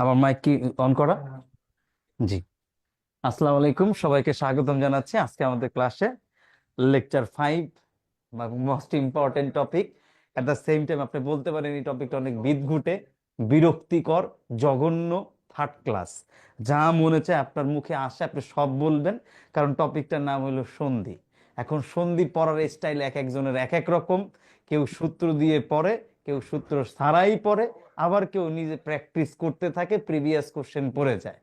আমার মাইক কি অন করা? জি, আসসালামু আলাইকুম, সবাইকে স্বাগতম জানাচ্ছি আজকে আমাদের ক্লাসে lecture 5, most important topic. At the same time আপনি বলতে পারেন এই টপিকটা অনেক বিদঘুটে, বিরক্তিকর, জঘন্য, থার্ড ক্লাস। যা মনে চায় আপনার মুখে আসে আপনি সব বলবেন, কারণ টপিকটার নাম হলো সন্ধি। এখন সন্ধি পড়ার স্টাইল এক একজনের এক এক রকম। কেউ সূত্র দিয়ে পড়ে, কেউ সূত্র ছাড়াই পড়ে, আবার কেউ নিজে প্র্যাকটিস করতে থাকে, প্রিভিয়াস কোশ্চেন পড়ে যায়।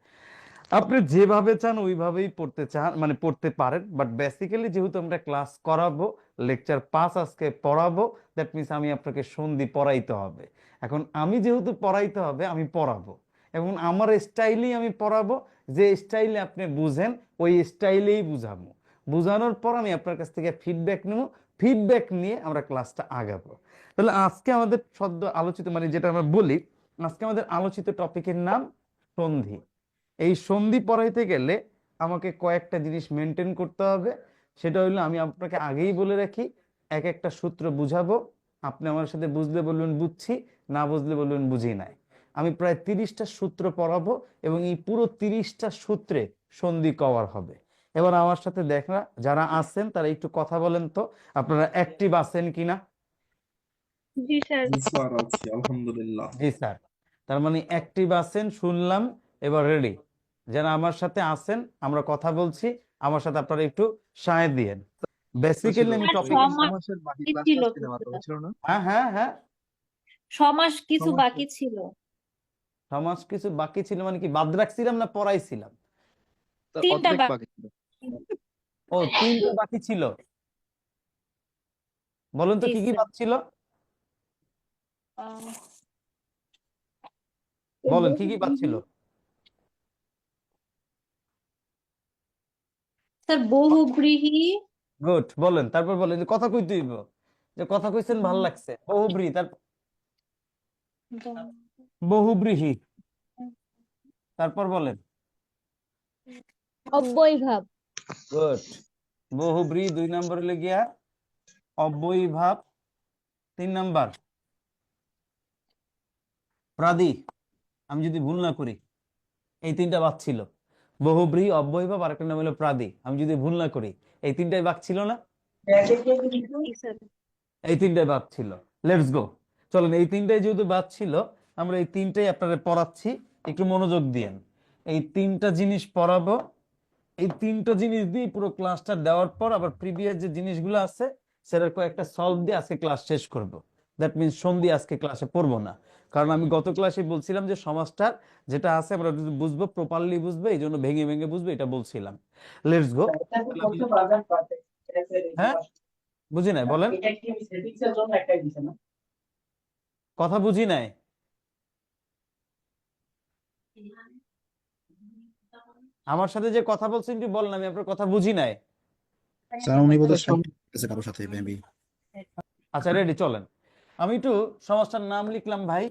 আপনি যেভাবে চান ওইভাবেই পড়তে চান, মানে পড়তে পারেন, বাট বেসিক্যালি যেহেতু আমরা ক্লাস করাবো, লেকচার 5 আজকে পড়াবো, দ্যাট মিনস আমি আপনাকে সন্ধি পড়াইতে হবে। এখন আমি যেহেতু পড়াইতে হবে আমি পড়াবো, এবং আমার স্টাইলেই আমি পড়াবো। যে স্টাইলে আপনি বুঝেন ওই স্টাইলেই বুঝাবো। বুঝানোর পর আমি আপনার কাছ থেকে ফিডব্যাক নেব, ফিডব্যাক নিয়ে আমরা ক্লাসটা আগাবো। তাহলে আজকে আমাদের সদ্য আলোচিত, মানে যেটা আমরা বলি, আজকে আমাদের আলোচিত টপিকের নাম সন্ধি। এই সন্ধি পড়াইতে গেলে আমাকে কয়েকটা জিনিস মেনটেন করতে হবে। সেটা হইলো, আমি আপনাকে আগেই বলে রাখি, এক একটা সূত্র বুঝাবো, আপনি আমার সাথে বুঝলে বলবেন বুঝছি, না বুঝলে বলবেন বুঝি নাই। আমি প্রায় 30টা সূত্র পড়াবো, এবং এই পুরো 30টা সূত্রে সন্ধি কভার হবে। এবার আমার সাথে দেখা যারা আছেন তারা একটু কথা বলেন তো, আপনারা অ্যাক্টিভ আছেন কিনা? জি স্যার। জি স্যার, আছি আলহামদুলিল্লাহ। জি স্যার, তার মানে অ্যাক্টিভ আছেন, শুনলাম। এবার রেডি, যারা আমার সাথে আছেন, আমরা কথা বলছি, আমার সাথে আপনারা একটু সায় দিয়েন। বেসিক্যালি আমি টপিক, সমাসের বাকি ক্লাসটা ছিল ছিল না? হ্যাঁ হ্যাঁ হ্যাঁ, সমাস কিছু সমাস বাকি ছিল। সমাজ কিছু বাকি ছিল মানে কি, বাদ রাখছিলাম না পড়াইছিলাম? তার তিনটা অর্ধেক বাকি। বাকি ছিল। ও, 3টা বাকি ছিল। বলুন তো জি কি কি স্যার। বাদ ছিল, বলেন কি কি বাদ ছিল। স্যার বহুব্রীহি। গুড, বলেন, তারপর বলেন যে কথা কইতে হইব, যে কথা কইছেন ভাল লাগছে। বহুব্রী, বহুব্রীহি, তারপর বলেন। অব্যয়ভাব। গুড, বহুব্রী 2 নম্বর হলে গিয়া অব্যয়ীভাব 3 নাম্বার। প্রাদি, আমি যদি ভুল না করি, এই 3টা বাক ছিল। বহুব্রী, অব্যয়ীভাব, আর একটা নাম হলো প্রাদি, আমি যদি ভুল না করি। এই 3টাই বাক ছিল না? জি স্যার। এই 3টাই বাক ছিল। লেটস গো, চলেন, এই 3টাই যেহেতু বাদ ছিল, আমরা এই 3টাই আপনাদের পড়াচ্ছি, একটু মনোযোগ দিয়েন। এই 3টা জিনিস পড়াবো। এই 3টা জিনিস দিয়ে পুরো ক্লাসটা দেওয়ার পর আবার প্রিভিয়াস যে জিনিসগুলো আছে সেটার কয়েকটা সলভ দিয়ে আজকে ক্লাস শেষ করব। দ্যাট মিনস সন্ধি আজকে ক্লাসে পড়বো না, কারণ আমি গত ক্লাসে বলছিলাম যে সমাজটার যেটা আছে আমরা যদি বুঝবো, প্রপারলি বুঝবো, এই জন্য ভেঙে ভেঙে বুঝবো, এটা বলছিলাম। Let's go. হ্যাঁ, বুঝি নাই, বলেন। কথা বুঝি নাই। আমার সাথে যে কথা বলছেন একটু বলেন, আমি আপনার কথা বুঝি নাই। স্যার উনি বোধহয় আছে কারোর সাথে মেবি। আচ্ছা রেডি, চলেন। আমি একটু সমাজটার নাম লিখলাম ভাই,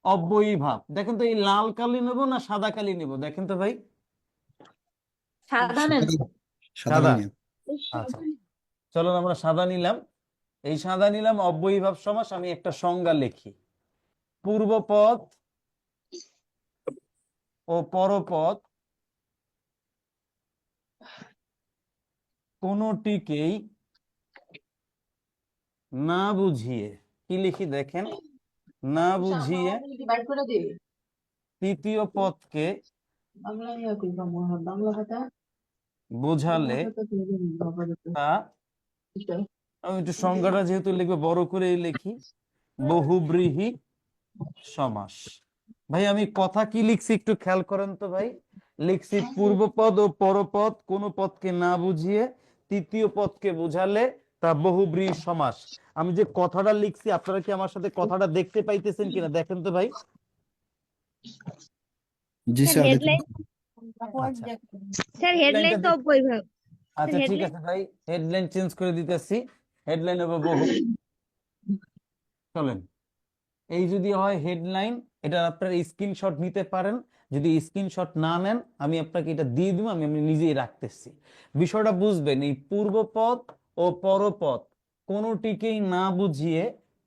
অব্যয়ীভাব। দেখেন তো এই লাল কালি নেব না সাদা কালি নেব, দেখেন তো ভাই। সাদা নেন। সাদা, আচ্ছা চলুন আমরা সাদা নিলাম। এই সাদা নিলাম, অব্যয়ীভাব সমাস। আমি একটা সংজ্ঞা লিখি, পূর্বপদ ও পরপদ কোনটিকেই না বুঝিয়ে, কি লিখি দেখেন, না বুঝিয়ে তৃতীয় পদকে বোঝালে তা, আমি একটু সংজ্ঞাটা যেহেতু লিখবো বড় করেই লিখি, বহুব্রীহি সমাস। ভাই আমি কথা কি লিখছি একটু খেয়াল করেন তো ভাই। লিখছি পূর্বপদ ও পরপদ কোন পদকে না বুঝিয়ে তৃতীয় পদকে বোঝালে তা বহুব্রীহি সমাস। আমি যে কথাটা লিখছি আপনারা কি আমার সাথে কথাটা দেখতে পাইতেছেন কিনা দেখেন তো ভাই। জি স্যার, হেডলাইন। আচ্ছা, স্যার হেডলাইন তো অব্যয়ভাব। আচ্ছা ঠিক আছে ভাই, হেডলাইন চেঞ্জ করে দিতেছি, হেডলাইন হবে বহু। চলেন, এই যদি হয় হেডলাইন, এটা আপনার স্ক্রিনশট নিতে পারেন। যদি স্ক্রিনশট না নেন আমি আপনাকে এটা দিয়ে দিব, আমি নিজেই রাখতেছি। বিষয়টা বুঝবেন, এই পূর্বপদ ও পরপদ কোনোটিকেই না বুঝিয়ে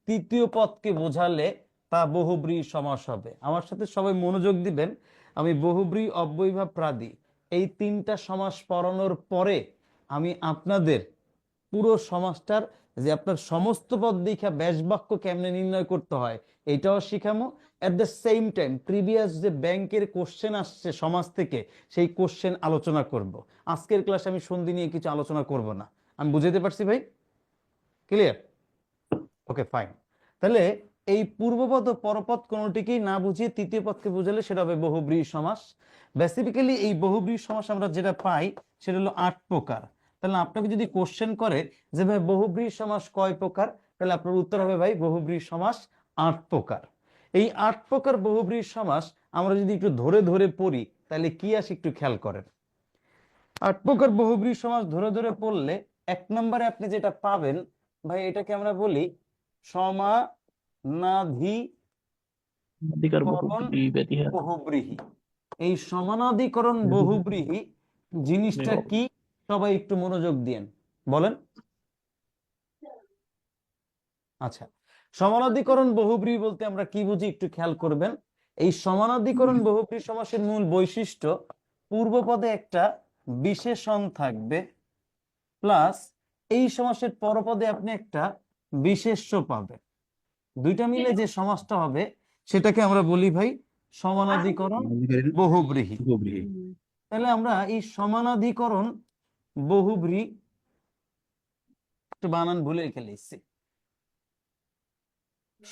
তৃতীয় পদকে বোঝালে তা বহুব্রীহি সমাস হবে। আমার সাথে সবাই মনোযোগ দিবেন। আমি বহুব্রীহি, অব্যয়ীভাব, প্রাদি এই তিনটা সমাস পড়ানোর পরে আমি আপনাদের পুরো সমাজটার যে আপনার সমস্ত পদ দেখা ব্যাস বাক্য কেমনে নির্ণয় করতে হয় এটাও শিখামো। At the same time previous যে ব্যাংকের কোশ্চেন আসছে সমাজ থেকে সেই কোশ্চেন আলোচনা করব। আজকের ক্লাসে আমি সন্ধি নিয়ে কিছু আলোচনা করব না। আমি বুঝাতে পারছি ভাই? ক্লিয়ার? ওকে, ফাইন। তাহলে এই পূর্বপদ ও পরপদ কোনোটিকেই না বুঝিয়ে তৃতীয় পদকে বুঝালে সেটা হবে বহুব্রীহি সমাস। বেসিক্যালি এই বহুব্রীহি সমাস আমরা যেটা পাই সেটা হলো 8 প্রকার। তাহলে আপনাকে যদি কোশ্চেন করে যে ভাই বহুব্রীহি সমাস কয় প্রকার, তাহলে আপনার উত্তর হবে ভাই বহুব্রীহি সমাস 8 প্রকার। এই 8 প্রকার বহুব্রীহি সমাস আমরা যদি একটু ধরে ধরে পড়ি তাহলে কি আসে একটু খেয়াল করেন। 8 প্রকার বহুব্রীহি সমাস ধরে ধরে পড়লে 1 নম্বরে আপনি যেটা পাবেন ভাই, এটাকে আমরা বলি সমানাধিকরণ বহুব্রীহি। এই সমানাধিকরণ বহুব্রীহি জিনিসটা কি সবাই একটু মনোযোগ দিয়েন, বলেন। আচ্ছা, সমানাধিকরণ বহুব্রীহি বলতে আমরা কি বুঝি একটু খেয়াল করবেন। এই সমানাধিকরণ বহুব্রীহি সমাসের মূল বৈশিষ্ট্য পূর্বপদে একটা বিশেষণ থাকবে প্লাস এই সমাসের পরপদে আপনি একটা বিশেষ্য পাবেন। দুইটা মিলে যে সমাসটা হবে সেটাকে আমরা বলি ভাই সমানাধিকরণ বহুব্রীহি। তাহলে আমরা এই সমানাধিকরণ বহুব্রীহি, একটু বানান ভুলে খেলেছি,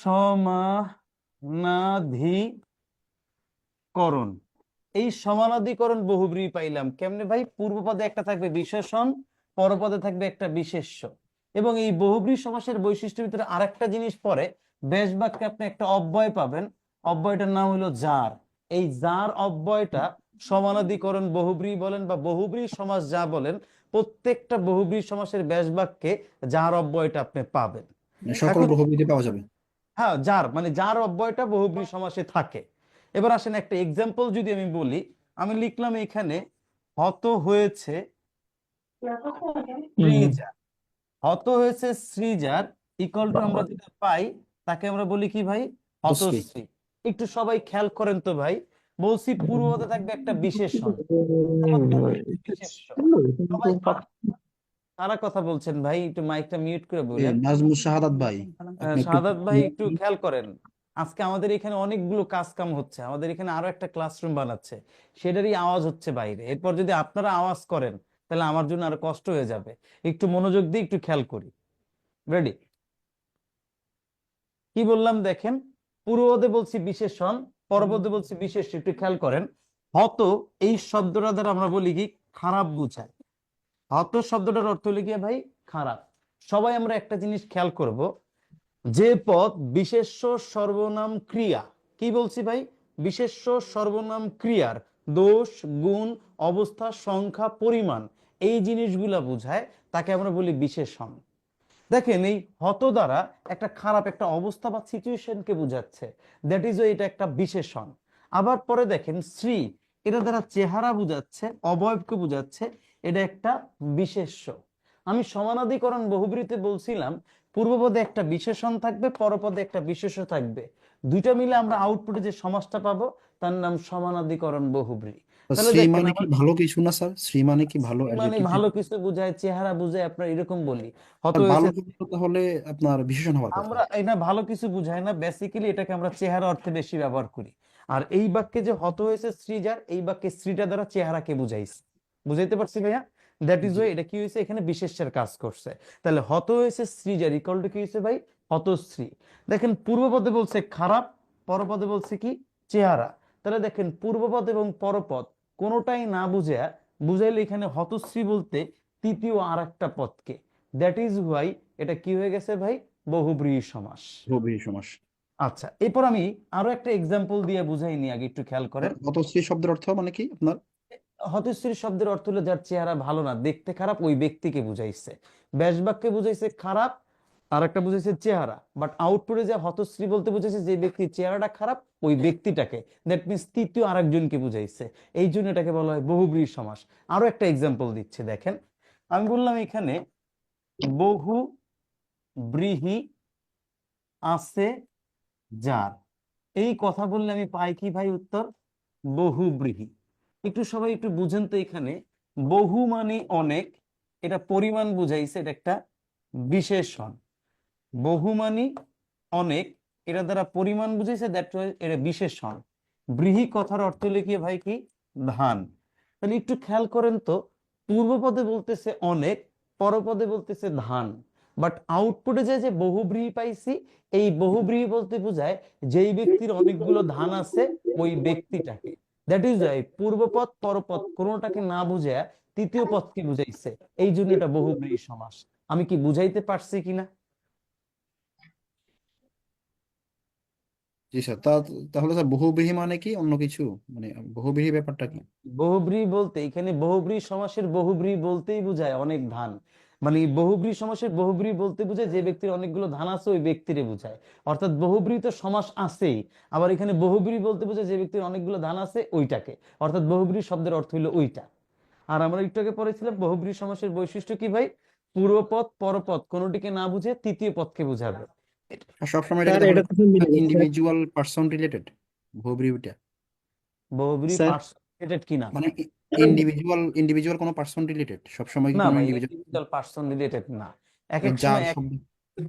সমানাধিকরণ, এই সমানাধিকরণ বহুব্রীহি পাইলাম কেমনে ভাই? পূর্বপদে একটা থাকবে বিশেষণ, পরপদে থাকবে একটা বিশেষ্য। এবং এই বহুব্রীহি সমাসের বৈশিষ্ট্যের ভিতরে আরেকটা জিনিস পরে, ব্যাস বাক্যে আপনি একটা অব্যয় পাবেন, অব্যয়টার নাম হলো যার। এই যার অব্যয়টা সমানাধিকরণ বহুব্রীহি বলেন বা বহুব্রীহি সমাস যা বলেন, প্রত্যেকটা বহুব্রীহি সমাসের ব্যাস বাক্যে যার অব্যয়টা আপনি পাবেন। সকল এখন বহুব্রীহি পাওয়া যাবে। হ্যাঁ, যার মানে যার অব্যয়টা বহুব্রীহি সমাসে থাকে। এবার আসেন একটা এক্সাম্পল যদি আমি বলি, আমি লিখলাম এখানে হত হয়েছে শ্রীজার। হত হয়েছে শ্রীজার ইকুয়াল টু আমরা যেটা পাই তাকে আমরা বলি কি ভাই? হতশ্রী। একটু সবাই খেয়াল করেন তো ভাই, বলছি পূর্বপদে থাকবে একটা বিশেষণ, বিশেষ্য। সবাই কারা কথা বলছেন ভাই? একটু মাইকটা মিউট করে বলেন। নাজমুল শাহাদাত ভাই, আপনি একটু শাহাদাত ভাই একটু খেয়াল করেন। আজকে আমাদের এখানে অনেকগুলো কাজ কাম হচ্ছে, আমাদের এখানে আরো একটা ক্লাসরুম বানাচ্ছে, সেটারই আওয়াজ হচ্ছে বাইরে। এরপর যদি আপনারা আওয়াজ করেন তাহলে আমার জন্য আরো কষ্ট হয়ে যাবে। একটু মনোযোগ দিয়ে একটু খেয়াল করি। রেডি? কি বললাম দেখেন, পূর্বপদে বলছি বিশেষণ, পরপদে বলছি বিশেষ্য। একটু খেয়াল করেন, হত এই শব্দটা দ্বারা আমরা বলি কি খারাপ বুঝায়। হত শব্দটার অর্থ হলো কি ভাই? খারাপ। সবাই আমরা একটা জিনিস খেয়াল করব, যে পদ বিশেষ্য সর্বনাম ক্রিয়া, কি বলছি ভাই? বিশেষ্য সর্বনাম ক্রিয়ার দোষ, গুণ, অবস্থা, সংখ্যা, পরিমাণ এই জিনিসগুলা বোঝায় তাকে আমরা বলি বিশেষণ। দেখেন এই হত দ্বারা একটা খারাপ একটা অবস্থা বা সিচুয়েশনকে বোঝাচ্ছে, দ্যাট ইজ এটা একটা বিশেষণ। আবার পরে দেখেন শ্রী, এটা দ্বারা চেহারা বোঝাচ্ছে, অবয়বকে বোঝাচ্ছে, এটা একটা বিশেষ্য। আমি সমানাধিকরণ বহুব্রীহিতে বলছিলাম পূর্বপদে একটা বিশেষণ থাকবে, পরপদে একটা বিশেষ্য থাকবে, দুইটা মিলে আমরা আউটপুটে যে সমাসটা পাবো তার নাম সমানাধিকরণ বহুব্রীহি। তাহলে শ্রী দেখেন মানে কি ভালো কিছু না স্যার? শ্রী মানে কি ভালো মানে অ্যাডজেক্টিভ? ভালো কিছু বোঝায়, চেহারা বোঝায়, আপনার এরকম বলি। হত ভালো হয়েছে, কিছু তাহলে আপনার বিশেষণ হওয়ার কথা। আমরা এটা ভালো কিছু বুঝাই না, বেসিক্যালি এটাকে আমরা চেহারা অর্থে বেশি ব্যবহার করি। আর এই বাক্যে যে হত হয়েছে শ্রীজার, এই বাক্যে শ্রীটা দ্বারা চেহারাকে বুঝাইছে। বুঝাইতে পারছি ভাইয়া? দ্যাট ইজ ওয়াই এটা কি হয়েছে, এখানে বিশেষ্যের কাজ করছে। তাহলে হত হয়েছে শ্রীজার ইকুয়াল টু কি হয়েছে ভাই? হতশ্রী। দেখেন পূর্বপদে বলছে খারাপ, পরপদে বলছে কি চেহারা। তাহলে দেখেন পূর্বপদ এবং পরপদ কোনোটাই না বুঝাইলে এখানে হতশ্রী বলতে তৃতীয় আর একটা পদকে, দ্যাট ইজ ওয়াই এটা কি হয়ে গেছে ভাই? বহুব্রীহি সমাস। বহুব্রীহি সমাস। আচ্ছা, এরপর আমি আরো একটা এক্সাম্পল দিয়ে বুঝাই নি, আগে একটু খেয়াল করেন। হতশ্রী শব্দের অর্থ মানে কি আপনার? হতশ্রী শব্দের অর্থ হলো যার চেহারা ভালো না, দেখতে খারাপ, ওই ব্যক্তিকে বুঝাইছে। ব্যাস বাক্যে বুঝাইছে খারাপ, আর একটা বুঝাইছে চেহারা, বাট আউটপুটে যে হতশ্রী বলতে বুঝাইছে যে ব্যক্তির চেহারাটা খারাপ ওই ব্যক্তিটাকে, দ্যাট মিনস তৃতীয় আরেকজনকে বুঝাইছে। এই জন্য এটাকে বলা হয় বহুব্রীহি সমাস। আরো একটা এক্সাম্পল দিচ্ছি দেখেন, আমি বললাম এখানে বহুব্রীহি আছে যার, এই কথা বললে আমি পাই কি ভাই উত্তর? বহুব্রীহি। একটু সবাই একটু বুঝেন তো, এখানে বহু মানে অনেক, এটা পরিমাণ বুঝাইছে, এটা একটা বিশেষণ। বহু মানে অনেক, এটা দ্বারা পরিমাণ বুঝাইছে, দ্যাট এটা বিশেষণ। ব্রীহি কথার অর্থ হলো কি ভাই? কি? ধান। তাহলে একটু খেয়াল করেন তো, পূর্বপদে বলতেছে অনেক, পরপদে বলতেছে ধান, বাট আউটপুটে যে বহুব্রীহি পাইছি, এই বহুব্রীহি বলতে বোঝায় যেই ব্যক্তির অনেকগুলো ধান আছে ওই ব্যক্তিটাকে। দ্যাট ইজ ওয়াই পূর্বপদ পরপদ কোনোটাকে না বুঝায় তৃতীয় পদকে বুঝাইছে, এই জন্য এটা বহুব্রীহি সমাস। আমি কি বুঝাইতে পারছি কিনা? জি স্যার, তাহলে স্যার বহুব্রীহি মানে কি অন্য কিছু, মানে বহুব্রীহি ব্যাপারটা কি? বহুব্রীহি বলতে এখানে বহুব্রীহি সমাসের বহুব্রীহি বলতেই বোঝায় অনেক ধান। মানে বহুব্রীহি সমাসের বহুব্রীহি বলতে বোঝায় যে ব্যক্তির অনেকগুলো ধান আছে ওই ব্যক্তিরে বোঝায়। অর্থাৎ বহুব্রীহি তো সমাস আছেই, আবার এখানে বহুব্রীহি বলতে বোঝায় যে ব্যক্তির অনেকগুলো ধান আছে ওইটাকে। অর্থাৎ বহুব্রীহি শব্দের অর্থ হলো ওইটা। আর আমরা একটু আগে পড়েছিলাম বহুব্রীহি সমাসের বৈশিষ্ট্য কি ভাই? পূর্বপদ পরপদ কোনোটিকে না বুঝে তৃতীয় পদকে বোঝাবে। আর সবসময় এটা কি স্যার তাহলে এটা তো স্যার মিলে যাচ্ছে স্যার। ইন্ডিভিজুয়াল পার্সন রিলেটেড বহুব্রীহিটা? বহুব্রীহি স্যার পার্সন কিনা? মানে ইন্ডিভিজুয়াল কোনো পার্সন রিলেটেড, সবসময় কি না কোনো ভাই, ইন্ডিভিজুয়াল ইন্ডিভিজুয়াল পার্সন রিলেটেড না। এক এক যার সময় শব্দ?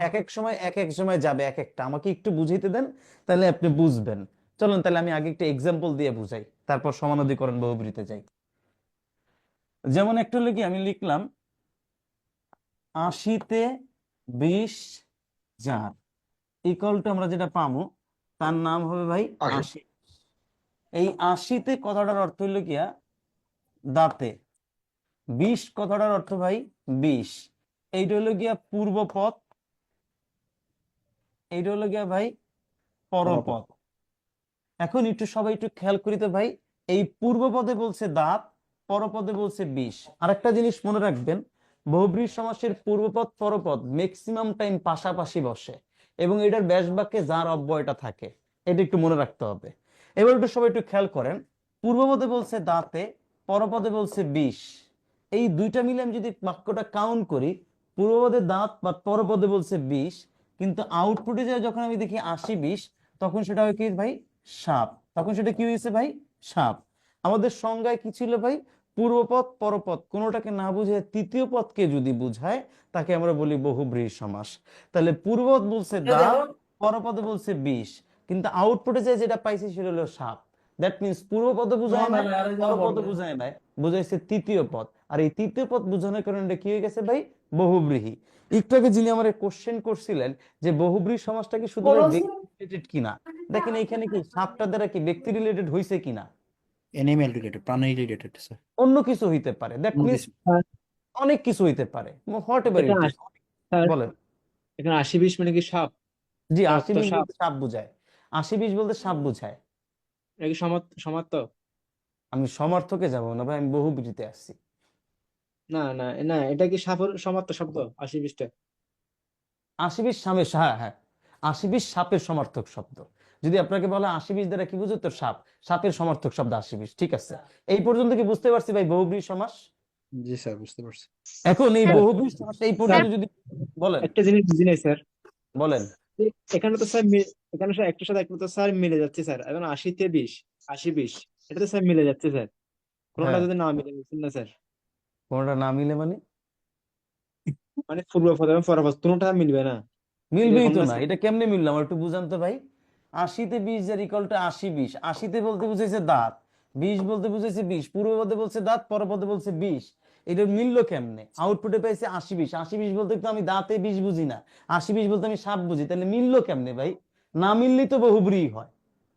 এক এক সময় এক এক সময় যাবে এক একটা। আমাকে একটু বুঝাইতে দেন, তাহলে আপনি বুঝবেন। চলুন তাহলে আমি আগে একটা এক্সাম্পল দিয়ে বুঝাই, তারপর সমানাধিকরণ বহুব্রীহিতে যাই। যেমন একটা হলো কি, আমি লিখলাম 80-তে 20 jar ইকুয়াল টু, আমরা যেটা পাবো তার নাম হবে ভাই 80। এই 80-তে কথাটার অর্থ হইলো গিয়া দাঁতে, 20 কথাটার অর্থ ভাই 20। এইটা হলো গিয়া পূর্বপদ, এইটা হলো গিয়া ভাই পরপদ। এখন একটু সবাই একটু খেয়াল করি তো ভাই, এই পূর্বপদে বলছে দাঁত, পরপদে বলছে 20। আর একটা জিনিস মনে রাখবেন, বহুব্রীহি সমাসের পূর্বপদ পরপদ ম্যাক্সিমাম টাইম পাশাপাশি বসে এবং এটার ব্যাস বাক্যে যার অব্যয়টা থাকে, এটা একটু মনে রাখতে হবে। এবার একটু সবাই একটু খেয়াল করেন, পূর্বপদে বলছে দাঁতে, পরপদে বলছে 20। এই দুইটা মিলে আমি যদি বাক্যটা কাউন্ট করি, পূর্বপদে দাঁত বা পরপদে বলছে 20, কিন্তু আউটপুটে যায় যখন আমি দেখি 80-20, তখন সেটা হয় কি ভাই? সাপ। তখন সেটা কি হয়েছে ভাই? সাপ। আমাদের সংজ্ঞায় কি ছিল ভাই? পূর্বপদ পরপদ কোনোটাকে না বুঝে তৃতীয় পদকে যদি বুঝায় তাকে আমরা বলি বহুব্রীহি সমাস। তাহলে পূর্বপদ বলছে দাঁত, পরপদে বলছে 20, কিন্তু আউটপুটে যে যেটা পাইছি সেটা হলো সাপ। দ্যাট মিনস পূর্বপদ বুঝায় না, পরপদ বুঝায় না, বুঝাইছে তৃতীয় পদ। আর এই তৃতীয় পদ বোঝানোর কারণে কি হয়ে গেছে ভাই? বহুব্রীহি। একটু আগে যিনি আমার কোশ্চেন করছিলেন যে বহুব্রীহি সমাসটা কি শুধু রিলেটেড কিনা, দেখেন এইখানে কি সাপটা দ্বারা কি ব্যক্তি রিলেটেড হয়েছে কিনা? অ্যানিমেল রিলেটেড, প্রাণী রিলেটেড স্যার। অন্য কিছু হইতে পারে, দ্যাট অন্য মিনস কিছু। স্যার অনেক কিছু হইতে পারে, হোয়াট এভার এটা ইট ইজ। স্যার বলেন। এখানে 80-20 মানে কি সাপ? জি, সাপ 80 তো বিশ সাপ, বলতে সাপ বুঝায়। 80-20 বলতে সাপ বুঝায়। এটা কি সমার্থ? আমি সমর্থকে যাব না ভাই, আমি বহুব্রীহিতে আসছি। না না না, এটা কি সাপের সমার্থ শব্দ 80-20টা? 80-20 সাপের, হ্যাঁ হ্যাঁ, 80-20 সাপের সমার্থক শব্দ। যদি আপনাকে বলে 80-20 দ্বারা কি বুঝো, তো সাপ, সাপের সমার্থক শব্দ 80-20। ঠিক আছে, এই পর্যন্ত কি বুঝতে পারছি ভাই বহুব্রীহি সমাস? জি স্যার, বুঝতে পারছি। এখন এই স্যার বহুব্রীহি সমাস এই স্যার পর্যন্ত যদি বলেন, একটা জিনিস বুঝি নাই স্যার। বলেন। এখানে তো স্যার এখানে স্যার একটার সাথে একটা তো স্যার মিলে যাচ্ছে স্যার। এখন 80-20, 80-20 এটা তো স্যার মিলে যাচ্ছে স্যার। কোনটা হ্যাঁ, যদি না মিলে, বুঝছেন না স্যার? কোনটা না মিলে মানে? মানে পূর্বপদ এবং পরপদ কোনটা মিলবে না, মিলবেই এরকম তো না না, স্যার? এটা কেমনে মিললো আমার একটু বুঝান তো ভাই। 80-তে 20 যার ইকুয়াল টু 80-20, 80-তে বলতে বুঝাইছে দাঁত, 20 বলতে বুঝাইছে 20, পূর্বপদে বলছে দাঁত, পরপদে বলছে 20। এটা মিললো কেমনে? আউটপুটে পাইছে 80-20, 80-20 বলতে তো আমি দাঁতে 20 বুঝি না, 80-20 বলতে আমি সাপ বুঝি, তাহলে মিললো কেমনে ভাই? না মিললেই তো বহুব্রীহি হয়।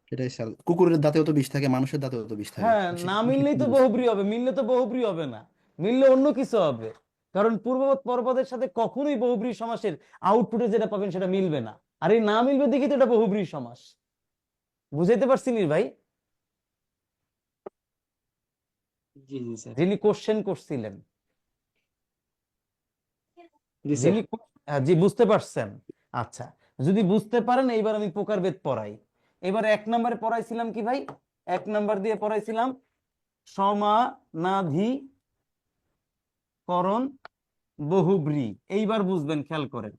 সেটাই স্যার, কুকুরের দাঁতেও তো বিষ থাকে, মানুষের দাঁতেও তো বিষ থাকে। হ্যাঁ, না মিললেই তো বহুব্রীহি হবে, মিললে তো বহুব্রীহি হবে না, মিললে অন্য কিছু হবে। কারণ পূর্বপদ পরপদের সাথে কখনোই বহুব্রীহি সমাসের আউটপুটে যেটা পাবেন সেটা মিলবে না। আর এই না মিলবে দেখি তো এটা বহুব্রীহি সমাস। বুঝাইতে পারছি নি ভাই? জি জি স্যার। যিনি কোশ্চেন করছিলেন, জি স্যার। জি বুঝতে পারছেন? আচ্ছা, যদি বুঝতে পারেন এইবার আমি প্রকারভেদ পড়াই। এবার 1 নম্বরে পড়াইছিলাম কি ভাই? 1 নম্বর দিয়ে পড়াইছিলাম সমানাধিকরণ বহুব্রীহি। এইবার বুঝবেন, খেয়াল করেন।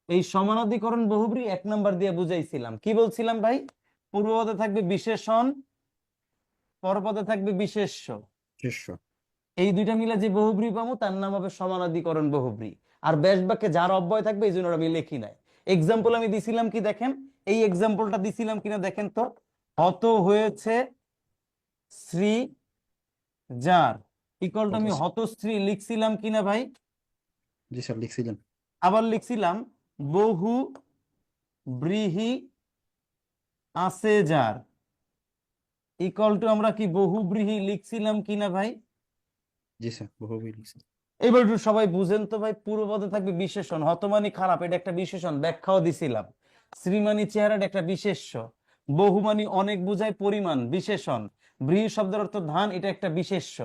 এই সমানাধিকরণ বহুব্রীহি 1 নম্বর দিয়ে বুঝাইছিলাম। কি বলছিলাম ভাই? পূর্বপদে থাকবে বিশেষণ, পরপদে থাকবে বিশেষ্য। শিষ্য। এই দুইটা মিলে যে বহুব্রী পাবো তার নাম হবে সমানাধিকরণ বহুব্রী। আর ব্যাস বাক্যে যার অব্যয় থাকবে এই জন্য ওটা আমি লিখি নাই। এক্সাম্পল আমি দিছিলাম কি দেখেন, এই এক্সাম্পলটা দিছিলাম কিনা দেখেন তো। হত হয়েছে শ্রী যার, ইকুয়াল টু আমি হতশ্রী লিখছিলাম কিনা ভাই? জি স্যার লিখছিলেন। আবার লিখছিলাম বহু ব্রীহি আছে যার, ইকুয়াল টু আমরা কি বহুব্রীহি লিখছিলাম কিনা ভাই? জি স্যার বহুব্রীহি লিখছিলেন। এবার একটু সবাই বুঝেন তো ভাই, পূর্বপদে থাকবে বিশেষণ, হতমানি খারাপ এটা একটা বিশেষণ, ব্যাখ্যাও দিছিলাম। শ্রীমানি চেহারাটা একটা বিশেষ্য, বহুমানি অনেক বুঝায় পরিমাণ বিশেষণ, ব্রীহি শব্দের অর্থ ধান এটা একটা বিশেষ্য।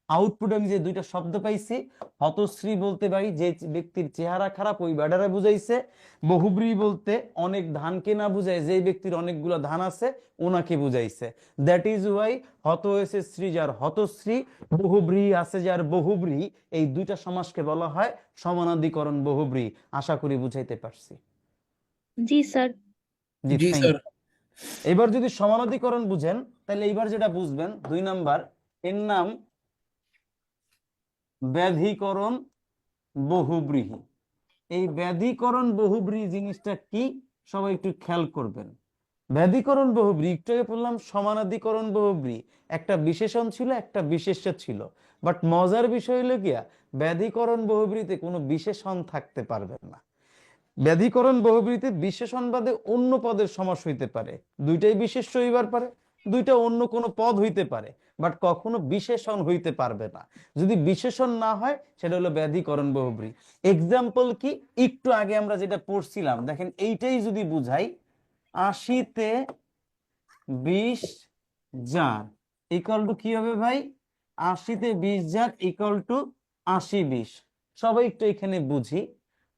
আউটপুটে আমি যে দুইটা শব্দ পাইছি, হতশ্রী বলতে পারি যে ব্যক্তির চেহারা খারাপ ওই ব্যাটারে বুঝাইছে, বহুব্রীহি বলতে অনেক ধানকে না বুঝায় যে ব্যক্তির অনেকগুলো ধান আছে ওনাকে বুঝাইছে। দ্যাট ইজ ওয়াই হত হয়েছে শ্রী যার হতশ্রী, বহুব্রীহি আছে যার বহুব্রীহি, এই দুইটা সমাসকে বলা হয় সমানাধিকরণ বহুব্রীহি। আশা করি বুঝাইতে পারছি। জি স্যার। জি জি থ্যাংক স্যার। ইউ। এবার যদি সমানাধিকরণ বুঝেন তাহলে এইবার যেটা বুঝবেন 2 নাম্বার, এর নাম ব্যাধিকরণ বহুব্রীহি। এই ব্যাধিকরণ বহুব্রীহি জিনিসটা কি সবাই একটু খেয়াল করবেন। ব্যাধিকরণ বহুব্রীহি একটু আগে বললাম সমানাধিকরণ বহুব্রীহি, একটা বিশেষণ ছিল একটা বিশেষ্য ছিল, বাট মজার বিষয় হলো গিয়া ব্যাধিকরণ বহুব্রীহিতে কোনো বিশেষণ থাকতে পারবে না। ব্যাধিকরণ বহুব্রীহিতে বিশেষণ বাদে অন্য পদের সমাস হইতে পারে, দুইটাই বিশেষ্য হইবার পারে, দুইটা অন্য কোনো পদ হইতে পারে, বাট কখনো বিশেষণ হইতে পারবে না। যদি বিশেষণ না হয় সেটা হলো ব্যাধিকরণ বহুব্রীহি। এক্সাম্পল কি, একটু আগে আমরা যেটা পড়ছিলাম দেখেন, এইটাই যদি বুঝাই 80-তে 20 jar ইকুয়াল টু কি হবে ভাই? 80-তে 20 jar ইকুয়াল টু 80-20। সবাই একটু এখানে বুঝি,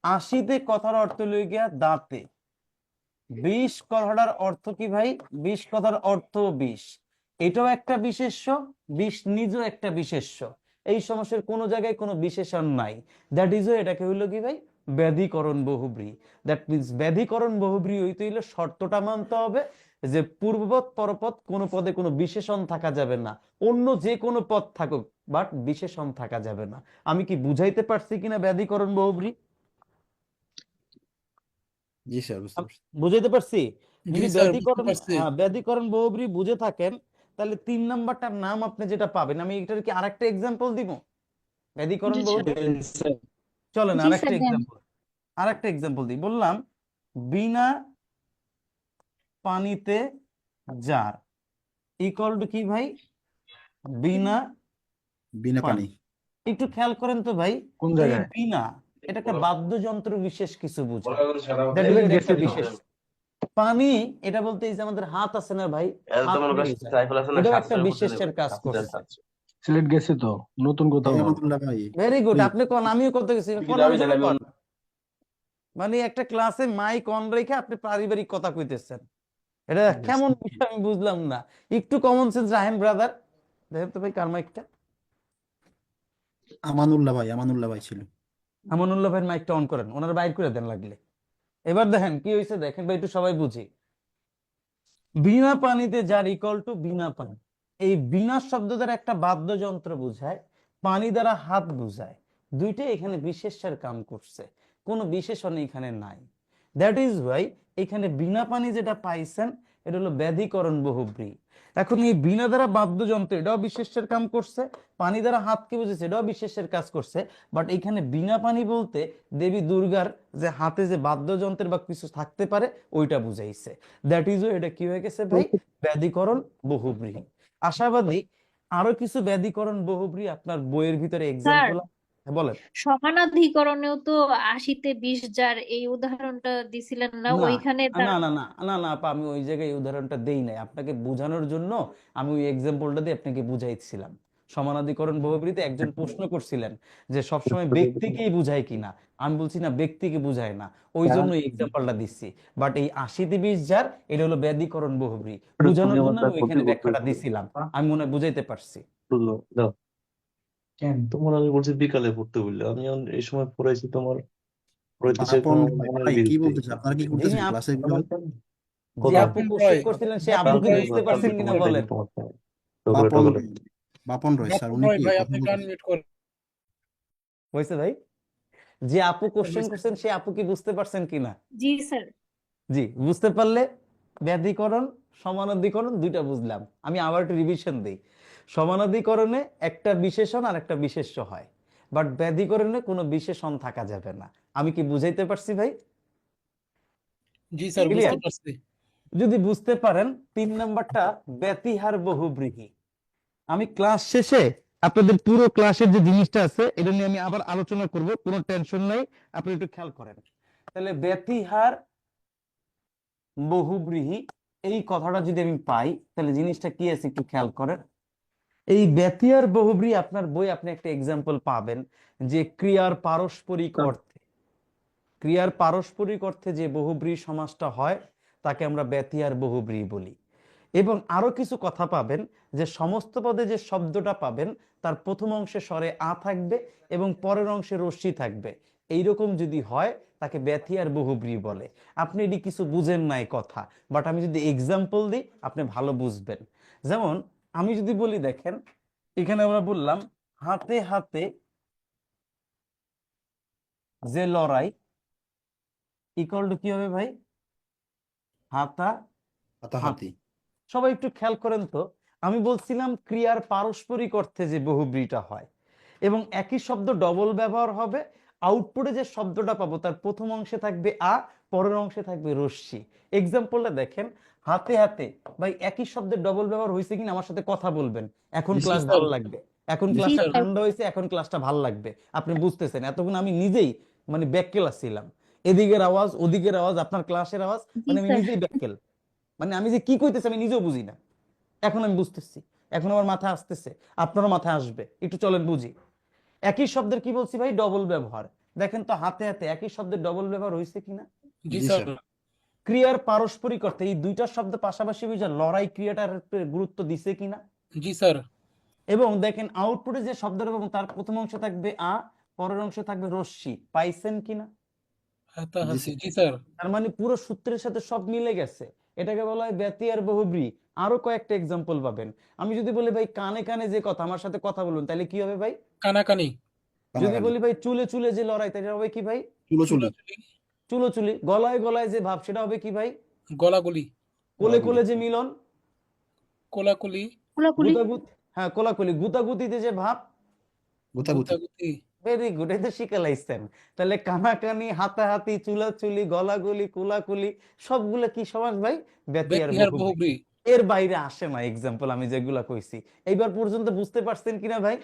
80-তে কথার অর্থ লই গিয়া দাঁতে, 20 কথাটার অর্থ কি ভাই? 20 কথার অর্থ 20, এটাও একটা বিশেষ্য, 20 নিজেও একটা বিশেষ্য। এই সমাসের কোনো জায়গায় কোনো বিশেষণ নাই। দ্যাট ইজ এটাকে হইলো কি ভাই? ব্যাধিকরণ বহুব্রীহি। দ্যাট মিনস ব্যাধিকরণ বহুব্রীহি হইতে হইলে শর্তটা মানতে হবে যে পূর্বপদ পরপদ কোনো পদে কোনো বিশেষণ থাকা যাবে না, অন্য যে কোনো পদ থাকুক বাট বিশেষণ থাকা যাবে না। আমি কি বুঝাইতে পারছি কিনা ব্যাধিকরণ বহুব্রীহি? জি স্যার বুঝতে পারছি। বুঝাইতে পারছি? জি যদি স্যার বুঝতে পারছি। ব্যাধিকরণ বহুব্রীহি বুঝে থাকেন তাহলে 3 নাম্বারটার নাম আপনি যেটা পাবেন, আমি এটার কি আরেকটা এক্সাম্পল দিব ব্যাধিকরণ জি স্যার। বহুব্রীহি? স্যার চলেন জি আরেকটা স্যার, দেন। এক্সাম্পল দিই। বললাম বিনা পানিতে জার ইকুয়াল টু কি ভাই? বিনা বিনা পানি। পানি। একটু খেয়াল করেন তো ভাই, কোন এই জায়গায়? বিনা এটা একটা বাদ্যযন্ত্র বিশেষ কিছু বোঝায়, এটা That is এটা গেছে একটা তো। বিশেষ। পানি এটা বলতে এই যে আমাদের হাত আছে না ভাই, হাতকে বোঝায়, এটাও একটা বিশেষের কাজ করছে। সিলেট গেছে তো, নতুন কোথাও না। আমানুল্লাহ ভাই। ভেরি গুড, ওই আপনি কোন, আমিও করতে গেছি কোনার জন্য কোন। মানে একটা ক্লাসে মাইক অন রেখে আপনি পারিবারিক কথা কইতেছেন, এটা কেমন বিষয় আমি বুঝলাম না। একটু কমন সেন্স রাহেন ব্রাদার, দেখেন তো ভাই কার মাইকটা। আমানুল্লাহ ভাই ছিল। আমানুল্লাহ ভাইয়ের মাইকটা অন করেন, ওনার বাইর করে দেন লাগলে। এবার দেখেন কি হয়েছে, দেখেন ভাই একটু সবাই বুঝি। বিনা পানিতে যার ইকুয়াল টু বিনা পানি, এই বিনা শব্দ দ্বারা একটা বাদ্যযন্ত্র বোঝায়, পানি দ্বারা হাত বোঝায়, দুইটাই এখানে বিশেষ্যের কাম করছে, কোনো বিশেষণ এখানে নাই। দ্যাট ইজ ওয়াই এখানে বিনা পানি যেটা পাইছেন এটা হলো ব্যাধিকরণ বহুব্রীহি। এখন এই বিনা দ্বারা বাদ্যযন্ত্র এটাও বিশেষ্যের কাম করছে, পানি দ্বারা হাতকে বুঝেছে এটাও বিশেষ্যের কাজ করছে, বাট এখানে বিনা পানি বলতে দেবী দুর্গার যে হাতে যে বাদ্যযন্ত্রের বা কিছু থাকতে পারে ওইটা বুঝাইছে। দ্যাট ইজ এটা কি হয়ে গেছে ভাই? ব্যাধিকরণ বহুব্রীহি। আশাবাদী আরো কিছু ব্যাধিকরণ বহুব্রীহি আপনার বইয়ের ভিতরে স্যার, এক্সাম্পল বলেন। সমানাধিকরণেও তো 80-তে 20 যার এই উদাহরণটা দিছিলেন না, না ওইখানে না না না না না আপা, আমি ওই জায়গায় এই উদাহরণটা দেই নাই আপনাকে বোঝানোর জন্য, আমি ওই এক্সাম্পলটা দিয়ে আপনাকে বুঝাইছিলাম। সমানাধিকরণ বহুব্রীহিতে একজন প্রশ্ন করছিলেন যে সবসময় ব্যক্তিকেই বুঝায় কিনা, আমি বলছি না ব্যক্তিকে বুঝায় না, ওই জন্য এই এক্সাম্পলটা দিচ্ছি। বাট এই 80-তে 20 যার এটা হলো ব্যাধিকরণ বহুব্রীহি, বোঝানোর জন্য আমি ওইখানে ব্যাখ্যাটা দিছিলাম। আমি মনে হয় বুঝাইতে পারছি। কেন তোমার আমি বলছি বিকালে পড়তে বললে, আমি এই সময় পড়াইছি তোমার পড়াইতেছি আপন লাইনের ভাই কি বিরুদ্ধে। বলতেছে? আপনারা কি যিনি করতেছেন ক্লাসে? যে কোথায়? আপু বাপন কোশ্চেন রয় করছিলেন সে বাপন আপু কি রয়, বুঝতে আমি পারছেন কিনা তোমার বলেন। তোমার চোখে বাপন বলেন। বাপন রয় স্যার, বাপন উনি রয় কি ভাই কথা আপনি একটু বলতেছেন? আনমিউট করেন। হয়েছে ভাই? যে আপু কোশ্চেন হয়েছে। করছেন সে আপু কি বুঝতে পারছেন কিনা? জি স্যার। জি, বুঝতে পারলে ব্যাধিকরণ সমানাধিকরণ দুইটা বুঝলাম। আমি আবার একটু রিভিশন দিই। সমানাধিকরণে একটা বিশেষণ আর একটা বিশেষ্য হয়, বাট ব্যাধিকরণে কোনো বিশেষণ থাকা যাবে না। আমি কি বুঝাইতে পারছি ভাই? জি স্যার, ক্লিয়ার? বুঝতে পারছি। যদি বুঝতে পারেন 3 নাম্বারটা ব্যতিহার বহুব্রীহি। আমি ক্লাস শেষে আপনাদের পুরো ক্লাসের যে জিনিসটা আছে এটা নিয়ে আমি আবার আলোচনা করব, কোনো টেনশন নাই, আপনি একটু খেয়াল করেন। তাহলে ব্যতিহার বহুব্রীহি এই কথাটা যদি আমি পাই তাহলে জিনিসটা কি আছে একটু খেয়াল করেন। এই ব্যতিহার বহুব্রীহি আপনার বই আপনি একটা এক্সাম্পল পাবেন যে ক্রিয়ার পারস্পরিক অর্থে, ক্রিয়ার পারস্পরিক অর্থে যে বহুব্রীহি সমাসটা হয় তাকে আমরা ব্যতিহার বহুব্রীহি বলি। এবং আরো কিছু কথা পাবেন যে সমস্ত পদে যে শব্দটা পাবেন তার প্রথম অংশে স্বরে আ থাকবে এবং পরের অংশে রস্যি থাকবে। এইরকম যদি হয় তাকে ব্যতিহার বহুব্রীহি বলে। আপনি এটি কিছু বুঝেন নাই কথা, বাট আমি যদি এক্সাম্পল দিই আপনি ভালো বুঝবেন। যেমন আমি যদি বলি, দেখেন এখানে আমরা বললাম হাতে হাতে যে লড়াই ইকুয়াল টু কি হবে ভাই? হাতা হাত। হাতাহাতি। সবাই একটু খেয়াল করেন তো, আমি বলছিলাম ক্রিয়ার পারস্পরিক অর্থে যে বহুব্রীহিটা হয় এবং একই শব্দ ডবল ব্যবহার হবে, আউটপুটে যে শব্দটা পাবো তার প্রথম অংশে থাকবে আ, পরের অংশে থাকবে রস্যি। এক্সাম্পলটা দেখেন, হাতে হাতে, ভাই একই শব্দের ডবল ব্যবহার হয়েছে কিনা আমার সাথে কথা বলবেন। এখন জি ক্লাস স্যার। ভালো লাগবে, এখন জি জি ক্লাসটা স্যার। ঠান্ডা হয়েছে, এখন ক্লাসটা ভালো লাগবে। আপনি বুঝতেছেন এতক্ষণ আমি নিজেই মানে ব্যাককেল ছিলাম, এদিকের আওয়াজ ওদিকের আওয়াজ আপনার ক্লাসের আওয়াজ, জি মানে আমি স্যার। নিজেই ব্যাককেল, মানে আমি যে কি কইতেছি আমি নিজেও বুঝি না। এখন আমি বুঝতেছি, এখন আমার মাথায় আসতেছে, আপনারও মাথায় আসবে, একটু চলেন বুঝি। একই শব্দের কি বলছি ভাই? ডবল ব্যবহার। দেখেন তো হাতে হাতে একই শব্দের ডবল ব্যবহার হয়েছে কিনা? জি জি স্যার। স্যার। ক্রিয়ার পারস্পরিক অর্থে এই দুইটা শব্দ পাশাপাশি বুঝা লড়াই ক্রিয়াটার উপরে গুরুত্ব দিছে কিনা? জি স্যার। এবং দেখেন আউটপুটে যে শব্দটা এবং তার প্রথম অংশ থাকবে আ, পরের অংশ থাকবে রস্যি, পাইছেন কিনা? জি হাতাহাতি। স্যার। জি স্যার। তার মানে পুরো সূত্রের সাথে সব মিলে গেছে। এটাকে বলা হয় ব্যতিহার বহুব্রীহি। আরো কয়েকটা এক্সাম্পল পাবেন। আমি যদি বলি ভাই কানে কানে যে কথা, আমার সাথে কথা বলুন, তাহলে কি হবে ভাই? কানাকানি। যদি কানাকানি। বলি ভাই চুলে চুলে যে লড়াই, তাহলে হবে কি ভাই? চুলোচুলি। চুলাচুলি। চুলো চুলি। গলায় গলায় যে ভাব, সেটা হবে কি ভাই? গলাগলি। কোলে গলাগুলি। কোলে যে মিলন, কোলাকুলি। কোলাকুলি। গুতাগুত, হ্যাঁ কোলাকুলি, গুতাগুতিতে যে ভাব। গুতাগুতি। গুতাগুতি। ভেরি গুড, এই তো শিখে লাইছেন। তাহলে কানাকানি, হাতাহাতি, চুলাচুলি, গলাগলি, কোলাকুলি সবগুলো কি সমাস ভাই? ব্যতিহার ব্যতিহার বহুব্রীহি। বহুব্রীহি। এর বাইরে আসে না এক্সাম্পল আমি যেগুলা কইছি। এইবার পর্যন্ত বুঝতে পারছেন কিনা ভাই?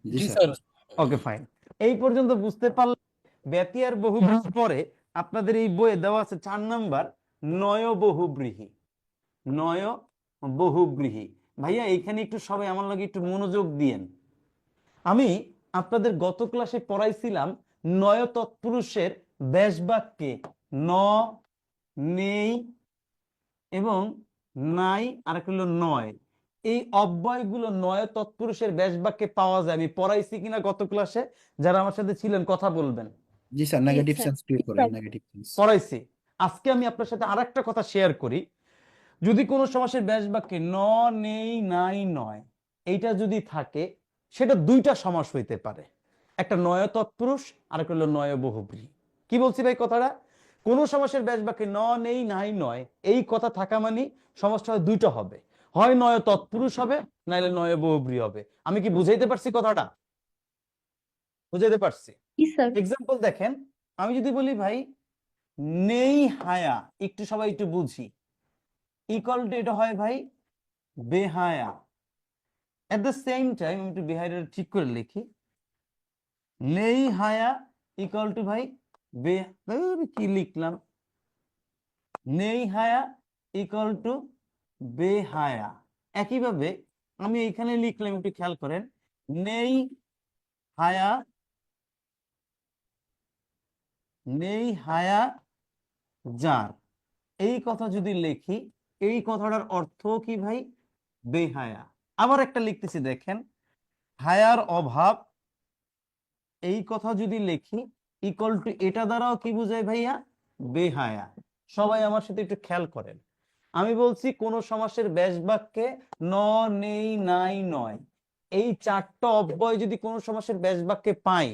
জি জি স্যার। স্যার। Okay fine. এই পর্যন্ত বুঝতে পারলে ব্যতিহার বহুব্রীহির পরে আপনাদের এই বইয়ে দেওয়া আছে 4 নাম্বার নয় বহুব্রীহি। নয় বহুব্রীহি। ভাইয়া এইখানে একটু সবাই আমার লাগে একটু মনোযোগ দিয়েন। আমি আপনাদের গত ক্লাসে পড়াইছিলাম নয় তৎপুরুষের ব্যাস বাক্যে ন, নেই এবং নাই আর একটা হলো নয়, এই অব্যয়গুলো নয় তৎপুরুষের ব্যাস বাক্যে পাওয়া যায়। আমি পড়াইছি কিনা গত ক্লাসে? যারা আমার সাথে ছিলেন কথা বলবেন। জি স্যার, জি নেগেটিভ স্যার। সেন্স ক্রিয়েট করে, নেগেটিভ সেন্স। পড়াইছি। আজকে আমি আপনার সাথে আরেকটা কথা শেয়ার করি। যদি কোনো সমাসের ব্যাস বাক্যে ন, নেই, নাই, নয় এইটা যদি থাকে, সেটা দুইটা সমাস হইতে পারে, একটা নয় তৎপুরুষ আর একটা হলো নয় বহুব্রীহি। কি বলছি ভাই কথাটা? কোন সমাসের ব্যাস বাক্যে ন, নেই, নাই, নয় এই কথা থাকা মানে সমাসটা হয় দুইটা হবে, হয় নয় তৎপুরুষ হবে, নাইলে নয় বহুব্রীহি হবে। আমি কি বুঝাইতে পারছি কথাটা? বুঝাইতে পারছি? জি স্যার। এক্সাম্পল দেখেন, আমি যদি বলি ভাই নেই হায়া, একটু সবাই একটু বুঝি, ইকুয়াল টু এটা হয় ভাই বেহায়া। এট দ্য সেম টাইম আমি একটু বিহাইয়ার ঠিক করে লিখি, নেই হায়া ইকুয়াল টু ভাই কি লিখলাম, নেই হায়া ইকুয়াল টু বেহায়া। একইভাবে আমি এখানে লিখলাম, একটু খেয়াল করেন, নেই হায়া, নেই হায়া যার, এই কথা যদি লিখি এই কথাটার অর্থ কি ভাই? বেহায়া। আবার একটা লিখতেছি দেখেন, হায়ার অভাব, এই কথা যদি লিখি ইকুয়াল টু এটা দ্বারাও কি বুঝায় ভাইয়া? বেহায়া। সবাই আমার সাথে একটু খেয়াল করেন, আমি বলছি কোন সমাসের ব্যাস বাক্যে ন, নেই, নাই, নয়, এই চারটা অব্যয় যদি কোন সমাসের ব্যাস বাক্যে পাই,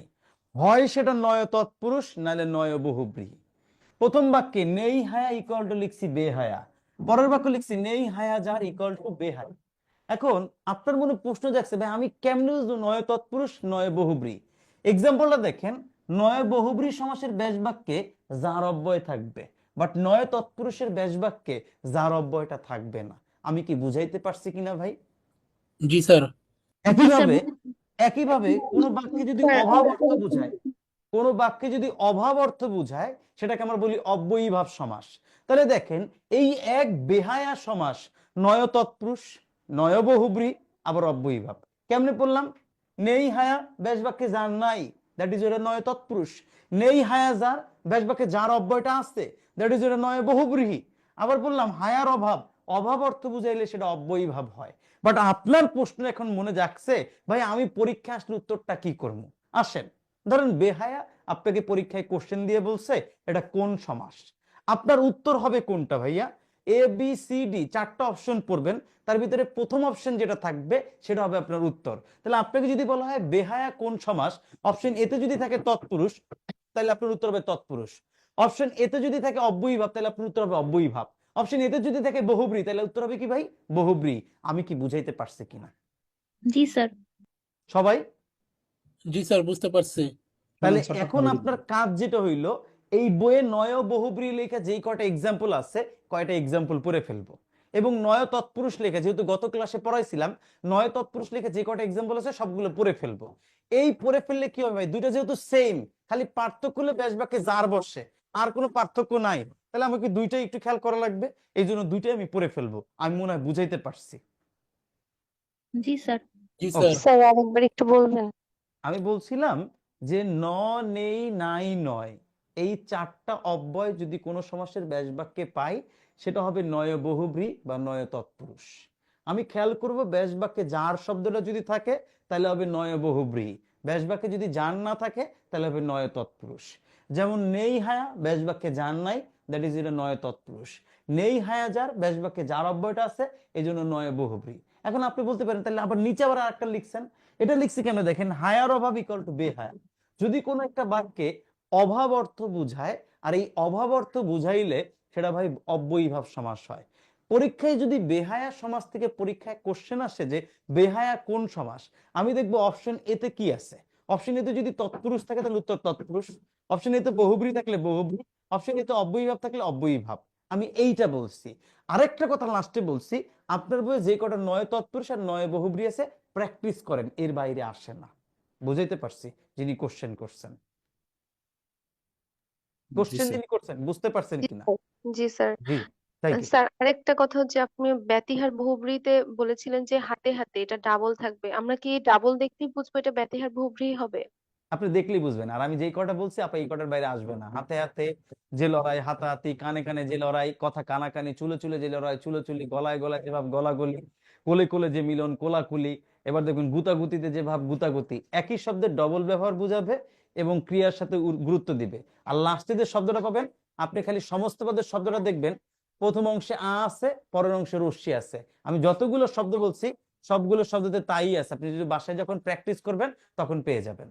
হয় সেটা নয় তৎপুরুষ, নাহলে নয় বহুব্রীহি। প্রথম বাক্যে নেই হায়া ইকুয়াল টু লিখছি বেহায়া, পরের বাক্য লিখছি নেই হায়া যার ইকুয়াল টু বেহায়া। এখন আপনার মনে প্রশ্ন জাগছে, ভাই আমি কেমনে বুঝবো নয় তৎপুরুষ নয় বহুব্রী? এক্সাম্পলটা দেখেন, নয় বহুব্রী সমাসের ব্যাস বাক্যে যার অব্যয় থাকবে, বাট নয় তৎপুরুষের ব্যাস বাক্যে যার অব্যয়টা থাকবে না। আমি কি বুঝাইতে পারছি কিনা ভাই? জি স্যার। একইভাবে একইভাবে কোন বাক্যে যদি অভাব অর্থ বোঝায়, কোন বাক্যে যদি অভাব অর্থ বোঝায়, সেটাকে আমরা বলি অব্যয়ীভাব সমাস। তাহলে দেখেন এই এক বেহায়া সমাস নয় তৎপুরুষ, নয় বহুব্রী, আবার অব্যয়ীভাব। কেমনে পড়লাম? নেই হায়া ব্যাস বাক্যে যার নাই, দ্যাট ইজ ওটা নয় তৎপুরুষ। নেই হায়া যার ব্যাস বাক্যে যার অব্যয়টা আছে, দ্যাট ইজ ওটা নয় বহুব্রীহি। আবার বললাম হায়ার অভাব, অভাব অর্থ বুঝাইলে সেটা অব্যয়ীভাব হয়। বাট আপনার প্রশ্ন এখন মনে যাচ্ছে, ভাই আমি পরীক্ষা আসলে উত্তরটা কি করব? আসেন, ধরেন বেহায়া আপনাকে পরীক্ষায় কোশ্চেন দিয়ে বলছে এটা কোন সমাস, আপনার উত্তর হবে কোনটা ভাইয়া? এ বি সি ডি চারটা অপশন পড়বেন, তার ভিতরে প্রথম অপশন যেটা থাকবে সেটা হবে আপনার উত্তর। তাহলে আপনাকে যদি বলা হয় বেহায়া কোন সমাস, অপশন এতে যদি থাকে তৎপুরুষ, তাহলে আপনার উত্তর হবে তৎপুরুষ। অপশন এতে যদি থাকে অব্যয়ীভাব, তাহলে আপনার উত্তর হবে অব্যয়ীভাব। অপশন এতে যদি থাকে বহুব্রী, তাহলে উত্তর হবে কি ভাই? বহুব্রী। আমি কি বুঝাইতে পারছি কিনা জি স্যার। সবাই? জি স্যার, বুঝতে পারছি। তাহলে আনসারটা এখন পরে আপনার দিবেন। কাজ যেটা হইলো, এই বইয়ে নয় বহুব্রী লেখা যেই কয়টা এক্সাম্পল আছে, কয়টা এক্সাম্পল পড়ে ফেলবো, এবং নয় তৎপুরুষ লেখা, যেহেতু গত ক্লাসে পড়াইছিলাম, নয় তৎপুরুষ লেখা যে কয়টা এক্সাম্পল আছে সবগুলো পড়ে ফেলবো। এই পড়ে ফেললে কি হবে ভাই, দুইটা যেহেতু সেম, খালি পার্থক্য হলো ব্যাস বাক্যে যার বসে, আর কোনো পার্থক্য নাই, তাহলে আমাকে দুইটাই একটু খেয়াল করা লাগবে। এই জন্য দুইটাই আমি পড়ে ফেলবো। আমি মনে হয় বুঝাইতে পারছি। জি স্যার। জি ওকে, স্যার। স্যার আরেকবার একটু বলবেন? আমি বলছিলাম যে ন, নেই, নাই, নয়, এই চারটা অব্যয় যদি কোনো সমাসের ব্যাস বাক্যে পাই, সেটা হবে নয় বহুব্রী বা নয় তৎপুরুষ। আমি খেয়াল করব ব্যাস বাক্যে যার শব্দটা যদি থাকে তাহলে হবে নয় বহুব্রী, ব্যাস বাক্যে যদি যার না থাকে তাহলে হবে নয় তৎপুরুষ। যেমন নেই হায়া ব্যাস বাক্যে যার নাই, দ্যাট ইজ এটা নয় তৎপুরুষ। নেই হায়া যার ব্যাস বাক্যে যার অব্যয়টা আছে, এই জন্য নয় বহুব্রী। এখন আপনি বলতে পারেন তাহলে আবার নিচে আবার আরেকটা লিখছেন, এটা লিখছি কেন? দেখেন, হায়ার অভাব ইকুয়াল টু বেহায়া। যদি কোনো একটা বাক্যে অভাব অর্থ বুঝায়, আর এই অভাব অর্থ বুঝাইলে সেটা ভাই অব্যয়ীভাব সমাস হয়। পরীক্ষায় যদি বেহায়া সমাস থেকে পরীক্ষায় কোশ্চেন আসে যে বেহায়া কোন সমাস, আমি দেখবো অপশন এতে কি আছে। অপশন এতে যদি তৎপুরুষ থাকে তাহলে উত্তর তৎপুরুষ, অপশন এতে বহুব্রী থাকলে বহুব্রী, অপশন এতে অব্যয়ীভাব থাকলে অব্যয়ীভাব। আমি এইটা বলছি। আরেকটা কথা লাস্টে বলছি, আপনার বইয়ে যে কটা নয় তৎপুরুষ আর নয় বহুব্রী আছে প্র্যাকটিস করেন, এর বাইরে আসে না। বুঝাইতে পারছি? যিনি কোশ্চেন করছেন, জি কোশ্চেন স্যার। যিনি করছেন, বুঝতে পারছেন জি কিনা? স্যার। জি স্যার। জি, তাই কি? স্যার আরেকটা কথা হচ্ছে, আপনি ব্যতিহার বহুব্রীতে বলেছিলেন যে হাতে হাতে এটা ডাবল থাকবে, আমরা কি ডাবল দেখতেই বুঝবো এটা ব্যতিহার বহুব্রী হবে? আপনি দেখলেই বুঝবেন। আর আমি যেই কটা বলছি আপনি এই কটার বাইরে আসবে না। হাতে হাতে যে লড়াই, হাতাহাতি, কানে কানে যে লড়াই, কথা কানাকানি, চুলে চুলে যে লড়াই, চুলোচুলি, গলায় গলায় যে ভাব গলাগলি, কোলে কোলে যে মিলন কোলাকুলি, এবার দেখুন গুতাগুতিতে যে ভাব গুতাগুতি, একই শব্দের ডবল ব্যবহার বুঝাবে এবং ক্রিয়ার সাথে গুরুত্ব দিবে। আর লাস্টে যে শব্দটা পাবেন, আপনি খালি সমস্ত পদের শব্দটা দেখবেন, প্রথম অংশে আ আছে, পরের অংশে রস্যি আছে। আমি যতগুলো শব্দ বলছি সবগুলো শব্দতে তাই আছে। আপনি যদি বাসায় যখন প্র্যাকটিস করবেন তখন পেয়ে যাবেন।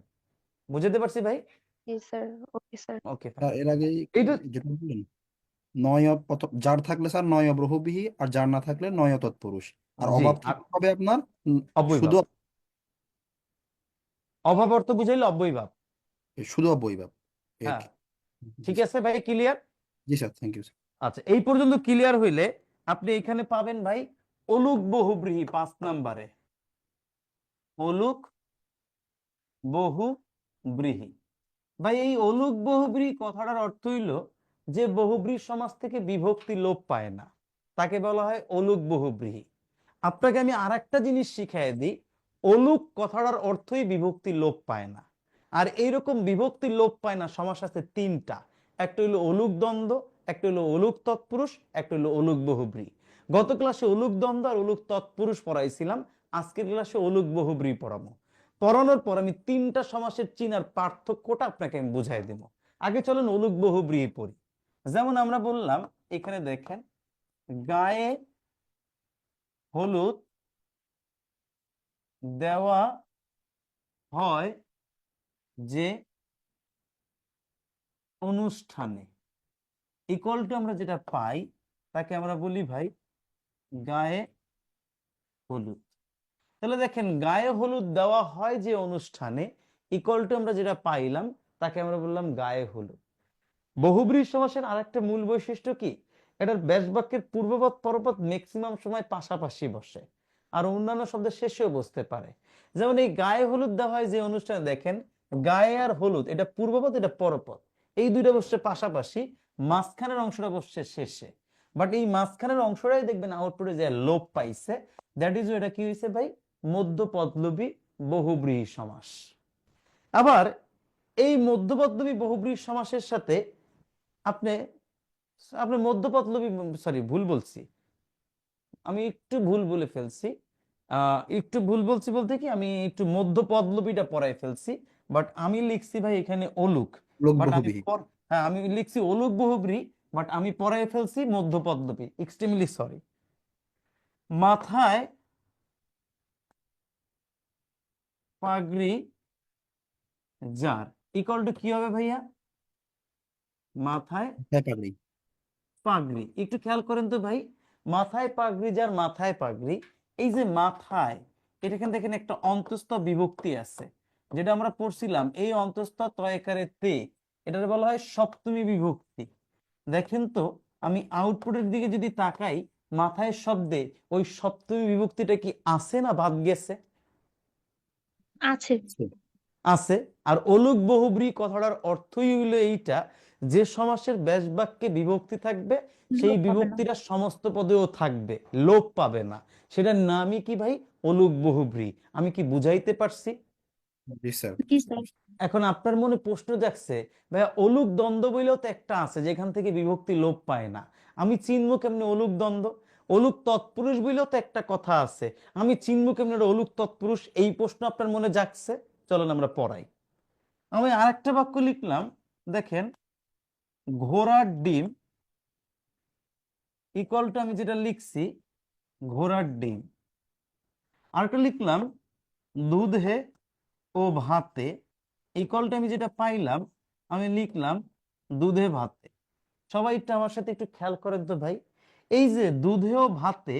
বুঝতে পারছি ভাই? জি স্যার। Okay sir. ওকে, এর আগে এইটা যেটা বললেন, যার থাকলে স্যার নয় বহুব্রীহি, আর যার না থাকলে নয় তৎপুরুষ। আর জি, অভাব আর থাকলে হবে আপনার শুধু অব্যয়ীভাব। অভাব অর্থ বুঝাইলে অব্যয়ীভাব। শুধু অব্যয়ীভাব আর হ্যাঁ, কি। জি ঠিক স্যার। আছে ভাই, ক্লিয়ার? জি স্যার, থ্যাংক ইউ স্যার। আচ্ছা, এই পর্যন্ত ক্লিয়ার হইলে আপনি এখানে পাবেন ভাই অলুক বহুব্রীহি 5 নম্বরে। অলুক বহুব্রীহি। ভাই এই অলুক বহুব্রী কথাটার অর্থ হইল যে বহুব্রী সমাজ থেকে বিভক্তি লোপ পায় না, তাকে বলা হয় অলুক বহুব্রীহি। আপনাকে আমি আরেকটা জিনিস শিখাই দিই, অলুক কথাটার অর্থই বিভক্তি লোপ পায় না। আর এইরকম বিভক্তি লোপ পায় না সমাস আছে তিনটা, একটা হইলো অলুক দ্বন্দ্ব, একটা হইলো অলুক তৎপুরুষ, একটা হইলো অলুক বহুব্রী। গত ক্লাসে অলুক দ্বন্দ্ব আর অলুক তৎপুরুষ পড়াইছিলাম, আজকের ক্লাসে অলুক বহুব্রী পড়াবো। পড়ানোর পর আমি তিনটা সমাসের চিনার পার্থক্যটা আপনাকে আমি বুঝাই দেব। আগে চলেন অলুক বহুব্রীহি পড়ি। যেমন আমরা বললাম, এখানে দেখেন গায়ে হলুদ দেওয়া হয় যে অনুষ্ঠানে, ইকুয়াল টু আমরা যেটা পাই তাকে আমরা বলি ভাই গায়ে হলুদ। তাহলে দেখেন গায়ে হলুদ দেওয়া হয় যে অনুষ্ঠানে, ইকুয়াল টু আমরা যেটা পাইলাম তাকে আমরা বললাম গায়ে হলুদ। বহুব্রীহি সমাসের আরেকটা মূল বৈশিষ্ট্য কি, এটার ব্যাস বাক্যের পূর্বপদ পরপদ ম্যাক্সিমাম সময় পাশাপাশি বসে, আর অন্যান্য শব্দের শেষেও বসতে পারে। যেমন এই গায়ে হলুদ দেওয়া হয় যে অনুষ্ঠানে, দেখেন গায়ে আর হলুদ, এটা পূর্বপদ এটা পরপদ, এই দুইটা বসছে পাশাপাশি, মাঝখানের অংশটা বসছে শেষে। বাট এই মাঝখানের অংশটাই দেখবেন আউটপুটে যে লোপ পাইছে, দ্যাট ইজ এটা কি হয়েছে ভাই, মধ্যপদলোপী বহুব্রীহি সমাস। আবার এই মধ্যপদলোপী বহুব্রীহি সমাসের সাথে আপনি আপনি মধ্যপদলোপী, সরি ভুল বলছি, আমি একটু ভুল বলে ফেলছি, একটু ভুল বলছি বলতে কি আমি একটু মধ্যপদলোপীটা পড়াই ফেলছি, বাট আমি লিখছি ভাই এখানে অলুক, লোক বাট আমি বহুব্রীহি। হ্যাঁ আমি লিখছি অলুক বহুব্রীহি, বাট আমি পড়াই ফেলছি মধ্যপদলোপী, এক্সট্রিমলি সরি। মাথায় পাগড়ি যার, ইকুয়াল টু কি হবে ভাইয়া, মাথায় হ্যাঁ পাগড়ি। পাগড়ি। একটু খেয়াল করেন তো ভাই, মাথায় পাগড়ি যার মাথায় পাগড়ি, এই যে মাথায়, এখানে দেখেন একটা অন্তঃস্থ বিভক্তি আছে, যেটা আমরা পড়ছিলাম এই অন্তঃস্থ তয়কারে তে, এটাকে বলা হয় সপ্তমী বিভক্তি। দেখেন তো আমি আউটপুটের দিকে যদি তাকাই, মাথায় শব্দে ওই সপ্তমী বিভক্তিটা কি আছে না বাদ গেছে? আছে। আছে। আর অলুক বহুব্রীহি কথাটার অর্থই হইলো এইটা, যে সমাসের ব্যাস বাক্যে বিভক্তি থাকবে সেই লোপ পাবে না। বিভক্তিটা সমস্ত পদেও থাকবে, লোপ পাবে না, সেটার নামই কি ভাই, অলুক বহুব্রীহি। আমি কি বুঝাইতে পারছি? জি স্যার। জি স্যার। এখন আপনার মনে প্রশ্ন জাগছে, ভাইয়া অলুক দ্বন্দ্ব বইলেও তো একটা আছে যেখান থেকে বিভক্তি লোপ পায় না, আমি চিনবো কেমনে অলুক দ্বন্দ্ব? অলুক তৎপুরুষ বইলেও তো একটা কথা আছে, আমি চিনবো কেমনে এটা অলুক তৎপুরুষ? এই প্রশ্ন আপনার মনে জাগছে, চলেন আমরা পড়াই। আমি আরেকটা বাক্য লিখলাম, দেখেন ঘোড়ার ডিম, ইকুয়াল টু আমি যেটা লিখছি ঘোড়ার ডিম। আরেকটা লিখলাম দুধে ও ভাতে, ইকুয়াল টু আমি যেটা পাইলাম আমি লিখলাম দুধে ভাতে। সবাই একটু আমার সাথে একটু খেয়াল করেন তো ভাই, এই যে দুধে ও ভাতে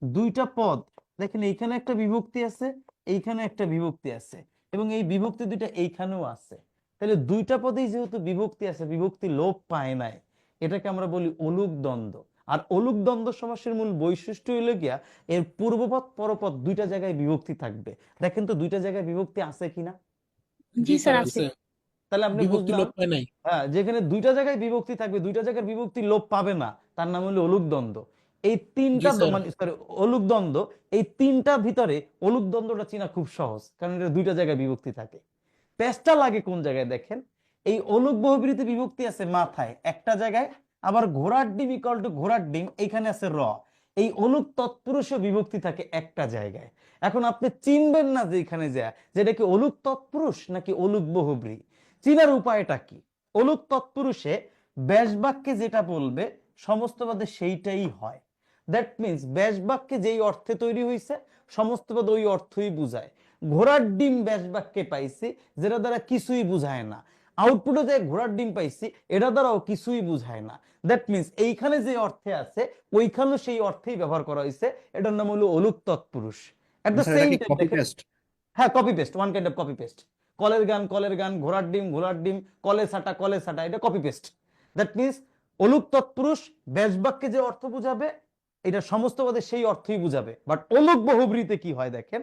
দুইটা পদ, দেখেন এইখানে একটা বিভক্তি আছে, এইখানে একটা বিভক্তি আছে, এবং এই বিভক্তি দুইটা এইখানেও আছে। তাহলে দুইটা পদেই যেহেতু বিভক্তি আছে, বিভক্তি লোপ পায় নাই, এটাকে আমরা বলি অলুক দ্বন্দ্ব। আর অলুক দ্বন্দ্ব সমাসের মূল বৈশিষ্ট্য হইলো গিয়া এর পূর্বপদ পরপদ দুইটা জায়গায় বিভক্তি থাকবে। দেখেন তো দুইটা জায়গায় বিভক্তি আছে কিনা? জি স্যার আছে। আছে। তাহলে আপনি বিভক্তি বুঝলাম, লোপ পায় নাই। হ্যাঁ যেখানে দুইটা জায়গায় বিভক্তি থাকবে, দুইটা জায়গায় বিভক্তি লোপ পাবে না, তার নাম হলো অলুক দ্বন্দ্ব। এই তিনটা জি স্যার। মানে সরি অলুক দ্বন্দ্ব, এই তিনটার ভিতরে অলুক দ্বন্দ্বটা চেনা খুব সহজ, কারণ এটা দুইটা জায়গায় বিভক্তি থাকে। পেঁচটা লাগে কোন জায়গায়, দেখেন এই অলুক বহুব্রীহিতে বিভক্তি আছে মাথায় একটা জায়গায়, আবার ঘোড়ার ডিম ইকুয়াল টু ঘোড়ার ডিম এইখানে আছে র, এই অলুক তৎপুরুষও বিভক্তি থাকে একটা জায়গায়। এখন আপনি চিনবেন না যে এখানে যায় যে এটা কি অলুক তৎপুরুষ নাকি অলুক বহুব্রীহি, চিনার উপায়টা কি? অলুক তৎপুরুষে ব্যাস বাক্যে যেটা বলবে সমস্ত পদে সেইটাই হয়, দ্যাট মিনস ব্যাস বাক্যে যেই অর্থে তৈরি হয়েছে সমস্ত পদ ওই অর্থই বুঝায়। ঘোড়ার ডিম ব্যাস বাক্যে পাইছি, যেটা দ্বারা কিছুই বুঝায় না, আউটপুটে যে ঘোড়ার ডিম পাইছি এটা দ্বারাও কিছুই বুঝায় না, দ্যাট মিনস এইখানে যে অর্থে আছে ওইখানেও সেই অর্থেই ব্যবহার করা হয়েছে, এটার নাম হলো অলুক তৎপুরুষ। এট দ্য স্যার এটা সেম কি টাইম কপি দেখেন, পেস্ট? হ্যাঁ copy paste, one kind of copy paste. কলের গান ঘোড়ার ডিম, কলে সাটা, এটা কপি পেস্ট। দ্যাট মিনস অলুক তৎপুরুষ ব্যাস বাক্যে যে অর্থ বুঝাবে এটা সমস্ত পদে সেই অর্থই বুঝাবে। বাট অলুক বহুব্রীহিতে কি হয় দেখেন,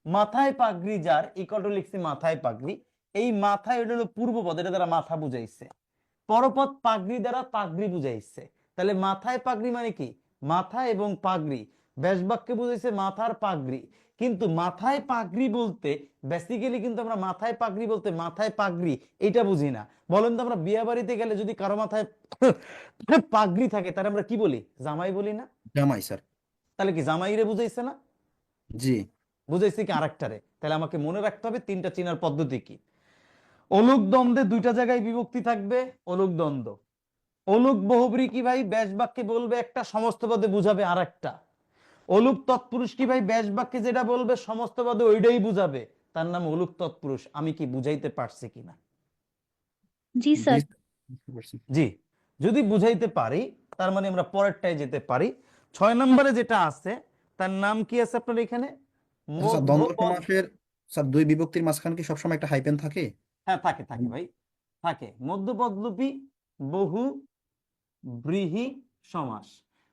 মাথায় পাগড়ি যার, ইকুয়াল টু লিখছি মাথায় পাগড়ি, এই মাথায় এটা হলো পূর্বপদ, এটা দ্বারা মাথা বুঝাইছে, পরপদ পাগড়ি দ্বারা পাগড়ি বুঝাইছে। তাহলে মাথায় পাগড়ি মানে কি, মাথা এবং পাগড়ি, ব্যাস বাক্যে বুঝাইছে মাথার পাগড়ি। কিন্তু মাথায় পাগড়ি বলতে বেসিক্যালি কিন্তু আমরা মাথায় পাগড়ি বলতে মাথায় পাগড়ি এটা বুঝি না। বলেন তো আমরা বিয়ে বাড়িতে গেলে যদি কারো মাথায় পাগড়ি থাকে তাহলে আমরা কি বলি, জামাই বলি না? জামাই স্যার। তাহলে কি জামাইরে বুঝাইছে না? জি। বুঝাইছে কি আরেকটারে? তাহলে আমাকে মনে রাখতে হবে তিনটা চিনার পদ্ধতি কি। অলুক দ্বন্দ্বে দুইটা জায়গায় বিভক্তি থাকবে, অলুক দ্বন্দ্ব। অলুক বহুব্রী কি ভাই ব্যাস বাক্যে বলবে একটা, সমস্ত পদে বুঝাবে আর একটা। অলুক তৎপুরুষ কি ভাই ব্যাস বাক্যে যেটা বলবে সমস্ত পদে ওইটাই বুঝাবে, তার নাম অলুক তৎপুরুষ। আমি কি বুঝাইতে পারছি কিনা? জি জি স্যার। স্যার, বুঝতে পারছি। জি, যদি বুঝাইতে পারি তার মানে আমরা পরেরটায় যেতে পারি। 6 নম্বরে যেটা আছে তার নাম কি আছে আপনার এখানে? আচ্ছা স্যার, দ্বন্দ্ব মধ্যপদ। সমাসের স্যার দুই বিভক্তির মাঝখানে কি সবসময় একটা হাইপেন থাকে? হ্যাঁ থাকে থাকে ভাই, থাকে। মধ্যপদলোপী বহু ব্রীহি সমাস।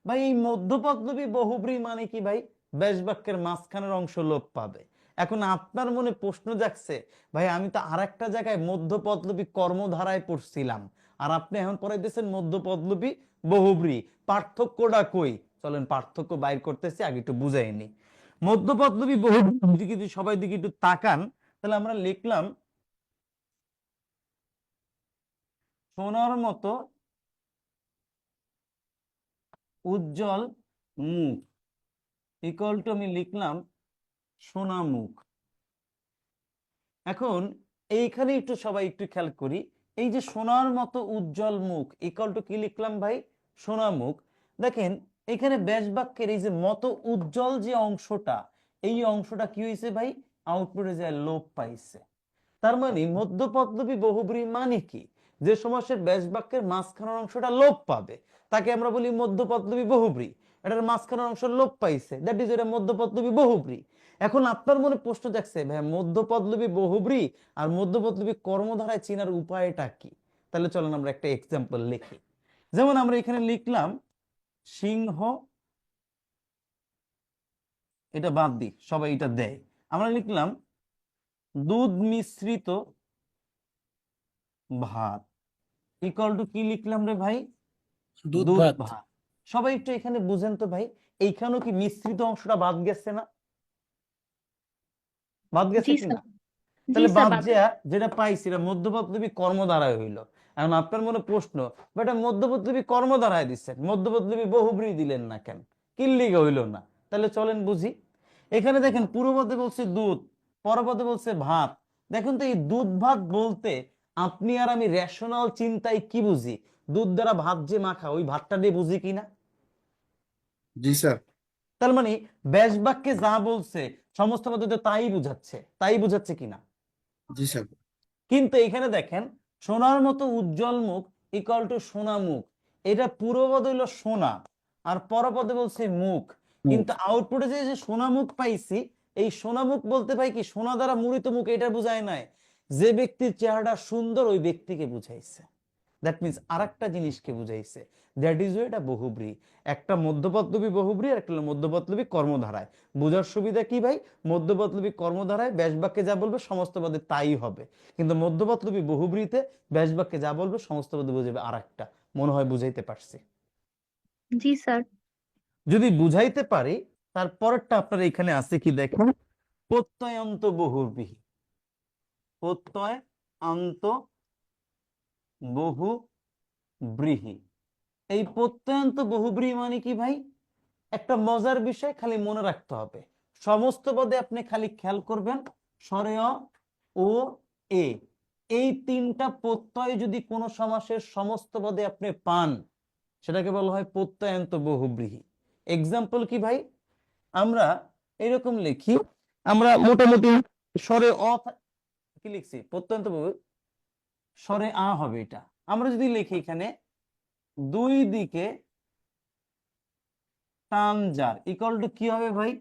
ভাই এই মধ্যপদলোপী বহুব্রী মানে কি ভাই? ব্যাস বাক্যের মাঝখানের অংশ লোপ পাবে। এখন আপনার মনে প্রশ্ন জাগছে, ভাই আমি তো আর একটা জায়গায় মধ্যপদলোপী কর্মধারায় পড়ছিলাম, আর আপনি এখন পড়াইতেছেন মধ্যপদলোপী বহুব্রী, পার্থক্যটা কই? চলেন পার্থক্য বাইর করতেছি, আগে একটু বুঝাইনি। মধ্যপদলোপী বহুব্রী দিকে যদি সবাই দিকে একটু তাকান, তাহলে আমরা লিখলাম সোনার মতো উজ্জ্বল মুখ ইকুয়াল টু আমি লিখলাম সোনা মুখ। এখন এইখানে একটু সবাই একটু খেয়াল করি, এই যে সোনার মতো উজ্জ্বল মুখ ইকুয়াল টু কি লিখলাম ভাই? সোনা মুখ। দেখেন এখানে ব্যাস বাক্যের এই যে মতো উজ্জ্বল যে অংশটা, এই অংশটা কি হয়েছে ভাই? আউটপুটে যায় লোপ পাইছে। তার মানে মধ্যপদলোপী বহুব্রী মানে কি? যে সমাসের ব্যাস বাক্যের মাঝখানের অংশটা লোপ পাবে তাকে আমরা বলি মধ্যপদলোপী বহুব্রী। এটার মাঝখানের অংশ লোপ পাইছে, দ্যাট ইজ এটা মধ্যপদলোপী বহুব্রী। এখন আপনার মনে প্রশ্ন জাগছে, ভাই মধ্যপদলোপী বহুব্রী আর মধ্যপদলোপী কর্মধারায় চেনার উপায়টা কি? তাহলে চলেন আমরা একটা এক্সাম্পল লিখি। যেমন আমরা এখানে লিখলাম সিংহ, এটা বাদ দিই, সবাই এটা দেয়। আমরা লিখলাম দুধ মিশ্রিত ভাত ইকুয়াল টু কি লিখলাম রে ভাই? দুধ দুধ ভাত। ভাত। সবাই একটু এখানে বুঝেন তো ভাই, এইখানেও কি মিশ্রিত অংশটা বাদ গেছে না? বাদ গেছে জি কিনা? স্যার। জি তাহলে স্যার, বাদ যা যেটা পাইছি এটা মধ্যপদলোপী কর্মধারায় হইলো। এখন আপনার মনে প্রশ্ন, এটা মধ্যপদলোপী কর্মধারায় দিচ্ছেন, মধ্যপদলোপী বহুব্রী দিলেন না কেন? কি লিগে হইলো না? তাহলে চলেন বুঝি। এখানে দেখেন পূর্বপদে বলছে দুধ, পরপদে বলছে ভাত। দেখুন তো এই দুধ ভাত বলতে আপনি আর আমি রেশনাল চিন্তায় কি বুঝি? দুধ দ্বারা ভাত যে মাখা, ওই ভাতটা দিয়ে বুঝি কিনা? জি স্যার। তার মানে ব্যাস বাক্যে যা বলছে সমস্ত পদ্ধতি তাই বুঝাচ্ছে, তাই বুঝাচ্ছে কিনা? জি স্যার। কিন্তু এখানে দেখেন সোনার মতো উজ্জ্বল মুখ ইকুয়াল টু সোনা মুখ, এটা পূর্বপদ হইল সোনা আর পরপদে বলছে মুখ। কিন্তু আউটপুটে যে যে সোনা মুখ পাইছি, এই সোনা মুখ বলতে পাই কি সোনা দ্বারা মুড়িত মুখ, এটা বুঝায় নাই। যে ব্যক্তির চেহারাটা সুন্দর ওই ব্যক্তিকে বুঝাইছে। দ্যাট মিনস আরেকটা জিনিসকে বুঝাইছে। দ্যাট ইজ এটা বহুব্রী। একটা মধ্যপদলোপী বহুব্রী আর একটা হলো মধ্যপদলোপী কর্মধারায়। বোঝার সুবিধা কি ভাই? মধ্যপদলোপী কর্মধারায় ব্যাস বাক্যে যা বলবে সমস্ত পদে তাই হবে, কিন্তু মধ্যপদলোপী বহুব্রীতে ব্যাস বাক্যে যা বলবে সমস্ত পদে বুঝাবে আরেকটা। মনে হয় বুঝাইতে পারছি? জি স্যার। যদি বুঝাইতে পারি, তারপরেরটা আপনার এখানে আছে কি দেখেন, প্রত্যয়ান্ত বহুব্রীহি। প্রত্যয়ান্ত বহুব্রীহি, এই প্রত্যয়ান্ত বহুব্রীহি মানে কি ভাই? একটা মজার বিষয় খালি মনে রাখতে হবে, সমস্ত পদে আপনি খালি খেয়াল করবেন স্বরে অ, ও, এ, এই তিনটা প্রত্যয় যদি কোনো সমাসের সমস্ত পদে আপনি পান সেটাকে বলা হয় প্রত্যয়ান্ত বহুব্রীহি। এক্সাম্পল কি ভাই? আমরা এরকম লিখি, আমরা মোটামুটি স্বরে অ কি লিখছি? প্রত্যয়ান্ত বহু, স্বরে আ হবে এটা। আমরা যদি লিখি এখানে দুই দিকে টান যার ইকুয়াল টু কি হবে ভাই?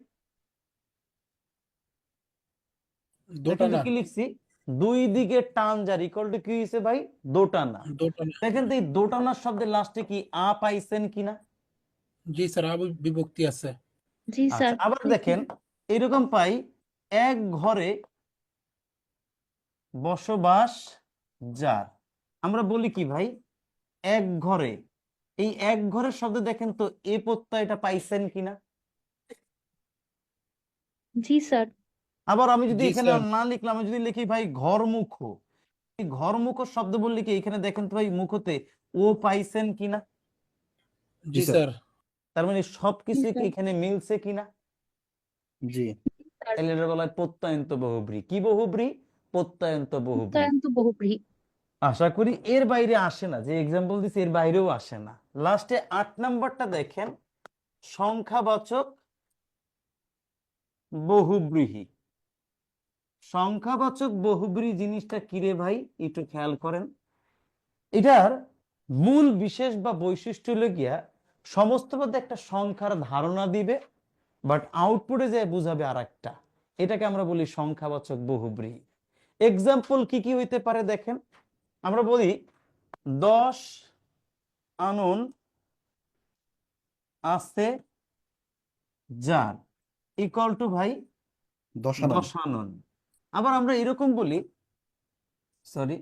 দেখেন তো দোটানা। কি লিখছি, দুই দিকে টান যার ইকুয়াল টু কি হয়েছে ভাই? দোটানা। দোটানা। দেখেন তো এই দোটানার শব্দের লাস্টে কি আ পাইছেন কিনা? জি স্যার, আবু বিভক্তি আছে। জি আচ্ছা স্যার। আবার দেখেন এরকম পাই, এক ঘরে বসবাস যার। আমরা বলি কি ভাই? এক ঘরে। এই এক ঘরের শব্দ দেখেন তো এ প্রত্যয়টা পাইছেন কিনা? জি স্যার। আবার আমি যদি জি এখানে স্যার। না লিখলাম, আমি যদি লিখি ভাই ঘরমুখ, এই ঘরমুখ শব্দ বললে কি এখানে দেখেন তো ভাই মুখতে ও পাইছেন কিনা? জি জি স্যার। স্যার। তার মানে সবকিছু কি স্যার। এখানে মিলছে কিনা? জি স্যার। তাহলে এটা বলা হয় প্রত্যয়ন্ত বহুব্রী। কি বহুব্রী? প্রত্যয়ন্ত বহুব্রী। প্রত্যয়ান্ত বহুব্রীহি। আশা করি এর বাইরে আসে না, যে এক্সাম্পল দিছি এর বাইরেও আসে না। লাস্টে 8 নাম্বারটা দেখেন, সংখ্যাবাচক বহুব্রীহি। সংখ্যাবাচক বহুব্রীহি জিনিসটা কি রে ভাই, একটু খেয়াল করেন। এটার মূল বিশেষ বা বৈশিষ্ট্য হলো গিয়া সমস্ত মধ্যে একটা সংখ্যার ধারণা দিবে, বাট আউটপুটে যে বুঝাবে আর একটা। এটাকে আমরা বলি সংখ্যাবাচক বহুব্রীহি। এক্সাম্পল কি কি হইতে পারে দেখেন, আমরা বলি 10 আনন আছে যার ইকুয়াল টু ভাই 10 আনন। 10 আনন। আবার আমরা এরকম বলি, সরি,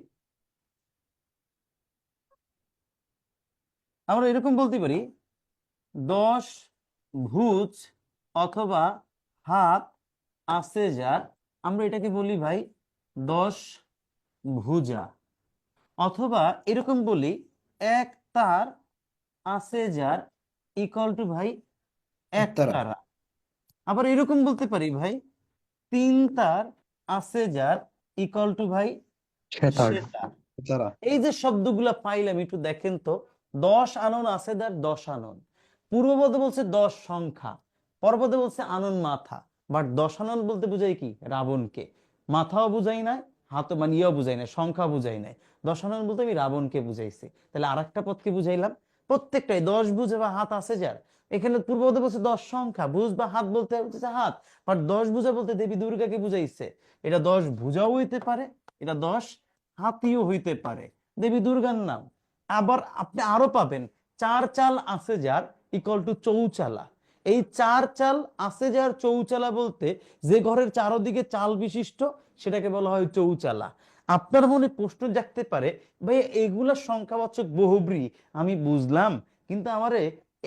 আমরা এরকম বলতে পারি 10 ভুজ অথবা হাত আছে যার, আমরা এটাকে বলি ভাই 10 ভুজা। অথবা এরকম বলি 1 তার আছে যার ইকুয়াল টু ভাই 1 তারা। তারা। আবার এরকম বলতে পারি ভাই 3 তার আছে যার ইকুয়াল টু ভাই সেতার। সেতার। তারা। এই যে শব্দগুলা পাইলাম একটু দেখেন তো, 10 আনন আছে যার 10 আনন। পূর্বপদে বলছে 10 সংখ্যা, পরপদে বলছে আনন মাথা। বাট 10 আনন বলতে বুঝাই কি, রাবণকে। মাথাও বুঝাই নাই, হাত মানে ইয়েও বুঝাই নাই, সংখ্যা বুঝাই নাই। 10 আনন বলতে আমি রাবণকে বুঝাইছি। তাহলে আরেকটা পদকে বুঝাইলাম, প্রত্যেকটাই 10 ভুজ বা হাত আছে যার। এখানে পূর্বপদে বলছে 10 সংখ্যা, ভুজ বা হাত বলতে হচ্ছে হাত, বাট 10 ভুজা বলতে দেবী দুর্গাকে বুঝাইছে। এটা 10 ভুজাও হইতে পারে, এটা 10 হাতিও হইতে পারে, দেবী দুর্গার নাম। আবার আপনি আরো পাবেন 4 চাল আছে যার ইকুয়াল টু চৌচালা। এই 4 চাল আছে যার চৌচালা বলতে যে ঘরের চারদিকে চাল বিশিষ্ট সেটাকে বলা হয় চৌচালা। আপনার মনে প্রশ্ন জাগতে পারে, ভাই এগুলা সংখ্যাবাচক বহুব্রীহি আমি বুঝলাম, কিন্তু আমারে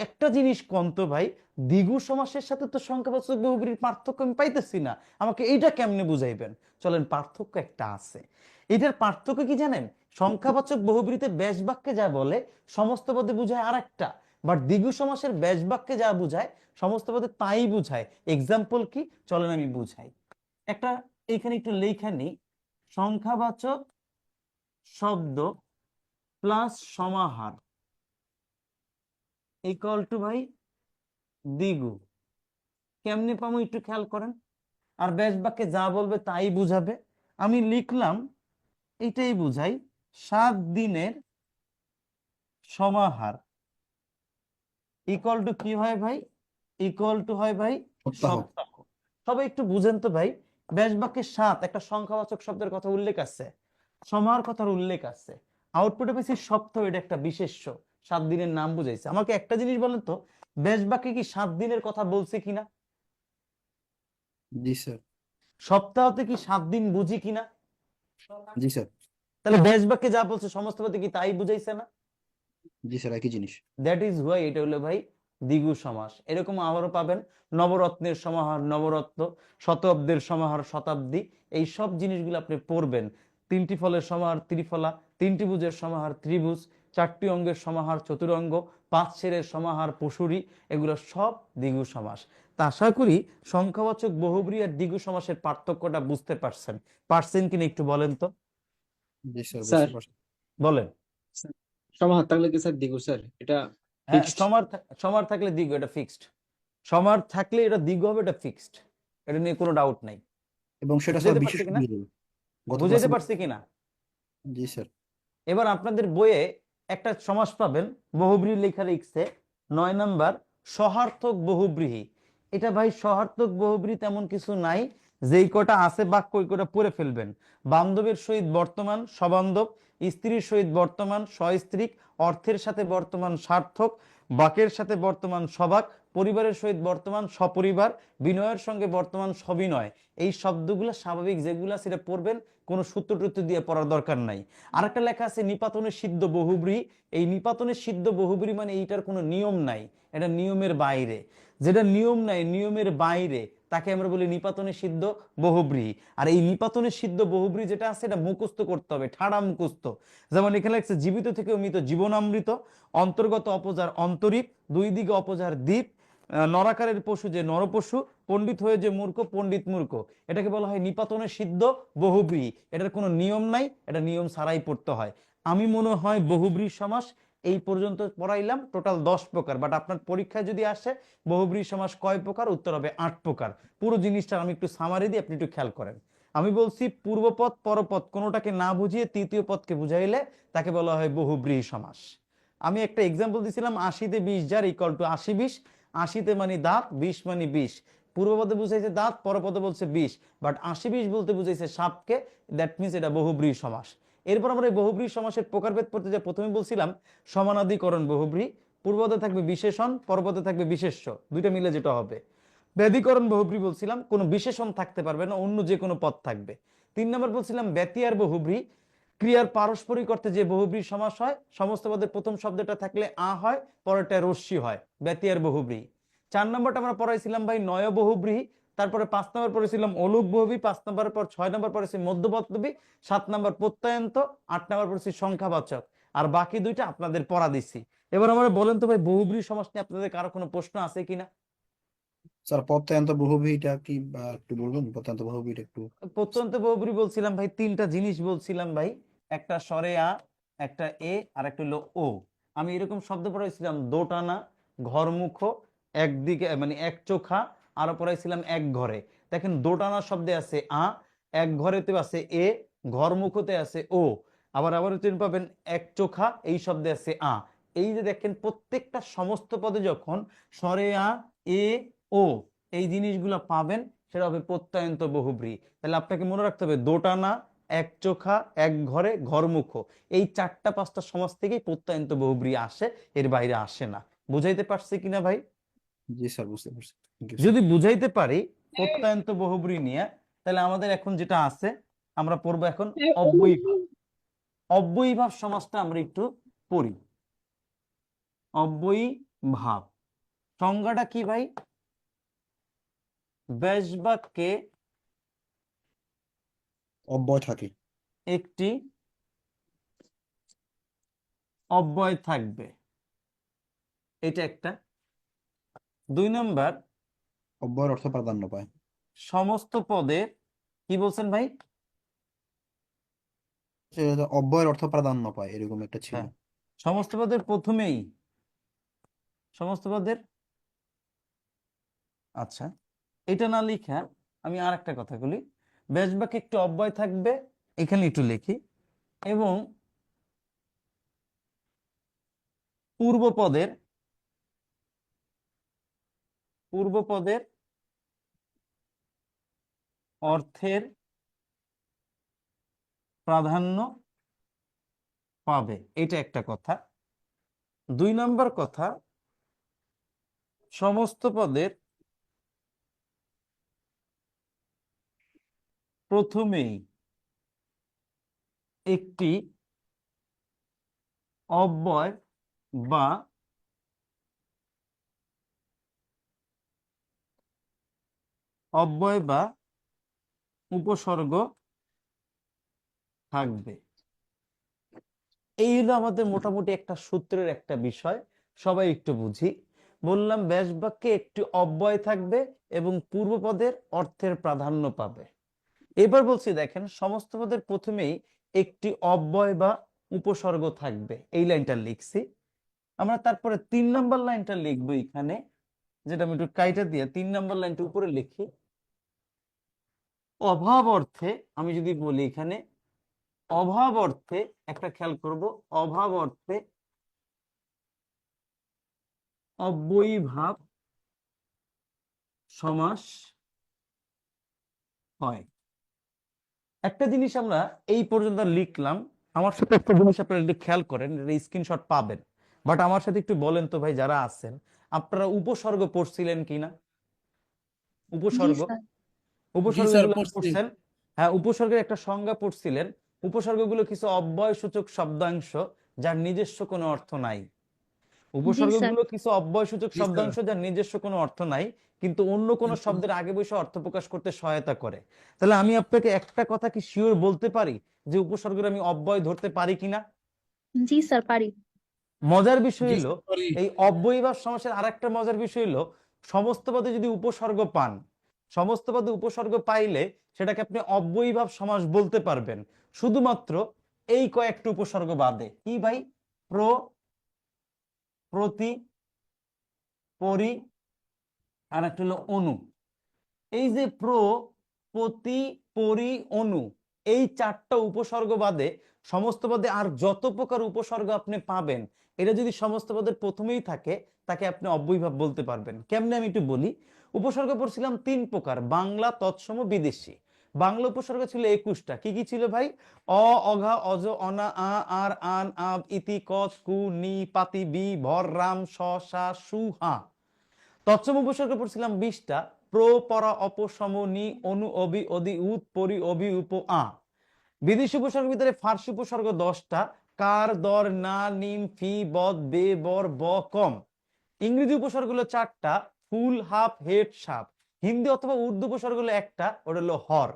একটা জিনিস কন্ত ভাই, দ্বিগু সমাসের সাথে তো সংখ্যাবাচক বহুব্রীহির পার্থক্য আমি পাইতেছি না, আমাকে এইটা কেমনে বুঝাইবেন? চলেন, পার্থক্য একটা আছে। এটার পার্থক্য কি জানেন? সংখ্যাবাচক বহুব্রীহিতে ব্যাস বাক্যে যা বলে সমস্ত পদে বুঝায় আর একটা, বাট দ্বিগু সমাসের ব্যাস বাক্যে যা বুঝায় সমস্ত পদে তাই বুঝায়। এক্সাম্পল কি, চলেন আমি বুঝাই। একটা এখানে একটু লেখা নেই, সংখ্যাবাচক শব্দ প্লাস সমাহার ইকুয়াল টু ভাই দ্বিগু। কেমনে পাবো একটু খেয়াল করেন। আর ব্যাস বাক্যে যা বলবে তাই বুঝাবে। আমি লিখলাম, এটাই বুঝাই, 7 দিনের সমাহার ইকুয়াল টু কি হয় ভাই, ইকুয়াল টু হয় ভাই সপ্তাহ। সপ্তাহ। সবাই একটু বুঝেন তো ভাই, ব্যাস বাক্যে 7 একটা সংখ্যাবাচক শব্দের কথা উল্লেখ আছে, সমাহার কথার উল্লেখ আছে, আউটপুটে পেয়েছি সপ্তাহ, এটা একটা বিশেষ্য, 7 দিনের নাম বুঝাইছে। আমাকে একটা জিনিস বলেন তো, ব্যাস বাক্যে কি 7 দিনের কথা বলছে কিনা? জি স্যার। সপ্তাহতে কি 7 দিন বুঝি কিনা? জি স্যার। তাহলে ব্যাস বাক্যে যা বলছে সমস্ত পদে কি তাই বুঝাইছে না? জি স্যার, একই জিনিস। দ্যাট ইজ হোয়াই এটা হলো ভাই দ্বিগু সমাস। এরকম আবারও পাবেন, নবরত্নের সমাহার নবরত্ন, শতাব্দের সমাহার শতাব্দী, এই সব জিনিসগুলো আপনি পড়বেন। 3টি ফলের সমাহার ত্রিফলা, 3টি ভুজের সমাহার ত্রিভুজ, 4টি অঙ্গের সমাহার চতুরঙ্গ, 5 ছেলের সমাহার পশুরি, এগুলো সব দ্বিগু সমাস। তা আশা করি সংখ্যাবাচক বহুব্রীহি আর দ্বিগু সমাসের পার্থক্যটা বুঝতে পারছেন কিনা একটু বলেন তো। জি স্যার, স্যার বুঝতে পারছি। বলেন। সমাহার থাকলে কি স্যার দ্বিগু স্যার? এটা হ্যাঁ, ফিক্সড। সমার থাকলে দ্বিগু, এটা ফিক্সড। সমার থাকলে এটা দ্বিগু হবে, এটা ফিক্সড, এটা নিয়ে কোনো ডাউট নাই। এবং সেটা স্যার বুঝাইতে বিশেষ পারছি কিনা? বিরল। গত বুঝাইতে ক্লাসে। পারছি কিনা? জি স্যার। এবার আপনাদের বইয়ে একটা সমাস পাবেন, বহুব্রীহি লেখা লিখছে 9 নাম্বার, সহার্থক বহুব্রীহি। এটা ভাই সহার্থক বহুব্রীহি তেমন কিছু নাই, যেই কটা আছে বাক্য ওই কটা পড়ে ফেলবেন। বান্ধবের সহিত বর্তমান সবান্ধব, স্ত্রীর সহিত বর্তমান সস্ত্রীক, অর্থের সাথে বর্তমান সার্থক, বাকের সাথে বর্তমান সবাক, পরিবারের সহিত বর্তমান সপরিবার, বিনয়ের সঙ্গে বর্তমান সবিনয়। এই শব্দগুলো স্বাভাবিক যেগুলো সেটা পড়বেন, কোনো সূত্র টুত্র দিয়ে পড়ার দরকার নাই। আরেকটা লেখা আছে নিপাতনের সিদ্ধ বহুব্রীহি। এই নিপাতনের সিদ্ধ বহুব্রীহি মানে এইটার কোনো নিয়ম নাই, এটা নিয়মের বাইরে। যেটা নিয়ম নাই, নিয়মের বাইরে, তাকে আমরা বলি নিপাতনের সিদ্ধ বহুব্রীহি। আর এই নিপাতনের সিদ্ধ বহুব্রীহি যেটা আছে এটা মুখস্থ করতে হবে, ঠাড়া মুখস্থ। যেমন এখানে লেখছে জীবিত থেকে মৃত জীবনামৃত, অন্তর্গত অপজার অন্তরীপ, দুই দিকে অপজার দ্বীপ, নরাকারের পশু যে নরপশু, পণ্ডিত হয়ে যে মূর্খ, পণ্ডিত মূর্খ, এটাকে বলা হয় নিপাতনে সিদ্ধ বহুব্রীহি। এটার কোনো নিয়ম নাই, এটা নিয়ম ছাড়াই পড়তে হয়। আমি মনে হয় বহুব্রীহি সমাস এই পর্যন্ত পড়াইলাম, টোটাল 10 প্রকার। বাট আপনার পরীক্ষায় যদি আসে বহুব্রীহি সমাস কয় প্রকার, উত্তর হবে 8 প্রকার। পুরো জিনিসটা আমি একটু সামারি দিই, আপনি একটু খেয়াল করেন। আমি বলছি পূর্বপদ পরপদ কোনোটাকে না বুঝিয়ে তৃতীয় পদকে বুঝাইলে তাকে বলা হয় বহুব্রীহি সমাস। আমি একটা এক্সাম্পল দিছিলাম, 80-তে 20 যার ইকুয়াল টু 80-20। 80-তে মানে দাঁত, 20 মানে বিষ। পূর্বপদে বুঝাইছে দাঁত, পরপদে বলছে বিষ, বাট 80-20 বলতে বুঝাইছে সাপকে। দ্যাট মিনস এটা বহুব্রীহি সমাস। এরপর আমরা এই বহুব্রীহি সমাসের প্রকারভেদ পড়তে যে প্রথমে বলছিলাম সমানাধিকরণ বহুব্রীহি। পূর্বপদে থাকবে বিশেষণ, পরপদে থাকবে বিশেষ্য, দুইটা মিলে যেটা হবে। ব্যাধিকরণ বহুব্রীহি বলছিলাম কোনো বিশেষণ থাকতে পারবে না, অন্য যে কোনো পদ থাকবে। 3 নম্বর বলছিলাম ব্যতিয়ার বহুব্রীহি, ক্রিয়ার পারস্পরিক অর্থে যে বহুব্রীহি সমাস হয়, সমস্ত পদের প্রথম শব্দটা থাকলে আ হয়, পরেরটা রস্যি হয়, ব্যতিয়ার বহুব্রীহি। 4 নম্বরটা আমরা পড়াইছিলাম ভাই নয় বহুব্রীহি। তারপরে 5 নম্বর পড়েছিলাম অলোক বহুব্রীহি, 5 নম্বরের পর 6 নম্বর পড়েছি মধ্যপদবী, 7 নম্বর প্রত্যয়ন্ত, 8 নম্বর পড়েছি সংখ্যাবাচক। আর বাকি দুইটা আপনাদের পড়া দিচ্ছি। এবার আমরা বলেন তো ভাই বহুব্রীহি সমাস নিয়ে আপনাদের কারো কোনো প্রশ্ন আছে কিনা? স্যার প্রত্যয়ন্ত বহুব্রীহিটা কি একটু বলবেন? প্রত্যয়ন্ত বহুব্রীহিটা একটু। প্রত্যন্ত বহুব্রীহি বলছিলাম ভাই 3টা জিনিস বলছিলাম ভাই, একটা স্বরে আ, একটা এ, আর একটা হলো ও। আমি এরকম শব্দ পড়াইছিলাম দোটানা, ঘরমুখ, একদিকে মানে এক চোখা, আরো পড়াইছিলাম এক ঘরে। দেখেন দোটানা শব্দে আছে আ, এক ঘরেতে আছে এ, ঘরমুখতে আছে ও, আবার আবার চিন পাবেন এক চোখা, এই শব্দে আছে আ। এই যে দেখেন প্রত্যেকটা সমস্ত পদে যখন স্বরে আ, এ, ও এই জিনিসগুলো পাবেন সেটা হবে প্রত্যয়ন্ত বহুব্রীহি। তাহলে আপনাকে মনে রাখতে হবে দোটানা, এক চোখা, এক ঘরে, ঘরমুখ, এই 4টা-5টা সমাস থেকেই প্রত্যয়ন্ত বহুব্রীহি আসে, এর বাইরে আসে না। বুঝাইতে পারছি কিনা ভাই? জি স্যার, বুঝতে পারছি। Thank you sir. যদি বুঝাইতে পারি প্রত্যয়ন্ত বহুব্রীহি নিয়ে, তাহলে আমাদের এখন যেটা আছে আমরা পড়বো এখন অব্যয়ীভাব। অব্যয়ীভাব সমাসটা আমরা একটু পড়ি। অব্যয়ীভাব সংজ্ঞাটা কি ভাই? ব্যাস বাক্যে অব্যয় থাকে। একটি অব্যয় থাকবে, এটা একটা। 2 নম্বর অব্যয়ের অর্থ প্রাধান্য পায়। সমস্ত পদের কি বলছেন ভাই? সেটা অব্যয়ের অর্থ প্রাধান্য পায়, এরকম একটা ছিল। হ্যাঁ, সমস্ত পদের প্রথমেই, সমস্ত পদের, আচ্ছা এটা না লিখা আমি আর একটা কথা বলি। ব্যাস বাক্যে একটু অব্যয় থাকবে, এখানে একটু লিখি, এবং পূর্বপদের অর্থের প্রাধান্য পাবে, এটা একটা কথা। 2 নম্বর কথা, সমস্ত পদের প্রথমেই একটি অব্যয় বা উপসর্গ থাকবে। এই হলো আমাদের মোটামুটি একটা সূত্রের একটা বিষয়, সবাই একটু বুঝি। বললাম ব্যাস বাক্যে একটি অব্যয় থাকবে এবং পূর্বপদের অর্থের প্রাধান্য পাবে। এবার বলছি দেখেন সমস্ত পদের প্রথমেই একটি অব্যয় বা উপসর্গ থাকবে, এই লাইনটা লিখছি আমরা। তারপরে 3 নম্বর লাইনটা লিখবো এখানে, যেটা আমি একটু কাইটা দিয়ে 3 নম্বর লাইনটা উপরে লিখি। অভাব অর্থে আমি যদি বলি এখানে, অভাব অর্থে একটা খেয়াল করব, অভাব অর্থে অব্যয়ীভাব সমাস হয়। একটা জিনিস আমরা এই পর্যন্ত লিখলাম, আমার সাথে একটা জিনিস আপনারা একটু খেয়াল করেন, স্ক্রিনশট পাবেন। বাট আমার সাথে একটু বলেন তো ভাই যারা আছেন, আপনারা উপসর্গ পড়ছিলেন কিনা? জি উপসর্গ, স্যার। জি স্যার, উপসর্গগুলো পড়ছি। পড়ছেন? হ্যাঁ, উপসর্গের একটা সংজ্ঞা পড়ছিলেন। উপসর্গগুলো কিছু অব্যয়সূচক শব্দাংশ যার নিজস্ব কোনো অর্থ নাই। জি স্যার। উপসর্গগুলো কিছু অব্যয়সূচক জি স্যার। শব্দাংশ যার নিজস্ব কোনো অর্থ নাই, কিন্তু অন্য কোনো শব্দের আগে বসে অর্থ প্রকাশ করতে সহায়তা করে। তাহলে আমি আপনাকে একটা কথা কি শিওর বলতে পারি যে উপসর্গের আমি অব্যয় ধরতে পারি কিনা? জি স্যার পারি। মজার বিষয় জি হলো স্যার, পারি। এই অব্যয়ীভাব সমাসের আরেকটা মজার বিষয় হলো সমস্ত পদে যদি উপসর্গ পান, সমস্ত পদে উপসর্গ পাইলে সেটাকে আপনি অব্যয়ীভাব সমাস বলতে পারবেন শুধুমাত্র এই কয়েকটা উপসর্গ বাদে। কি ভাই? প্র, প্রতি, পরি, আর একটা হলো অনু। এই যে প্র, প্রতি, পরি, অনু, এই চারটা উপসর্গ বাদে সমস্ত পদে আর যত প্রকার উপসর্গ আপনি পাবেন, এটা যদি সমস্ত পদের প্রথমেই থাকে তাকে আপনি অব্যয়ীভাব বলতে পারবেন। কেমনে আমি একটু বলি। উপসর্গ পড়ছিলাম 3 প্রকার, বাংলা, তৎসম, বিদেশি। বাংলা উপসর্গ ছিল 21টা। কি কি ছিল ভাই? অ, অঘা, অজ, অনা, আ, আর, আন, আব, ইতি, কস, কু, নি, পাতি, বি, ভর, রাম, স, সা, সু, হা। তৎসম উপসর্গ পড়ছিলাম 20টা, প্র, পরা, অপ, সম, নি, অনু, অবি, অদি, উত, পরি, অবি, উপ, আ। বিদেশি উপসর্গের ভিতরে ফার্সি উপসর্গ 10টা, কার, দর, না, নিম, ফি, বদ, বে, বর, ব, কম। ইংরেজি উপসর্গ হলো 4টা, ফুল, হাফ, হেড, সাপ। হিন্দি অথবা উর্দু উপসর্গ হলো একটা, ওটা হলো হর।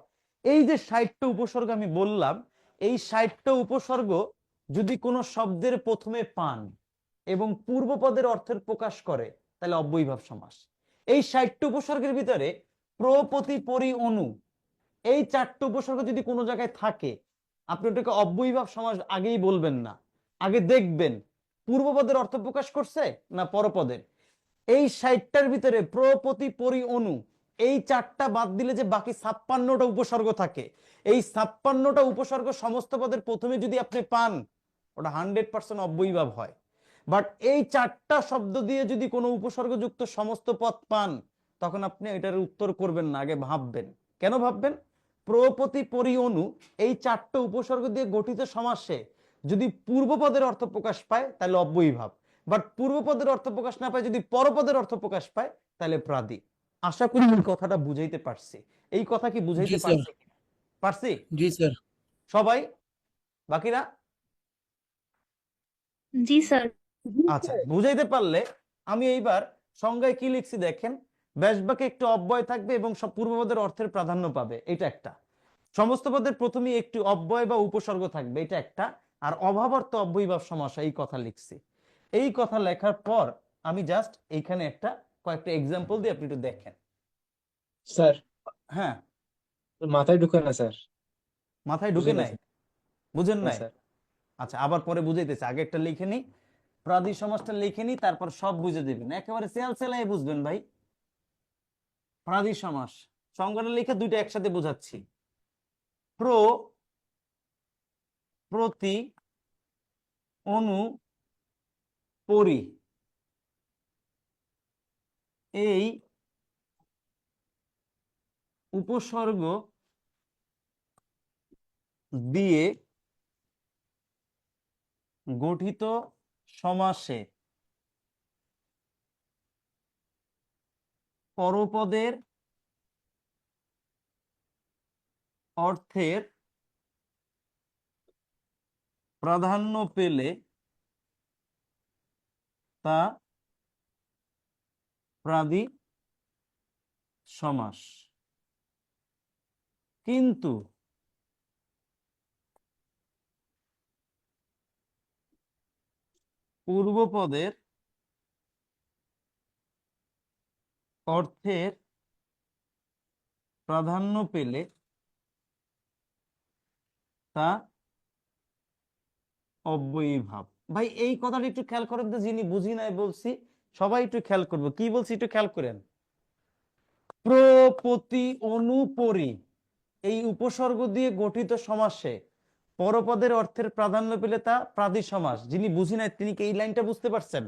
এই যে 60টা উপসর্গ আমি বললাম, এই 60টা উপসর্গ যদি কোনো শব্দের প্রথমে পান এবং পূর্বপদের অর্থের প্রকাশ করে তাহলে অব্যয়ীভাব সমাস। এই 60টা উপসর্গের ভিতরে প্র, প্রতি, পরি, অনু, এই 4টে উপসর্গ যদি কোনো জায়গায় থাকে, আপনি ওটাকে অব্যয়ীভাব সমাস আগেই বলবেন না, আগে দেখবেন পূর্বপদের অর্থ প্রকাশ করছে না পরপদের। এই 60টার ভিতরে প্র, প্রতি, পরি, অনু, এই 4টা বাদ দিলে যে বাকি 56টা উপসর্গ থাকে, এই 56টা উপসর্গ সমস্ত পদের প্রথমে যদি আপনি পান, ওটা 100% অব্যয়ীভাব হয়। বাট এই 4টা শব্দ দিয়ে যদি কোনো উপসর্গযুক্ত সমস্ত পদ পান, তখন আপনি এটার উত্তর করবেন না, আগে ভাববেন। কেন ভাববেন? প্র, প্রতি, পরি, অনু, এই 4টা উপসর্গ দিয়ে গঠিত সমাসে যদি পূর্বপদের অর্থ প্রকাশ পায় তাহলে অব্যয়ীভাব, বাট পূর্বপদের অর্থ প্রকাশ না পায় যদি পরপদের অর্থ প্রকাশ পায় তাহলে প্রাদি। আশা করি এই কথাটা বুঝাইতে পারছি। এই কথা কি জি বুঝাইতে স্যার। পারছি? পারছি জি স্যার। সবাই? বাকিরা? জি স্যার। আচ্ছা, বুঝাইতে পারলে আমি এইবার সংজ্ঞায় কি লিখছি দেখেন। ব্যাসবাক্যে একটু অব্যয় থাকবে এবং সব পূর্বপদের অর্থের প্রাধান্য পাবে, এটা একটা। সমস্ত পদের প্রথমে একটি অব্যয় বা উপসর্গ থাকবে, এটা একটা। আর অভাবার্থ অব্যয়ীভাব সমাস, এই কথা লিখছি। এই কথা লেখার পর আমি জাস্ট এইখানে একটা কয়েকটা এক্সাম্পল দিয়ে আপনি একটু দেখেন। স্যার হ্যাঁ, মাথায় ঢুকে না স্যার, মাথায় ঢুকে বুঝে না নাই? স্যার। বুঝেন না নাই? স্যার। আচ্ছা, আবার পরে বুঝাইতেছে, আগে একটা লিখে নি, প্রাদি সমাসটা লিখে নি, তারপর সব বুঝে দেবেন, একেবারে সেল সেলাই বুঝবেন ভাই। প্রাদি সমাস সংজ্ঞাটা লিখে দুইটা একসাথে বোঝাচ্ছি। প্র, প্রতি, অনু, পরি, এই উপসর্গ দিয়ে গঠিত সমাসে পরপদের অর্থের প্রাধান্য পেলে তা প্রাদি সমাস। কিন্তু পূর্বপদের অর্থের প্রাধান্য পেলে তা অব্যয়ীভাব। ভাই এই কথাটা একটু খেয়াল করেন তো, যিনি বুঝি নাই বলছি সবাই একটু খেয়াল করবো, কি বলছি একটু খেয়াল করেন। প্র, প্রতি, অনু, পরি, এই উপসর্গ দিয়ে গঠিত সমাসে পরপদের অর্থের প্রাধান্য পেলে তা প্রাদি সমাস। যিনি বুঝি নাই তিনি কি এই লাইনটা বুঝতে পারছেন?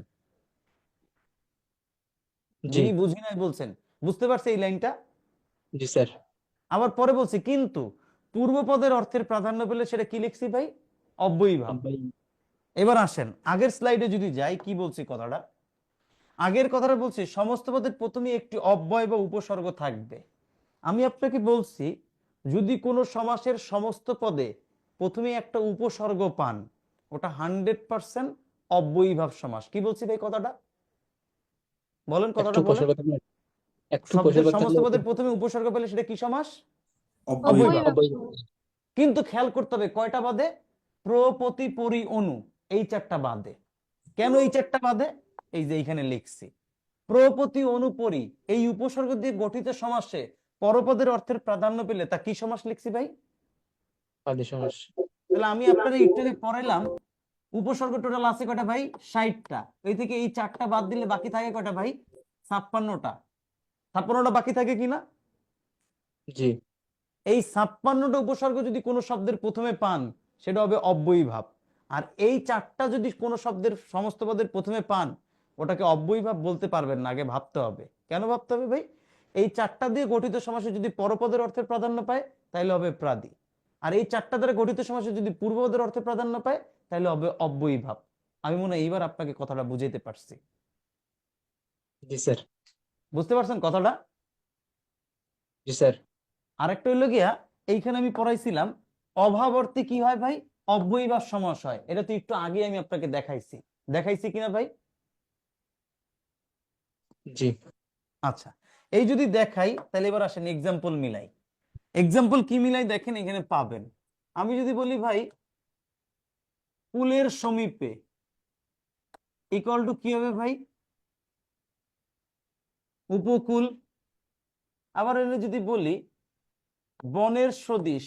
জি। যিনি বুঝি নাই বলছেন বুঝতে পারছে এই লাইনটা? জি স্যার। আবার পরে বলছি কিন্তু পূর্বপদের অর্থের প্রাধান্য পেলে সেটা কি লিখছি ভাই? অব্যয়ীভাব। এবার আসেন আগের স্লাইডে যদি যাই, কি বলছি কথাটা, আগের কথাটা বলছি সমস্ত পদের প্রথমে একটি অব্যয় বা উপসর্গ থাকবে। আমি আপনাকে বলছি যদি কোনো সমাসের সমস্ত পদে প্রথমে একটা উপসর্গ পান, ওটা 100% অব্যয়ীভাব সমাস। কি বলছি ভাই কথাটা? বলেন কথাটা একটু বলেন। উপসর্গ থাকলে, একটু শব্দের উপসর্গ সমস্ত থাকলে পদের প্রথমে উপসর্গ পেলে সেটা কি সমাস? অব্যয়ীভাব। অব্যয়ীভাব। কিন্তু খেয়াল করতে হবে কয়টা বাদে? প্র, প্রতি, পরি, অনু, এই 4টা বাদে। কেন এই 4টা বাদে? এই যে এইখানে লিখছি, প্রপতি অনুপরি এই উপসর্গ দিয়ে গঠিত সমাসে পরপদের অর্থের প্রাধান্য পেলে তা কি সমাস লিখছি ভাই? পাদি সমাস। তাহলে আমি আপনাদের একটু আগে পড়াইলাম উপসর্গ টোটাল আছে কয়টা ভাই? 60টা। এই থেকে এই 4টা বাদ দিলে বাকি থাকে কয়টা ভাই? 56টা। 56টা বাকি থাকে কিনা? জি। এই 56টা উপসর্গ যদি কোনো শব্দের প্রথমে পান সেটা হবে অব্যয়ী ভাব। আর এই 4টা যদি কোনো শব্দের সমস্ত পদের প্রথমে পান ওটাকে অব্যয়ী ভাব বলতে পারবেন না, আগে ভাবতে হবে। কেন ভাবতে হবে ভাই? এই 4টা দিয়ে গঠিত সমাসে যদি পরপদের অর্থের প্রাধান্য পায় তাহলে হবে প্রাদি, আর এই 4টা দ্বারা গঠিত সমাসে যদি পূর্বপদের অর্থে প্রাধান্য পায় তাহলে হবে অব্যয়ী ভাব। আমি মনে হয় এইবার আপনাকে কথাটা বুঝাইতে পারছি। জি স্যার। বুঝতে পারছেন কথাটা? জি স্যার। আরেকটা হইলো গিয়া, এইখানে আমি পড়াইছিলাম অভাব অর্থে কি হয় ভাই? অব্যয়ী ভাব সমাস হয়। এটা তো একটু আগে আমি আপনাকে দেখাইছি কিনা ভাই? জি। আচ্ছা, এই যদি দেখাই তাহলে এবার আসেন এক্সাম্পল মিলাই। এক্সাম্পল কি মিলাই দেখেন এখানে পাবেন। আমি যদি বলি ভাই কুলের সমীপে ইকুয়াল টু কি হবে ভাই? উপকূল। আবার এখানে যদি বলি বনের সদিশ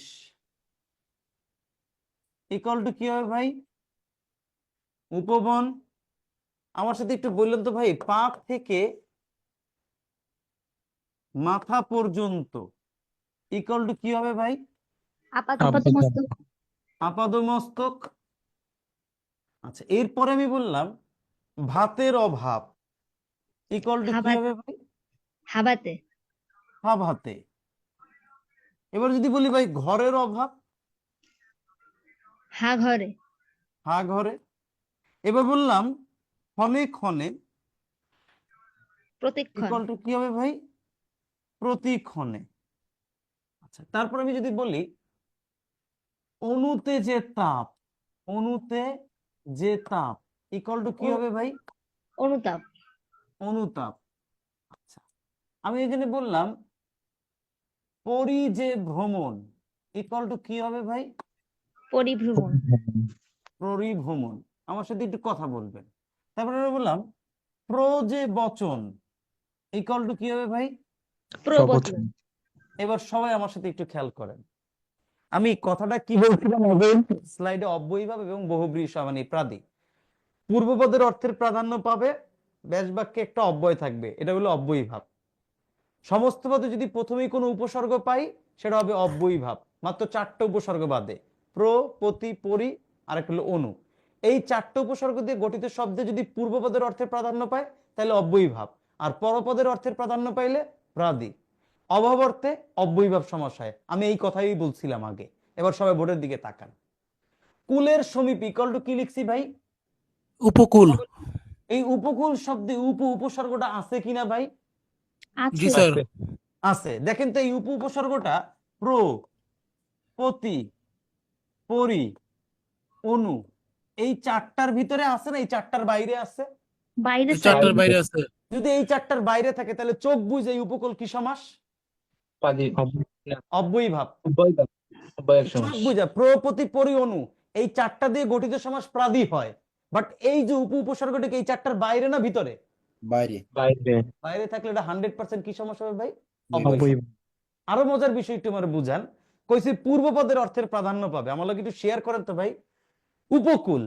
ইকুয়াল টু কি হবে ভাই? উপবন। আমার সাথে একটু বললেন তো ভাই, পা থেকে মাথা পর্যন্ত ইকুয়াল টু কি হবে ভাই? আপাতমস্তক। আপাদমস্তক। আচ্ছা, এরপরে আমি বললাম ভাতের অভাব ইকুয়াল টু কি হাবাতে। হবে ভাই? হাবাতে। হাভাতে। এবার যদি বলি ভাই ঘরের অভাব, হা ঘরে। হা ঘরে। এবার বললাম ক্ষণে ক্ষণে প্রতিক্ষণ। ইকুয়াল টু কি হবে ভাই? প্রতিক্ষণে। আচ্ছা, তারপর আমি যদি বলি অণুতে যে তাপ, অণুতে যে তাপ ইকুয়াল টু কি হবে ভাই? অনুতাপ। অনুতাপ। আচ্ছা, আমি এখানে বললাম পরি যে ভ্রমণ ইকুয়াল টু কি হবে ভাই? পরিভ্রমণ। পরিভ্রমণ। আমার সাথে একটু কথা বলবেন। তারপরে আমি বললাম প্র যে বচন ইকুয়াল টু কি হবে ভাই? প্রবচন। এবার সবাই আমার সাথে একটু খেয়াল করেন, আমি কথাটা কি বলছিলাম স্লাইডে? অব্যয়ী ভাব এবং বহুব্রীহি মানে প্রাদি। পূর্বপদের অর্থের প্রাধান্য পাবে, ব্যাস বাক্যে একটা অব্যয় থাকবে, এটা হলো অব্যয়ী ভাব। সমস্ত পদে যদি প্রথমেই কোনো উপসর্গ পাই সেটা হবে অব্যয়ী ভাব, মাত্র 4টা উপসর্গ বাদে, প্র, প্রতি, পরি আর একটা হলো অনু। এই 4টা উপসর্গ দিয়ে গঠিত শব্দে যদি পূর্বপদের অর্থের প্রাধান্য পায় তাহলে অব্যয়ী ভাব, আর পরপদের অর্থের প্রাধান্য পাইলে প্রাদি। অভাব অর্থে অব্যয়ী ভাব সমাস হয়। আমি এই কথাই বলছিলাম আগে। এবার সবাই বোর্ডের দিকে তাকান। কুলের সমীপ ইকুয়াল টু কি লিখছি ভাই? উপকূল। এই উপকূল শব্দে উপসর্গটা আছে কিনা ভাই? জি আছে। স্যার। আছে। দেখেন তো এই উপসর্গটা প্র, প্রতি, পরি, অনু এই 4টার ভিতরে আছে না এই 4টার বাইরে আছে? বাইরে স্যার। চারটার বাইরে আছে। যদি এই 4টার বাইরে থাকে তাহলে চোখ বুঝে এই উপকূল কি সমাস? পাদি। অব্যয়ী ভাব। অব্যয় চোখ সমাস। বুঝা প্র, প্রতি, পরি, অনু এই 4টা দিয়ে গঠিত সমাস প্রাদি হয়। বাট এই যে উপসর্গটাকে এই 4টার বাইরে না ভিতরে? বাইরে। বাইরে। বাইরে থাকলে এটা 100% কি সমাস হবে ভাই? অব্যয়ী অব্যয়ী ভাব। আরো মজার বিষয় একটু আমার বুঝান। কইছে পূর্বপদের অর্থের প্রাধান্য পাবে, আমার লাগে একটু শেয়ার করেন তো ভাই। উপকূল,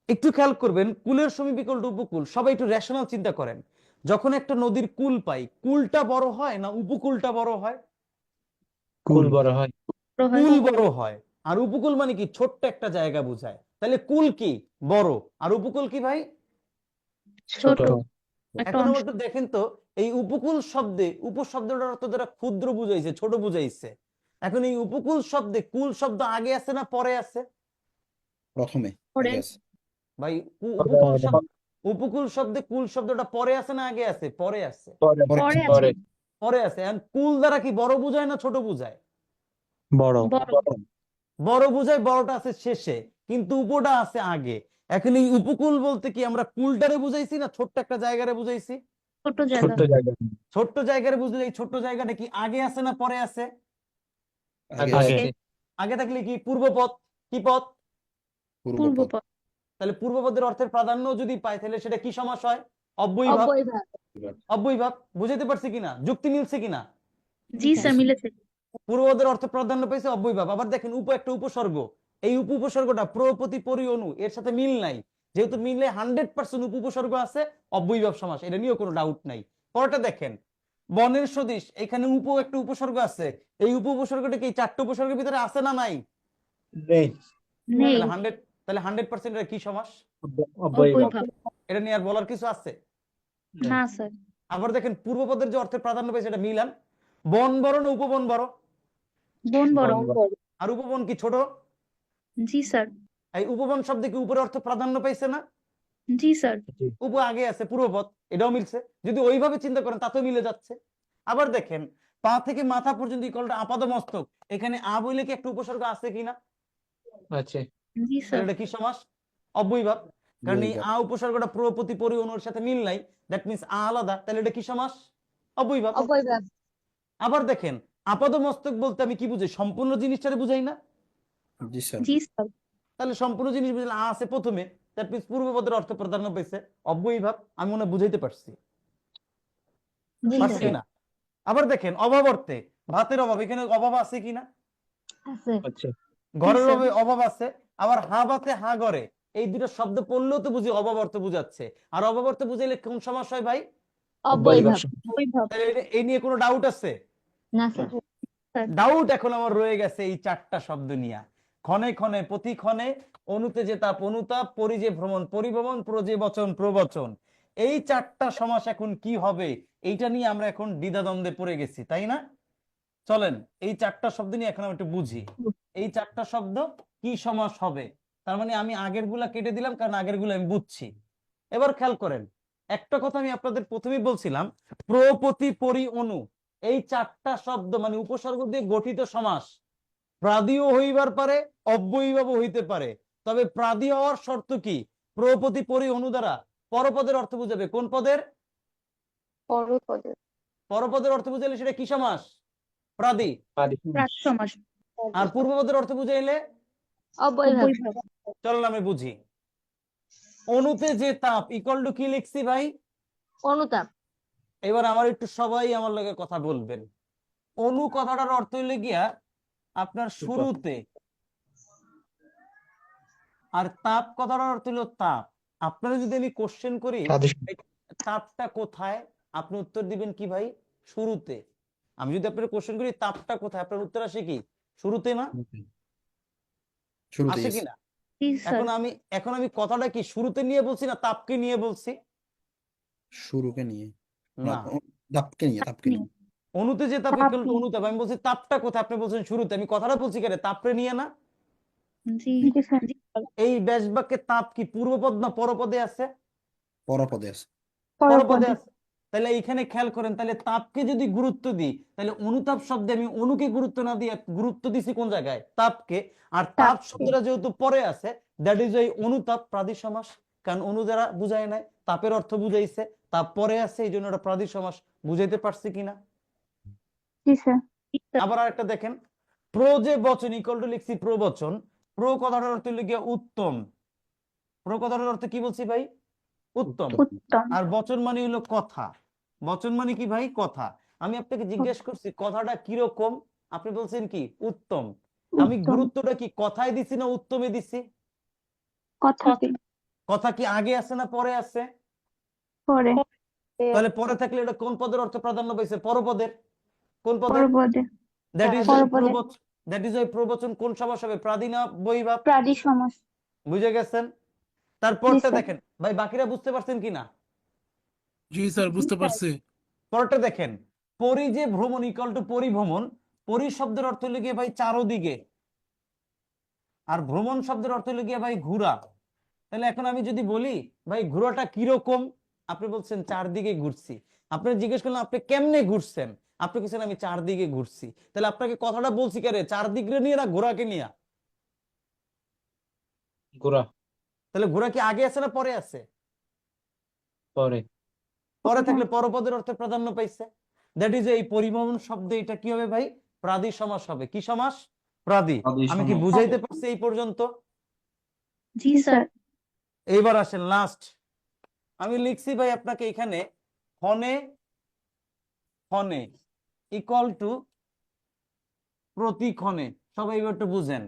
একটু খেয়াল করবেন, কুলের সমীপ ইকুয়াল টু উপকূল। সবাই একটু রেশনাল চিন্তা করেন, যখন একটা নদীর কুল পাই কুলটা বড় হয় না উপকূলটা বড় হয়? কুল বড় হয়। কুল বড় হয়। আর উপকূল মানে কি? ছোট্ট একটা জায়গা বোঝায়। তাহলে কুল কি? বড়। আর উপকূল কি ভাই? ছোট। একটা এখন অংশ। আমার একটু দেখেন তো, এই উপকূল শব্দে উপশব্দটার অর্থ দ্বারা ক্ষুদ্র বুঝাইছে, ছোট বুঝাইছে। এখন এই উপকূল শব্দে কুল শব্দ আগে আছে না পরে আছে? প্রথমে পরে। আগে আছে। ভাই উপকূল শব্দে কুল শব্দটা পরে আছে না আগে আছে? পরে আছে। পরে। পরে পরে। আছে। পরে আছে। এখন কুল দ্বারা কি বড় বুঝায় না ছোট বুঝায়? বড়। বড়। বড় বুঝায়, বড়টা আছে শেষে কিন্তু উপটা আছে আগে। এখন এই উপকূল বলতে কি আমরা কুলটারে বুঝাইছি না ছোট্ট একটা জায়গারে বুঝাইছি? ছোট জায়গা। ছোট্ট জায়গা। ছোট্ট জায়গারে বুঝলে এই ছোট্ট জায়গাটা কি আগে আছে না পরে আছে? আগে আগে। আছে। আগে থাকলে কি পূর্বপদ? কি পদ? পূর্বপদ। পূর্বপদ। তাহলে পূর্বপদের অর্থের প্রাধান্য যদি পায় তাহলে সেটা কি সমাস হয়? অব্যয়ী ভাব। অব্যয় ভাব। অব্যয়ভাব। বুঝাইতে পারছি কিনা? যুক্তি মিলছে কিনা? জি স্যার, মিলেছে। পূর্বপদের অর্থ প্রাধান্য পাইছে অব্যয়ভাব। আবার দেখেন একটা উপসর্গ, এই উপসর্গটা প্রপতি পরি অনু এর সাথে মিল নাই, যেহেতু মিলে 100% উপসর্গ আছে, অব্যয়ভাব সমাস, এটা নিয়েও কোনো ডাউট নাই। পরেরটা দেখেন, বনের সদিশ, এখানে একটা উপসর্গ আছে, এই উপসর্গটা কি 4টে উপসর্গের ভিতরে আছে না নাই? নেই। নেই। তাহলে 100% এটা কি সমাস? অব্যয়ভাব। অব্যয়ভাব। এটা নিয়ে আর বলার কিছু আছে? না স্যার। আবার দেখেন পূর্বপদের যে অর্থের প্রাধান্য পাইছে এটা মিলান। বন বড় না উপবন বড়? বন বড়। আর উপবন কি ছোট? জি স্যার। এই উপবন শব্দে কি উপরে অর্থ প্রাধান্য পাইছে না? জি স্যার। উপ আগে আছে, পূর্বপদ, এটাও মিলছে। যদি ওইভাবে চিন্তা করেন তাতেও মিলে যাচ্ছে। আবার দেখেন পা থেকে মাথা পর্যন্ত ইকলটা আপাদমস্তক, এখানে আ বইলে কি একটা উপসর্গ আছে কিনা? আছে। জি তাহলে স্যার। এটা কি সমাস? অব্যয়ভাব। কারণ এই অব্যয়ভাব। আ উপসর্গটা প্রপতি পরি অনুর সাথে মিল নাই, দ্যাট মিন্স আ আলাদা, তাহলে এটা কি সমাস? অব্যয়ভাব। অব্যয়ভাব। আবার দেখেন আপাদমস্তক বলতে আমি কি বুঝাই? সম্পূর্ণ জিনিসটারে বুঝাই না? জি স্যার। জি স্যার। তাহলে সম্পূর্ণ জিনিস বুঝলে আ আছে প্রথমে, দ্যাট মিন্স পূর্বপদের অর্থ প্রাধান্য পেয়েছে, অব্যয়ভাব। আমি মনে হয় বুঝাইতে পারছি, জি পারছি স্যার। কিনা? আবার দেখেন অভাব অর্থে, ভাতের অভাব, এখানে অভাব আছে কিনা? আছে। আছে। ঘরের স্যার। অভাব আছে। আবার হা বাতে হা ঘরে, এই দুটো শব্দ পড়লেও তো বুঝি অভাব অর্থ বুঝাচ্ছে। আর অভাব অর্থ বুঝাইলে কোন সমাস হয় ভাই? অব্যয়ভাব। অব্যয়ভাব। তাহলে এই নিয়ে কোনো ডাউট আছে? না স্যার। ডাউট এখন আমার রয়ে গেছে এই 4টা শব্দ নিয়ে। ক্ষণে ক্ষণে প্রতিক্ষণে, অনুতে যে তাপ অনুতাপ, পরি যে ভ্রমণ পরিভ্রমণ, প্র যে বচন প্রবচন, এই 4টা সমাস এখন কি হবে এইটা নিয়ে আমরা এখন দ্বিধাদ্বন্দ্বে পড়ে গেছি, তাই না? চলেন এই 4টা শব্দ নিয়ে এখন আমরা একটু বুঝি এই 4টা শব্দ কি সমাস হবে। তার মানে আমি আগের গুলা কেটে দিলাম, কারণ আগের গুলো আমি বুঝছি। এবার খেয়াল করেন, একটা কথা আমি আপনাদের প্রথমেই বলছিলাম, প্রপতি পরি অনু, এই 4টা শব্দ মানে উপসর্গ দিয়ে গঠিত সমাস প্রাদিও হইবার পারে, অব্যয়ীভাব হইতে পারে। তবে প্রাদি হওয়ার শর্ত কি? প্রপতি পরি অনু দ্বারা পরপদের অর্থ বুঝাবে। কোন পদের? পরপদের। পরপদের অর্থ বুঝাইলে সেটা কি সমাস? প্রাদি। প্রাক সমাস। আর পূর্বপদের অর্থ বুঝাইলে অব্যয়ভাব। অব্যয়ভাব। চলেন আমি বুঝি। অনুতে যে তাপ ইকুয়াল টু কি লিখছি ভাই? অনুতাপ। এবার আমার একটু সবাই আমার লগে কথা বলবেন। অনু কথাটার অর্থ হইলে গিয়া আপনার শুরুতে, আর তাপ কথাটার অর্থ হলো তাপ। আপনারা যদি আমি কোশ্চেন করি এই তাপটা কোথায়, আপনি উত্তর দিবেন কি ভাই? শুরুতে। আমি যদি আপনার কোশ্চেন করি তাপটা কোথায়, আপনার উত্তর আসে কি? শুরুতে না? শুরুতে আসে yes. কিনা? জি স্যার। এখন আমি কথাটা কি শুরুতে নিয়ে বলছি না তাপকে নিয়ে বলছি? শুরুকে নিয়ে না, তাপকে নিয়ে। অনুতে যে তাপ তাপ ইকুয়াল টু নিয়ে। অনুতাপ, আমি বলছি তাপটা কোথায়, আপনি বলছেন শুরুতে। আমি কথাটা বলছি কেন? তাপরে নিয়ে না? জি স্যার। এই ব্যাস বাক্যে তাপ কি পূর্বপদ না পরপদে আছে? পরপদে আছে। পরপদে আছে। তাহলে এইখানে খেয়াল করেন, তাহলে তাপকে যদি গুরুত্ব দিই, তাহলে অনুতাপ শব্দে আমি অনুকে গুরুত্ব না দিয়ে গুরুত্ব দিছি কোন জায়গায়? তাপকে। আর তাপ শব্দটা যেহেতু পরে আছে, দ্যাট ইজ ওই অনুতাপ প্রাদি সমাস। কারণ অনু দ্বারা বুঝায় নাই, তাপের অর্থ বুঝাইছে, তাপ পরে আছে, এই জন্য ওটা প্রাদি সমাস। বুঝাইতে পারছি কিনা? জি স্যার। আবার আরেকটা দেখেন, প্রো যে বচন ইকুয়াল টু লিখছি প্রবচন। প্রো কথাটার অর্থ হলো গিয়া উত্তম। প্রো কথাটার অর্থ কি বলছি ভাই? উত্তম। উত্তম। আর বচন মানে হলো কথা। বচন মানে কি ভাই? কথা। আমি আপনাকে জিজ্ঞেস করছি কথাটা কিরকম, আপনি বলছেন কি? উত্তম। আমি গুরুত্বটা কি কথায় দিছি না উত্তমে দিছি? কথাতে। কথা কি আগে আছে না পরে আছে? পরে। তাহলে পরে থাকলে এটা কোন পদের অর্থ প্রাধান্য পাইছে? পরপদের। কোন পদের? পরপদে। দ্যাট ইজ পরপদে। প্রবচন। দ্যাট ইজ প্রবচন কোন সমাস হবে? প্রাদি না বৈভাব? প্রাদি সমাস। বুঝে গেছেন? তারপরটা স্যার। দেখেন ভাই, বাকিরা বুঝতে পারছেন কিনা? জি স্যার, বুঝতে পারছি। পরেরটা দেখেন, পরি যে ভ্রমণ ইকুয়াল টু পরিভ্রমণ। পরি শব্দের অর্থ হলো গিয়ে ভাই চারোদিকে, আর ভ্রমণ শব্দের অর্থ হলো গিয়ে ভাই ঘোরা। তাহলে এখন আমি যদি বলি ভাই ঘোরাটা কিরকম, আপনি বলছেন চারদিকে ঘুরছি। আপনি জিজ্ঞেস করলেন আপনি কেমনে ঘুরছেন, আপনি বলছেন আমি চারদিকে ঘুরছি। তাহলে আপনাকে কথাটা বলছি কে রে? চারদিকে নিয়ে না ঘোরাকে নিয়ে? ঘোরা। তাহলে ঘোরা কি আগে আছে না পরে আছে? পরে। পরে থাকলে পরপদের অর্থে প্রাধান্য পাইছে। দ্যাট ইজ এই পরিবহন শব্দ, এটা কি হবে ভাই? প্রাদি সমাস হবে। কি সমাস? প্রাদি। আমি কি বুঝাইতে পারছি এই পর্যন্ত? জি স্যার। এইবার আসেন লাস্ট। আমি লিখছি ভাই আপনাকে এখানে ক্ষণে ক্ষণে ইকুয়াল টু প্রতিক্ষণে। সবাই এবার একটু বুঝেন,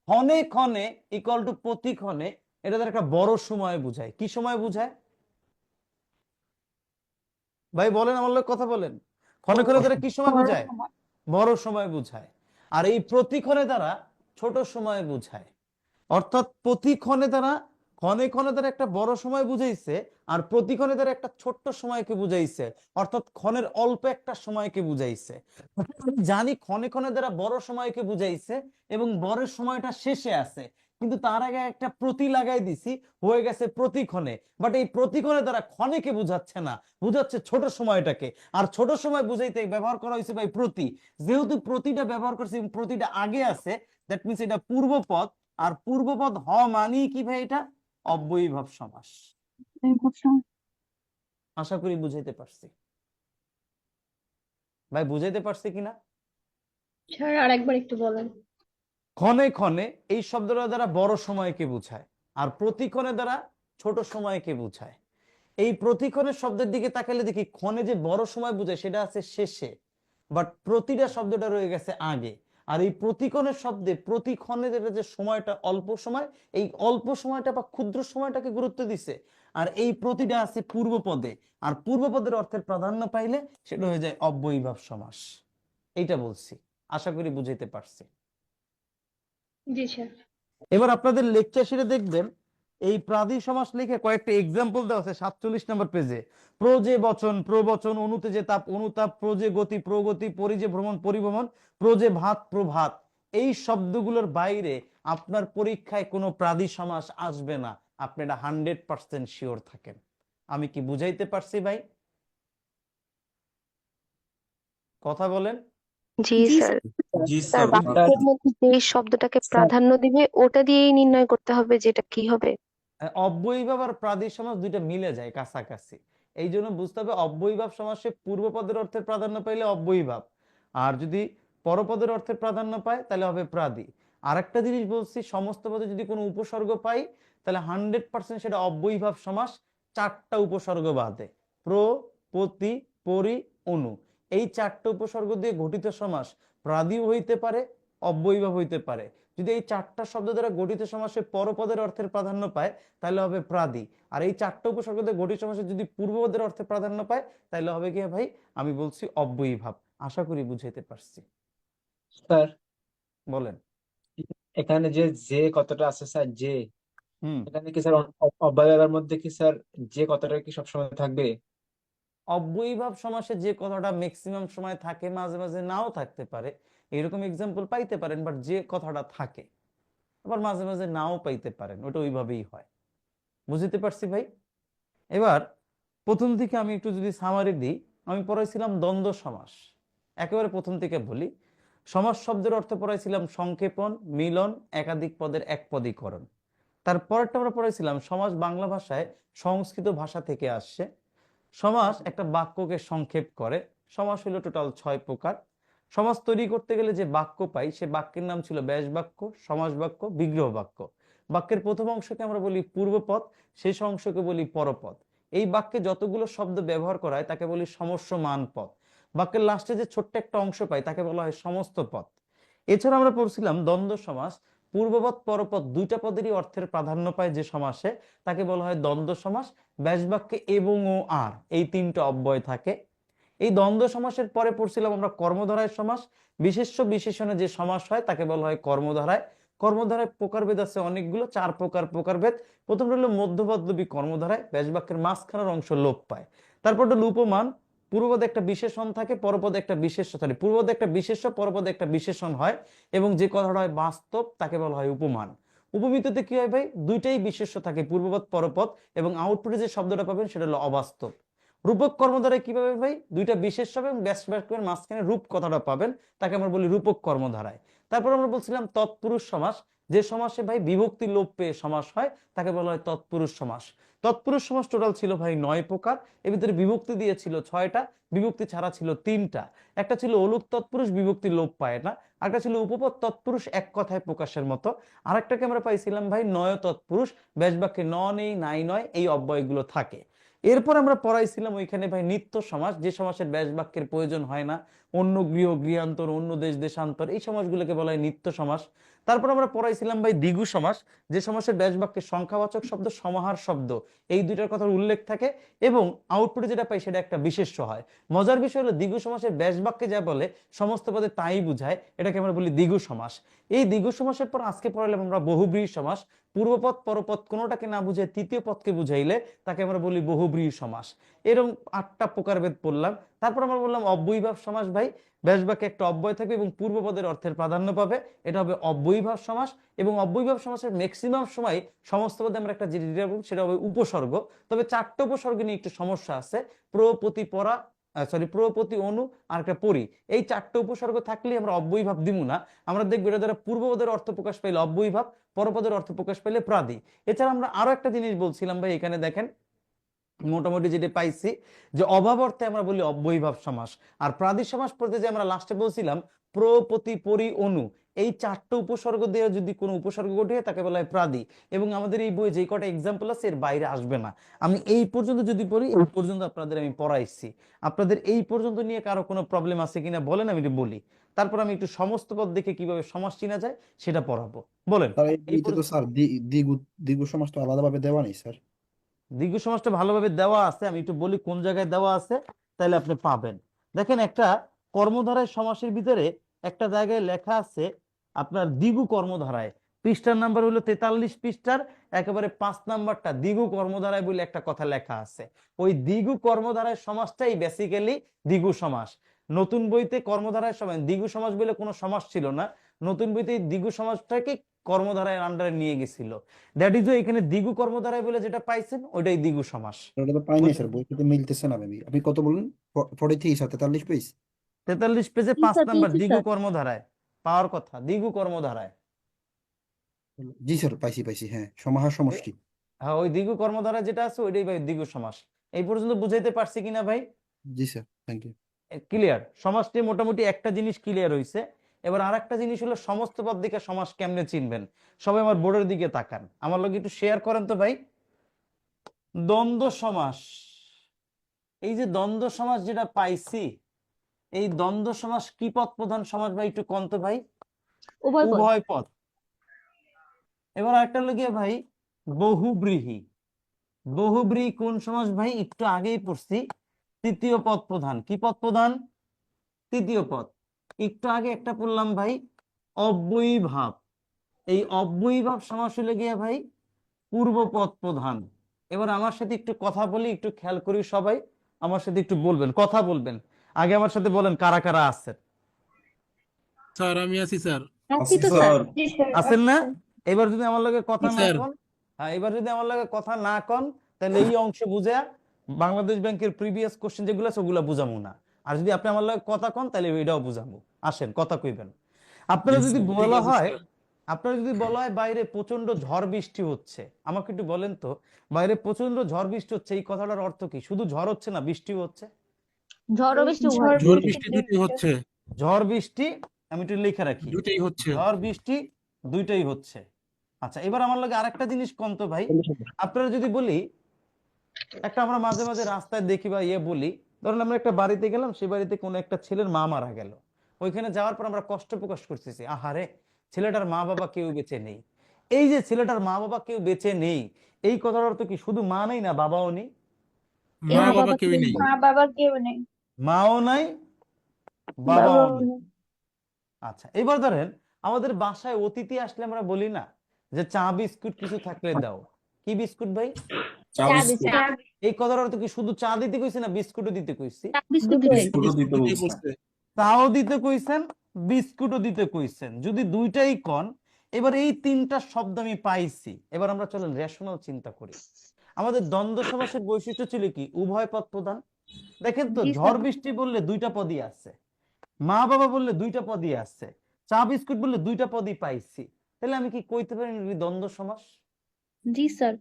ক্ষণে ক্ষণে ইকুয়াল টু প্রতিক্ষণে, এটা তার একটা বড় সময় বুঝায়। কি সময় বুঝায় ভাই বলেন, আমার লোক কথা বলেন। ক্ষণে ক্ষণে দ্বারা কি সময় বুঝায়? বড় সময় বুঝায়। আর এই প্রতিক্ষণে দ্বারা ছোট সময় বুঝায়। অর্থাৎ প্রতিক্ষণে দ্বারা ক্ষণে ক্ষণে দ্বারা একটা বড় সময় বুঝাইছে, আর প্রতিক্ষণে দ্বারা একটা ছোট্ট সময়কে বুঝাইছে। অর্থাৎ ক্ষণের অল্প একটা সময়কে বুঝাইছে। আমি জানি ক্ষণে ক্ষণে দ্বারা বড় সময়কে বুঝাইছে এবং বড় সময়টা শেষে আছে, কিন্তু তার আগে একটা প্রতি লাগাই দিছি, হয়ে গেছে প্রতিক্ষণে। বাট এই প্রতিক্ষণে দ্বারা ক্ষণেকে বুঝাচ্ছে না, বুঝাচ্ছে ছোট সময়টাকে। আর ছোট সময় বুঝাইতে ব্যবহার করা হয়েছে ভাই প্রতি। যেহেতু প্রতিটা ব্যবহার করছে এবং প্রতিটা আগে আছে, দ্যাট মিনস এটা পূর্বপদ। আর পূর্বপদ হ মানেই কি ভাই? এটা অব্যয়ীভাব সমাস। আশা করি বুঝাইতে পারছি। ভাই বুঝাইতে পারছি কিনা? স্যার আরেকবার একটু বলেন। ক্ষণে ক্ষণে এই শব্দটা দ্বারা বড় সময়কে বোঝায়, আর প্রতিক্ষণে দ্বারা ছোট সময়কে বোঝায়। এই প্রতিক্ষণের শব্দের দিকে তাকালে দেখি ক্ষণে যে বড় সময় বোঝায় সেটা আছে শেষে, বাট প্রতিটা শব্দটা রয়ে গেছে আগে। আর এই প্রতিক্ষণের শব্দে প্রতিক্ষণের যে সময়টা অল্প সময়, এই অল্প সময়টা বা ক্ষুদ্র সময়টাকে গুরুত্ব দিছে। আর এই প্রতিটা আছে পূর্বপদে, আর পূর্বপদের অর্থের প্রাধান্য পাইলে সেটা হয়ে যায় অব্যয়ীভাব সমাস। এইটা বলছি, আশা করি বুঝাইতে পারছি। জি স্যার। এবার আপনাদের লেকচার শিটে দেখবেন এই প্রাদি সমাস লিখে কয়েকটা এক্সাম্পল দেওয়া আছে 47 নম্বর পেজে। প্রজে বচন, প্রবচন, অনুতে যে তাপ, অনুতাপ, প্রজে গতি, প্রগতি, পরিজে ভ্রমণ, পরিভ্রমণ, প্রজে ভাত, প্রভাত। এই শব্দগুলোর বাইরে আপনার পরীক্ষায় কোনো প্রাদি সমাস আসবে না, আপনি এটা 100% শিওর থাকেন। আমি কি বুঝাইতে পারছি ভাই? কথা বলেন। জি স্যার। জি স্যার স্যার। বাক্যের মধ্যে যে শব্দটাকে প্রাধান্য দিবে ওটা দিয়েই নির্ণয় করতে হবে যেটা কি হবে। অব্যয়ীভাব আর প্রাদি সমাস দুইটা মিলে যায় কাছাকাছি। এই জন্য বুঝতে হবে অব্যয়ীভাব সমাসে পূর্বপদের অর্থের প্রাধান্য পাইলে অব্যয়ীভাব, আর যদি পরপদের অর্থের প্রাধান্য পায় তাহলে হবে প্রাদি। আর একটা জিনিস বলছি, সমস্ত পদে যদি কোনো উপসর্গ পাই তাহলে 100% সেটা অব্যয়ীভাব সমাস, 4টা উপসর্গ বাদে। প্র, প্রতি, পরি, অনু, এই 4টা উপসর্গ দিয়ে গঠিত সমাস প্রাদিও হইতে পারে, অব্যয়ীভাব হইতে পারে। যদি এই 4টা শব্দ দ্বারা গঠিত সমাসে পরপদের অর্থের প্রাধান্য পায় তাহলে হবে প্রাদি। আর এই 4টা উপসর্গ দিয়ে গঠিত সমাসে যদি পূর্বপদের অর্থের প্রাধান্য পায় তাহলে হবে কি ভাই? আমি বলছি অব্যয়ীভাব। আশা করি বুঝাইতে পারছি। স্যার বলেন। এখানে যে কতটা আছে স্যার, যে হুম। এখানে কি স্যার অব্যয়ের মধ্যে কি স্যার যে কতটা কি সবসময় থাকবে? অব্যয়ীভাব সমাসে যে কথাটা ম্যাক্সিমাম সময় থাকে, মাঝে মাঝে নাও থাকতে পারে, এরকম এক্সাম্পল পাইতে পারেন। বাট যে কথাটা থাকে, আবার মাঝে মাঝে নাও পাইতে পারেন, ওটা ওইভাবেই হয়। বুঝতে পারছি ভাই? এবার প্রথম থেকে আমি একটু যদি সামারি দিই, আমি পড়াইছিলাম দ্বন্দ্ব সমাস। একেবারে প্রথম থেকে বলি, সমাস শব্দের অর্থ পড়াইছিলাম সংক্ষেপণ, মিলন, একাধিক পদের একপদীকরণ। তারপরটা আমরা পড়াইছিলাম সমাস বাংলা ভাষায় সংস্কৃত ভাষা থেকে আসছে। সমাস একটা বাক্যকে সংক্ষেপ করে। সমাস হলো টোটাল 6 প্রকার। সমাস তৈরি করতে গেলে যে বাক্য পাই সে বাক্যের নাম ছিল ব্যাস বাক্য, সমাস বাক্য, বিগ্রহ বাক্য। বাক্যের প্রথম অংশকে আমরা বলি পূর্বপদ, শেষ অংশকে বলি পরপদ। এই বাক্যে যতগুলো শব্দ ব্যবহার করা হয় তাকে বলি সমস্যমান পদ। বাক্যের লাস্টে যে ছোট্ট একটা অংশ পাই তাকে বলা হয় সমস্ত পদ। এছাড়া আমরা পড়ছিলাম দ্বন্দ্ব সমাস। পূর্বপদ পরপদ দুইটা পদেরই অর্থের প্রাধান্য পায় যে সমাসে, তাকে বলা হয় দ্বন্দ্ব সমাস। ব্যাস বাক্যে এবং ও আর এই 3টা অব্যয় থাকে। এই দ্বন্দ্ব সমাসের পরে পড়ছিলাম আমরা কর্মধারায় সমাস। বিশেষ্য বিশেষণে যে সমাস হয় তাকে বলা হয় কর্মধারায়। কর্মধারায় প্রকারভেদ আছে অনেকগুলো, 4 প্রকার প্রকারভেদ। প্রথমটা হলো মধ্যপদলোপী কর্মধারায়, ব্যাস বাক্যের মাঝখানের অংশ লোপ পায়। তারপর হলো উপমান। পূর্বপদে একটা বিশেষণ থাকে, পরপদে একটা বিশেষ্য থাকে। পূর্বপদে একটা বিশেষ্য, পরপদে একটা বিশেষণ হয়, এবং যে কথাটা হয় বাস্তব তাকে বলা হয় উপমান। উপমিততে কি হয় ভাই? দুইটাই বিশেষ্য থাকে, পূর্বপদ পরপদ, এবং আউটপুটে যে শব্দটা পাবেন সেটা হলো অবাস্তব। রূপক কর্মধারায় কিভাবে ভাই? দুইটা বিশেষ্য এবং ব্যাস বাক্যের মাঝখানে রূপ কথাটা পাবেন, তাকে আমরা বলি রূপক কর্মধারায়। তারপর আমরা বলছিলাম তৎপুরুষ সমাস। যে সমাসে ভাই বিভক্তি লোপ পেয়ে সমাস হয় তাকে বলা হয় তৎপুরুষ সমাস। তৎপুরুষ সমাস টোটাল ছিল ভাই 9 প্রকার। এর ভিতরে বিভক্তি দিয়েছিল 6টা, বিভক্তি ছাড়া ছিল 3টা। একটা ছিল অলুক তৎপুরুষ, বিভক্তি লোপ পায় না। একটা ছিল উপপদ তৎপুরুষ, এক কথায় প্রকাশের মতো। আরেকটাকে আমরা পাইছিলাম ভাই নয় তৎপুরুষ, ব্যাস বাক্যে ন নেই, নাই নয়, এই অব্যয়গুলো থাকে। এরপর আমরা পড়াইছিলাম ওইখানে ভাই নিত্য সমাস, যে সমাসের ব্যাস বাক্যের প্রয়োজন হয় না, অন্য গৃহ গৃহান্তর, অন্য দেশ দেশান্তর, এই সমাসগুলোকে বলা হয় নিত্য সমাস। তারপর আমরা পড়াইছিলাম ভাই দ্বিগু সমাস, যে সমাসের ব্যাস বাক্যের সংখ্যাবাচক শব্দ, সমাহার শব্দ, এই দুইটার কথার উল্লেখ থাকে এবং আউটপুটে যেটা পাই সেটা একটা বিশেষ্য হয়। মজার বিষয় হলো দ্বিগু সমাসের ব্যাস বাক্যে যা বলে সমস্ত পদে তাই বুঝায়, এটাকে আমরা বলি দ্বিগু সমাস। এই দ্বিগু সমাসের পর আজকে পড়ালাম আমরা বহুব্রীহি সমাস। পূর্বপদ পরপদ কোনোটাকে না বুঝে তৃতীয় পদকে বুঝাইলে তাকে আমরা বলি বহুব্রীহি সমাস। এরকম 8টা প্রকারভেদ পড়লাম। তারপর আমরা বললাম অব্যয়ীভাব সমাস ভাই, ব্যাস বাক্যে একটা অব্যয় থাকবে এবং পূর্বপদের অর্থের প্রাধান্য পাবে, এটা হবে অব্যয়ীভাব সমাস। এবং অব্যয়ীভাব সমাসের ম্যাক্সিমাম সময় সমস্ত পদে আমরা একটা যেটা সেটা হবে উপসর্গ। তবে 4টে উপসর্গ নিয়ে একটু সমস্যা আছে, প্রপতি পরা, প্রপতি অনু আর একটা পরি, এই 4টে উপসর্গ থাকলে আমরা অব্যয়ীভাব দিব না। আমরা দেখবো এটা দ্বারা পূর্বপদের অর্থ প্রকাশ পাইলে অব্যয়ীভাব, পরপদের অর্থ প্রকাশ পাইলে প্রাদি। এছাড়া আমরা আরো একটা জিনিস বলছিলাম ভাই, এখানে দেখেন মোটামুটি যেটা পাইছি যে অভাব অর্থে আমরা বলি অব্যয়ীভাব সমাস, আর প্রাদি সমাস পড়তে যে আমরা লাস্টে বলছিলাম প্রপতি পরি অনু, এই 4টে উপসর্গ দিয়ে যদি কোনো উপসর্গ ঘটে তাকে বলা হয় প্রাদি। এবং আমাদের এই বইয়ে যে কটা এক্সাম্পল আছে এর বাইরে আসবে না। আমি এই পর্যন্ত যদি পড়ি, এই পর্যন্ত আপনাদের আমি পড়াইছি। আপনাদের এই পর্যন্ত নিয়ে কারো কোনো প্রবলেম আছে কিনা বলেন, আমি একটু বলি। তারপর আমি একটু সমস্ত পদ দেখে কিভাবে সমাস চিনা যায় সেটা পড়াবো। বলেন। স্যার এই এইটা তো স্যার দ্বিগু দ্বিগু সমাস তো আলাদাভাবে দেওয়া নেই স্যার। দ্বিগু সমাসটা ভালোভাবে দেওয়া আছে, আমি একটু বলি কোন জায়গায় দেওয়া আছে, তাহলে আপনি পাবেন। দেখেন একটা কর্মধারায় সমাসের ভিতরে একটা জায়গায় লেখা আছে আপনার দ্বিগু কর্মধারায়, পৃষ্ঠার নাম্বার হলো 43 পৃষ্ঠার একেবারে 5 নাম্বারটা দ্বিগু কর্মধারায় বলে একটা কথা লেখা আছে। ওই দ্বিগু কর্মধারায় সমাসটাই বেসিক্যালি দ্বিগু সমাস। নতুন বইতে কর্মধারায় সমাস, দ্বিগু সমাস বলে কোনো সমাস ছিল না, নতুন বইতে দ্বিগু সমাসটাকে কর্মধারায় আন্ডারে নিয়ে গেছিল। দ্যাট ইজ এখানে দ্বিগু কর্মধারায় বলে যেটা পাইছেন ওইটাই দ্বিগু সমাস। ওটা তো পাইনি স্যার, বইতে তো মিলতেছে না মেবি। আপনি কত বললেন? 43 স্যার, 43 পেজ। 43 পেজে জি 5 স্যার, নাম্বার পেয়েছি দ্বিগু স্যার। কর্মধারায় পাওয়ার কথা, দ্বিগু কর্মধারায়। জি স্যার, পাইছি, হ্যাঁ, সমাহার সমষ্টি। হ্যাঁ, ওই দ্বিগু কর্মধারায় যেটা আছে ওইটাই ভাই দ্বিগু সমাস। এই পর্যন্ত বুঝাইতে পারছি কিনা ভাই? জি স্যার, থ্যাংক ইউ। ক্লিয়ার? সমাজটি মোটামুটি একটা জিনিস ক্লিয়ার হইছে। এবার আর একটা জিনিস হলো সমস্ত পদ দিকে সমাস কেমনে চিনবেন। সবাই আমার বোর্ডের দিকে তাকান, আমার লগে একটু শেয়ার করেন তো ভাই। দ্বন্দ্ব সমাস, এই যে দ্বন্দ্ব সমাস যেটা পাইছি, এই দ্বন্দ্ব সমাস কি পদ প্রধান সমাস ভাই একটু কোন তো ভাই? উভয় পদ। উভয় পদ। এবার আরেকটা লগে ভাই বহুব্রীহি, বহুব্রীহি কোন সমাস ভাই? একটু আগেই পড়ছি, তৃতীয় পদ প্রধান। কি পদ প্রধান? তৃতীয় পদ। একটু আগে একটা পড়লাম ভাই অব্যয়ীভাব, এই অব্যয়ীভাব সমাস হলে গিয়ে ভাই পূর্ব পদ প্রধান। এবার আমার সাথে একটু কথা বলি, একটু খেয়াল করি সবাই, আমার সাথে একটু বলবেন, কথা বলবেন। আগে আমার সাথে বলেন কারা কারা আছেন। স্যার আমি আছি স্যার। আছি তো স্যার। আছেন না? এবার যদি আমার লগে কথা জি না স্যার। কন, হ্যাঁ এবার যদি আমার লগে কথা না কন, তাহলে এই অংশ বুঝে বাংলাদেশ ব্যাংকের প্রিভিয়াস কোশ্চেন যেগুলো আছে ওগুলা বুঝামু না। আর যদি আপনি আমার লগে কথা কন তাহলে এটাও বুঝামু। আসেন কথা কইবেন। আপনারা যদি ঠিক বলা আছে হয়, স্যার। আপনারা যদি বলা হয় বাইরে প্রচন্ড ঝড় বৃষ্টি হচ্ছে, আমাকে একটু বলেন তো বাইরে প্রচন্ড ঝড় বৃষ্টি হচ্ছে এই কথাটার অর্থ কি? শুধু ঝড় হচ্ছে না, বৃষ্টিও হচ্ছে? ঝড় ও বৃষ্টি উভয়। ঝড় বৃষ্টি দুটোই হচ্ছে। ঝড় বৃষ্টি, আমি একটু লিখে রাখি, দুটোই হচ্ছে। ঝড় বৃষ্টি দুইটাই হচ্ছে। আচ্ছা, এবার আমার লাগে আরেকটা জিনিস কম তো ভাই, আপনারা যদি বলি একটা আমরা মাঝে মাঝে রাস্তায় দেখি বা বলি, ধরুন আমরা একটা বাড়িতে গেলাম, সেই বাড়িতে কোনো একটা ছেলের মা মারা গেল, ওইখানে যাওয়ার পর আমরা কষ্ট প্রকাশ করতেছি, আহারে ছেলেটার মা বাবা কেউ বেঁচে নেই। এই যে ছেলেটার মা বাবা কেউ বেঁচে নেই, এই কথার অর্থ কি শুধু মা নেই না বাবাও নেই? মা বাবা কেউই নেই। মা বাবার কেউ নেই। মাও নাই, বাবাও নেই। আচ্ছা, এবার ধরেন আমাদের বাসায় অতিথি আসলে আমরা বলি না যে চা বিস্কুট কিছু থাকলে দাও। কি বিস্কুট ভাই? চা বিস্কুট। এই কথার অর্থ কি শুধু চা দিতে কইছি না বিস্কুটও দিতে কইছি? চা বিস্কুট দুটোই বলছে। চাও দিতে কইছেন, বিস্কুটও দিতে কইছেন। যদি দুইটাই কন, এবার এই 3টা শব্দ আমি পাইছি। এবার আমরা চলেন রেশনাল চিন্তা করি। আমাদের দ্বন্দ্ব সমাসের বৈশিষ্ট্য ছিল কি? উভয় পদ প্রধান। দেখেন তো, জি স্যার। ঝড় বৃষ্টি বললে 2টা পদই আছে, মা বাবা বললে 2টা পদই আছে, চা বিস্কুট বললে 2টা পদই পাইছি। তাহলে আমি কি কইতে পারি এটা দ্বন্দ্ব সমাস? জি স্যার।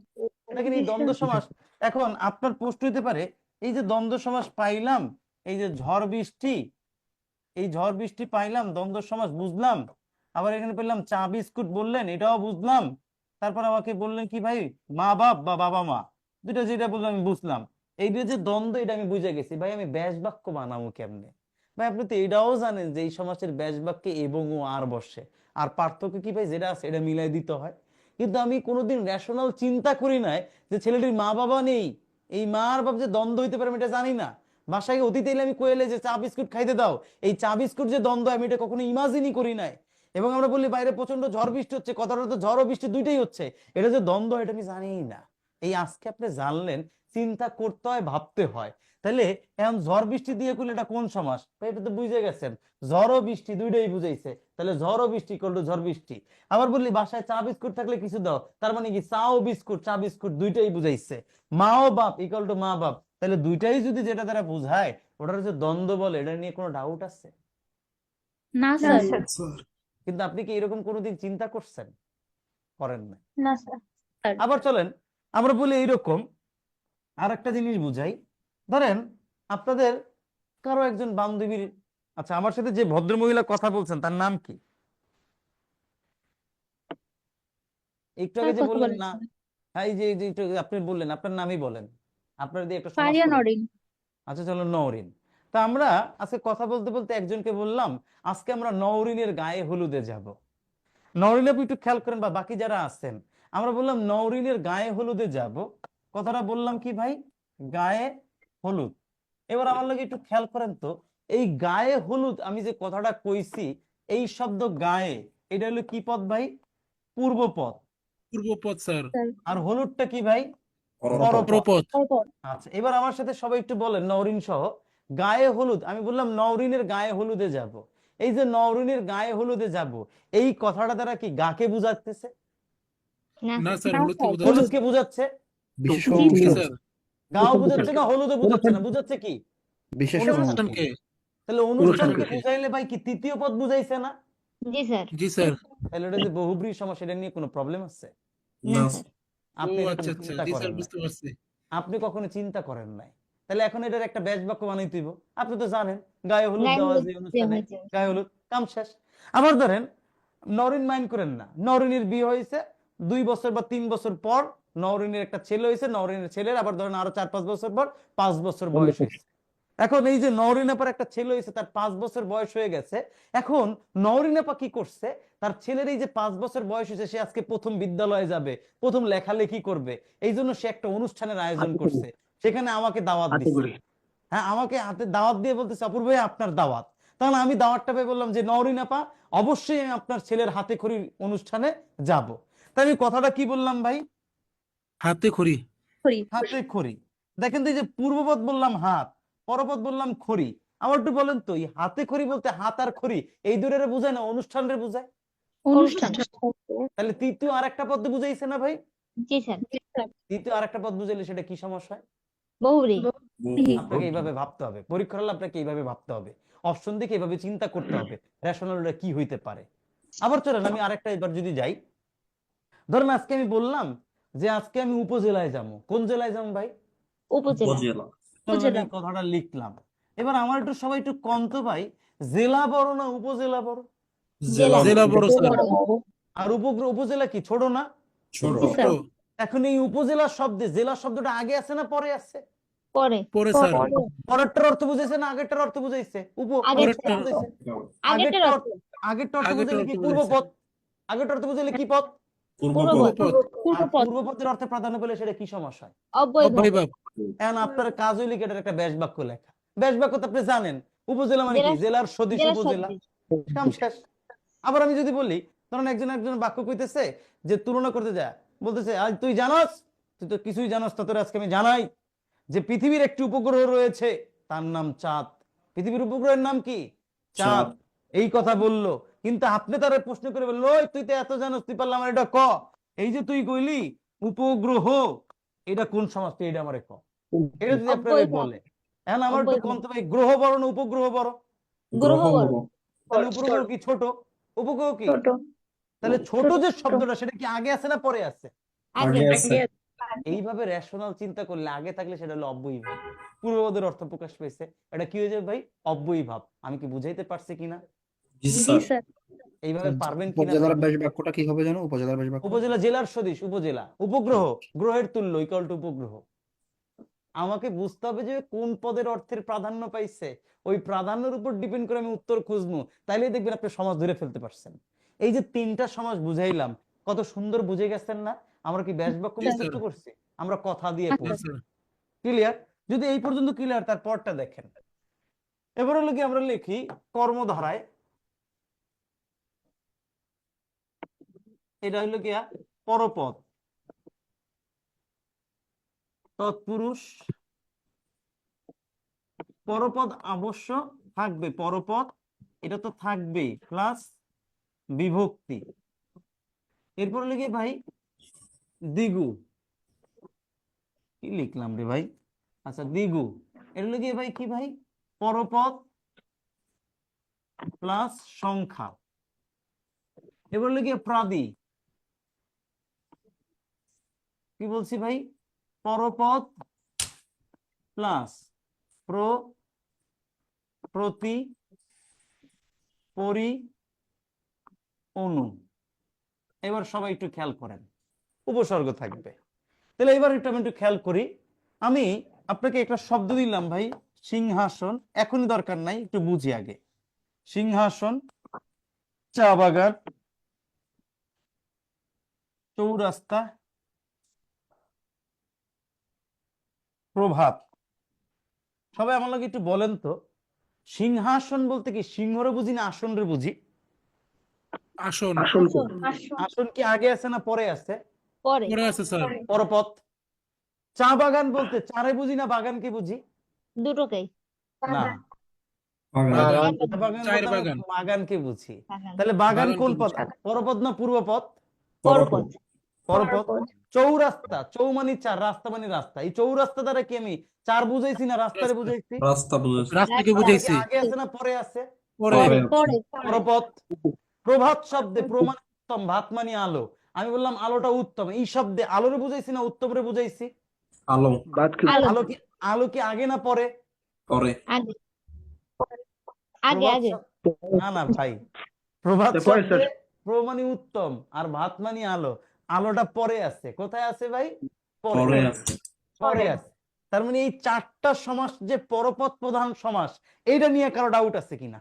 এটা কি দ্বন্দ্ব সমাস? এখন আপনার প্রশ্ন হইতে পারে, এই যে দ্বন্দ্ব সমাস পাইলাম, এই যে ঝড় বৃষ্টি, এই ঝড় বৃষ্টি পাইলাম, দ্বন্দ্ব সমাস বুঝলাম, আবার এখানে পেলাম চা বিস্কুট বললেন, এটাও বুঝলাম, তারপর আমাকে বললেন কি ভাই মা বাপ বা বাবা মা, দুটো যেটা বললাম আমি বুঝলাম, এই যে দ্বন্দ্ব, এটা আমি বুঝে গেছি ভাই, আমি ব্যাস বাক্য বানাবো কেমনে? ভাই আপনি তো এটাও জানেন যে এই সমাসের ব্যাস বাক্যে এবং ও আর বসে, আর পার্থক্য কি ভাই, যেটা আছে এটা মিলাই দিতে হয়। কিন্তু আমি কোনোদিন রেশনাল চিন্তা করি নাই যে ছেলেটির মা বাবা নেই, এই মা আর বাপ যে দ্বন্দ্ব হইতে পারে আমি এটা জানি না। বাসায় অতীতে এলে আমি কইলে যে চা বিস্কুট খাইতে দাও, এই চা বিস্কুট যে দ্বন্দ্ব আমি এটা কখনো ইমাজিনই করি নাই। এবং আমরা বলি বাইরে প্রচন্ড ঝড় বৃষ্টি হচ্ছে, কথাটা তো ঝড় ও বৃষ্টি দুইটাই হচ্ছে, এটা যে দ্বন্দ্ব এটা আমি জানিই না। এই আজকে আপনি জানলেন, চিন্তা করতে হয়, ভাবতে হয়। তাহলে এখন ঝড় বৃষ্টি দিয়ে করলে এটা কোন সমাস? ভাই এটা তো বুঝে গেছেন, ঝড় ও বৃষ্টি দুইটাই বুঝাইছে, তাহলে ঝড় ও বৃষ্টি ইকুয়াল টু ঝড় বৃষ্টি। আবার বললি বাসায় চা বিস্কুট থাকলে কিছু দাও, তার মানে কি চা ও বিস্কুট, চা বিস্কুট দুইটাই বুঝাইছে। মা ও বাপ ইকুয়াল টু মা বাপ, তাহলে দুইটাই যদি যেটা দ্বারা বুঝায় ওটার যে দ্বন্দ্ব বলে, এটা নিয়ে কোনো ডাউট আছে? না না স্যার। স্যার। কিন্তু আপনি কি এরকম কোনোদিন চিন্তা করছেন? করেন না। না স্যার। আবার চলেন আমরা বলি এইরকম আর একটা জিনিস বুঝাই। ধরেন আপনাদের কারো একজন বান্ধবীর, আচ্ছা আমার সাথে যে ভদ্র মহিলা কথা বলছেন তার নাম কি? একটু আগে স্যার যে কথা বললেন বলেন না, হ্যাঁ এই যে একটু আগে আপনি বললেন, আপনার নামই বলেন, আপনার দিয়ে একটা সমাস ফারিয়া করেন। নরিন। আচ্ছা চলো নওরিন। তা আমরা আজকে কথা বলতে বলতে একজনকে বললাম আজকে আমরা নওরিনের গায়ে হলুদে যাব। নওরিন আপনি একটু খেয়াল করেন, বা বাকি যারা আছেন, আমরা বললাম নওরিনের গায়ে হলুদে যাব, কথাটা বললাম কি ভাই, গায়ে হলুদ। এবার আমার লাগে একটু খেয়াল করেন তো, এই গায়ে হলুদ আমি যে কথাটা কইছি, এই শব্দ গায়ে এটা হলো কি পদ ভাই? পূর্ব পদ। পূর্বপদ স্যার। আর হলুদটা কি ভাই? পরপদ। পরপদ। পরপদ। আচ্ছা এবার আমার সাথে সবাই একটু বলেন নওরিন সহ, গায়ে হলুদ, আমি বললাম নওরিনের গায়ে হলুদে যাব। এই যে নওরিনের গায়ে হলুদে যাব, এই কথাটা দ্বারা কি গাকে বুঝাতেছে? না স্যার, হলুদকে বোঝাচ্ছে। হলুদকে বুঝাচ্ছে। বিশেষ জি অংশ। স্যার। গাও বুঝাচ্ছে না, হলুদও বুঝাচ্ছে না, বুঝাচ্ছে কি? বিশেষ অংশ। অনুষ্ঠানকে। তাহলে অনুষ্ঠানকে অনুষ্ঠানকে। বুঝাইলে ভাই কি তৃতীয় পদ বুঝাইছে না? জি স্যার। জি স্যার। তাহলে এটা যে বহুব্রী সমাস, এটা নিয়ে কোনো প্রবলেম আছে? না স্যার। ও আপনি এরকম আচ্ছা আচ্ছা, চিন্তা জি করেন স্যার, নাই, বুঝতে পারছি। আপনি কখনো চিন্তা করেন নাই। তাহলে এখন এটার একটা ব্যাস বাক্য বানাইতে হইব। আপনি তো জানেন গায়ে হলুদ গায়ে দেওয়া হলুদ যে দেওয়া অনুষ্ঠানে, হয়েছে। গায়ে হলুদ, কাম শেষ। আবার ধরেন নরিন মাইন্ড করেন না, নরিনের বিয়ে হয়েছে 2 বছর বা 3 বছর পর, নরিনের একটা ছেলে হয়েছে, নরিনের ছেলের আবার ধরেন আরো 4-5 বছর পর 5 বছর বয়স হয়েছে। এখন এই যে নওরিন আপার একটা ছেলে হয়েছে, তার 5 বছর বয়স হয়ে গেছে। এখন নওরিন আপা কি করছে, তার ছেলের এই যে 5 বছর বয়স হয়েছে, সে আজকে প্রথম বিদ্যালয়ে যাবে, প্রথম লেখালেখি করবে, এই জন্য সে একটা অনুষ্ঠানের আয়োজন করছে, সেখানে আমাকে দাওয়াত দিচ্ছে। হ্যাঁ আমাকে হাতে দাওয়াত দিয়ে বলতেছে অপূর্ব ভাই আপনার দাওয়াত। তাহলে আমি দাওয়াতটা পেয়ে বললাম যে নওরিন আপা অবশ্যই আমি আপনার ছেলের হাতে খড়ির অনুষ্ঠানে যাব। তাই আমি কথাটা কি বললাম ভাই? হাতে খড়ি। হাতে খড়ি। দেখেন তো এই যে পূর্বপদ বললাম হাত, পরপদ বললাম খড়ি। আমার একটু বলেন তো এই হাতে খড়ি বলতে হাত আর খড়ি এই দুটোরে বোঝায় না অনুষ্ঠানের বোঝায়? অনুষ্ঠান। তাহলে তৃতীয় আরেকটা পদ বুঝাইছে না ভাই? জি স্যার। তৃতীয় আরেকটা পদ বুঝাইলে সেটা কি সমস্যা হয়? বহুব্রী। আপনাকে এইভাবে ভাবতে হবে, পরীক্ষা হলে আপনাকে এইভাবে ভাবতে হবে, অপশন দেখে এইভাবে চিন্তা করতে হবে রেশনালটা কি হইতে পারে। আবার চলেন আমি আরেকটা এবার যদি যাই, ধরেন আজকে আমি বললাম যে আজকে আমি উপজেলায় যাবো। কোন জেলায় যাবো ভাই? উপজেলা। চলেন আমি কথাটা লিখলাম। এবার আমার একটু সবাই একটু কন্ত ভাই, জেলা বড় না উপজেলা বড়? জেলা বড় স্যার। আর উপজেলা কি ছোট না? ছোট। এখন এই উপজেলা শব্দে জেলা শব্দটা আগে আছে না পরে আছে? পরে। পরে স্যার। পরেরটার অর্থ বুঝাইছে না আগেরটার অর্থ বুঝাইছে? আগেরটার। বুঝাইছে। আগেরটার অর্থ। আগেরটা অর্থ আগেরটার বুঝাইলে কি অর্থ পূর্বপদ? আগেরটা অর্থ বুঝাইলে কি পদ? পূর্বপদ। আর পূর্বপদের অর্থে প্রাধান্য পেলে সেটা কি সমস্যা হয়? অব্যয়ভাব। এখন আপনার কাজ হইলে কি এটার একটা ব্যাস বাক্য লেখা। ব্যাস বাক্য তো আপনি জানেন, উপজেলা মানে কি? জেলার সদৃশ উপজেলা, কাম শেষ। আবার আমি যদি বলি ধরুন একজন বাক্য কইতেছে যে তুলনা করতে যায়, বলতেছে আজ তুই জানাস, তুই তো কিছুই জানাস না, তোর আজকে আমি জানাই যে পৃথিবীর একটি উপগ্রহ রয়েছে, তার নাম চাঁদ। পৃথিবীর উপগ্রহের নাম কি? চাঁদ। এই কথা বললো, কিন্তু আপনি তার প্রশ্ন করে বললো ওই তুই তো এত জানোস, তুই পারলাম আমার এটা ক, এই যে তুই কইলি উপগ্রহ, এটা কোন সমাজ, তুই এটা আমারে ক। এটা যদি আপনারা বলে, এখন আমার একটু কন্ত ভাই, গ্রহ বড় না উপগ্রহ বড়? গ্রহ বড়। তাহলে উপগ্রহ কি ছোট? উপগ্রহ কি? তাহলে ছোট যে শব্দটা সেটা কি আগে আছে না পরে আছে? আগে। এইভাবে রেশনাল চিন্তা করলে আগে থাকলে সেটা হলো অব্যয়ী ভাব, পূর্বপদের অর্থ প্রকাশ পেয়েছে, এটা কি হয়ে যাবে ভাই? অব্যয়ী ভাব। আমি কি বুঝাইতে পারছি কিনা? জি স্যার। এইভাবে পারবেন কিনা? উপজেলার ব্যাস বাক্যটা কি হবে জানো? উপজেলার ব্যাস বাক্য উপজেলা জেলার সদৃশ, উপজেলা উপগ্রহ, গ্রহের তুল্য ইকুয়াল টু উপগ্রহ। আমাকে বুঝতে হবে যে কোন পদের অর্থের প্রাধান্য পাইছে, ওই প্রাধান্যের উপর ডিপেন্ড করে আমি উত্তর খুঁজবো, তাইলে দেখবেন আপনি সমাজ ধরে ফেলতে পারছেন। এই যে 3টা সমাজ বুঝাইলাম, কত সুন্দর বুঝে গেছেন না? আমরা কি ব্যাস বাক্য জি মুখস্থ স্যার। করছি? আমরা কথা দিয়ে আচ্ছা। জি পড়ছি। স্যার। ক্লিয়ার? যদি এই পর্যন্ত ক্লিয়ার, তার পরটা দেখেন। এবার হলো কি আমরা লিখি কর্মধারায়, এটা হলো কি পরপদ, তৎপুরুষ, পরপদ অবশ্য থাকবে, পরপদ এটা তো থাকবেই, প্লাস বিভক্তি। এরপর হলো কি ভাই দ্বিগু, কি লিখলাম রে ভাই, আচ্ছা দ্বিগু, এটা হলো কি ভাই, কি ভাই, পরপদ প্লাস সংখ্যা। এবার হলো কি প্রাদি, কি বলছি ভাই, পরপদ প্লাস প্রতি, পরি, অনু। এবার সবাই একটু খেয়াল করেন, উপসর্গ থাকবে। তাহলে এবার আমি একটু খেয়াল করি। আমি আপনাকে একটা শব্দ দিলাম ভাই, সিংহাসন, এখনই দরকার নাই, একটু বুঝি আগে। সিংহাসন, চা বাগান, চৌরাস্তা, প্রভাত। সবাই আমার লাগে একটু বলেন তো, সিংহাসন বলতে কি সিংহরে বুঝি না আসন রে বুঝি? আসন আসন কি আগে আছে না পরে আছে? পরে আছে স্যার। পরপথ। চা বাগান বলতে চারে বুঝি না বাগানকে বুঝি? দুটোকেই। না, বাগান, চা বাগান চায়ের বলতে আমরা বাগান, বাগানকে বুঝি। বাগান। তাহলে বাগান বাগান কোন কি পথ, বুঝি? পরপথ না পূর্বপথ? পরপদ। পরপথ। চৌরাস্তা, চৌ মানে চার, রাস্তা মানে রাস্তা, এই চৌরাস্তা দ্বারা কি আমি চার বুঝাইছি না রাস্তারে রাস্তা। বুঝাইছি? রাস্তা বুঝেছি। রাস্তাকে কি বুঝাইছি। আগে আছে না পরে আছে? পরে পরে। পরপথ। প্রভাত শব্দে প্রো মানে উত্তম, ভাত মানে আলো, আমি বললাম আলোটা উত্তম, এই শব্দে আলোরে বুঝাইছি না উত্তমরে বুঝাইছি? আলো আলো। আলো কি আগে না পরে? পরে। আগে। আগে প্রভাত আগে। না না ভাই, প্রভাত পরে শব্দে স্যার। প্রো মানে উত্তম আর ভাত মানে আলো, আলোটা পরে আছে। কোথায় আছে ভাই? পরে আছে। পরে আছে। তার মানে এই 4টা সমাস যে পরপদ প্রধান সমাস, এইটা নিয়ে কারো ডাউট আছে কিনা?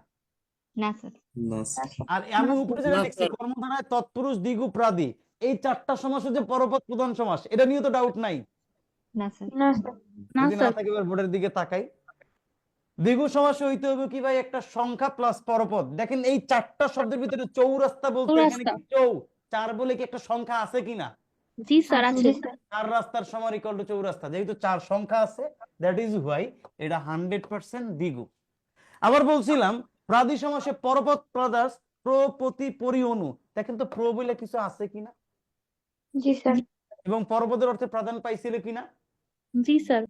না স্যার। না স্যার। আর আমি উপরে যেটা না লিখছি স্যার। কর্মধারায় তৎপুরুষ দ্বিগু প্রাদি, এই 4টা সমাস হচ্ছে পরপদ প্রধান সমাস, এটা নিয়ে তো ডাউট নাই। না স্যার। যদি না থাকে এবার বোর্ডের দিকে তাকাই। দ্বিগু সমাস হইতে হবে কি ভাই, একটা সংখ্যা প্লাস পরপদ। দেখেন এই 4টা শব্দের ভিতরে চৌরাস্তা বলতে এখানে কি চৌ চার বলে কি একটা সংখ্যা আছে কিনা? জি স্যার আছে। চার রাস্তার সমান ইকুয়াল টু চৌরাস্তা, যেহেতু 4 সংখ্যা আছে, দ্যাট ইজ হোয়াই এটা 100% দ্বিগু। আবার বলছিলাম প্রাদি সমাসে পরপদ প্লাস প্রতি পরি অনু, দেখেন তো প্র বলে কিছু আছে কিনা, জি স্যার। এবং পরপদের অর্থে প্রাধান্য পাইছিল কিনা? জি স্যার।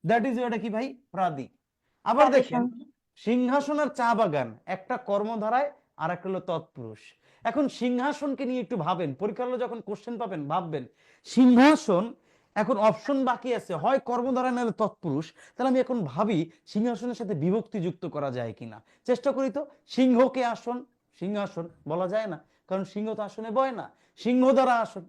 দ্যাট ইজ এটা কি ভাই, প্রাদি। আবার দেখেন সিংহাসন আর চা বাগান, একটা কর্মধারায় আর একটা হলো তৎপুরুষ। এখন সিংহাসনকে নিয়ে একটু ভাবেন, পরীক্ষা হলে যখন কোশ্চেন পাবেন ভাববেন সিংহাসন, এখন অপশন বাকি আছে, হয় কর্মধারায় নাহলে তৎপুরুষ। তাহলে আমি এখন ভাবি সিংহাসনের সাথে বিভক্তি যুক্ত করা যায় কিনা, চেষ্টা করি তো। সিংহকে আসন, সিংহাসন বলা যায় না, কারণ সিংহ তো আসনে বয় না। সিংহ দ্বারা আসন,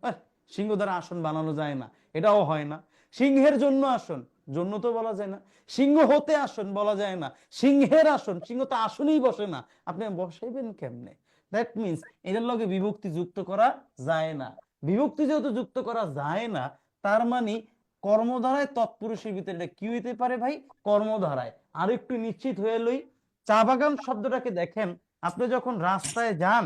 সিংহ দ্বারা আসন বানানো যায় না, এটাও হয় না। সিংহের জন্য আসন, জন্য তো বলা যায় না। সিংহ হতে আসন বলা যায় না। সিংহের আসন, সিংহ তো আসনেই বসে না, আপনি বসাইবেন কেমনে? দ্যাট মিনস এটার লগে বিভক্তি যুক্ত করা যায় না। বিভক্তি যেহেতু যুক্ত করা যায় না, তার মানে কর্মধারায় তৎপুরুষের ভিতরে এটা কি হইতে পারে ভাই, কর্মধারায়। আর একটু নিশ্চিত হয়ে লই, চা বাগান শব্দটাকে দেখেন, আপনি যখন রাস্তায় যান,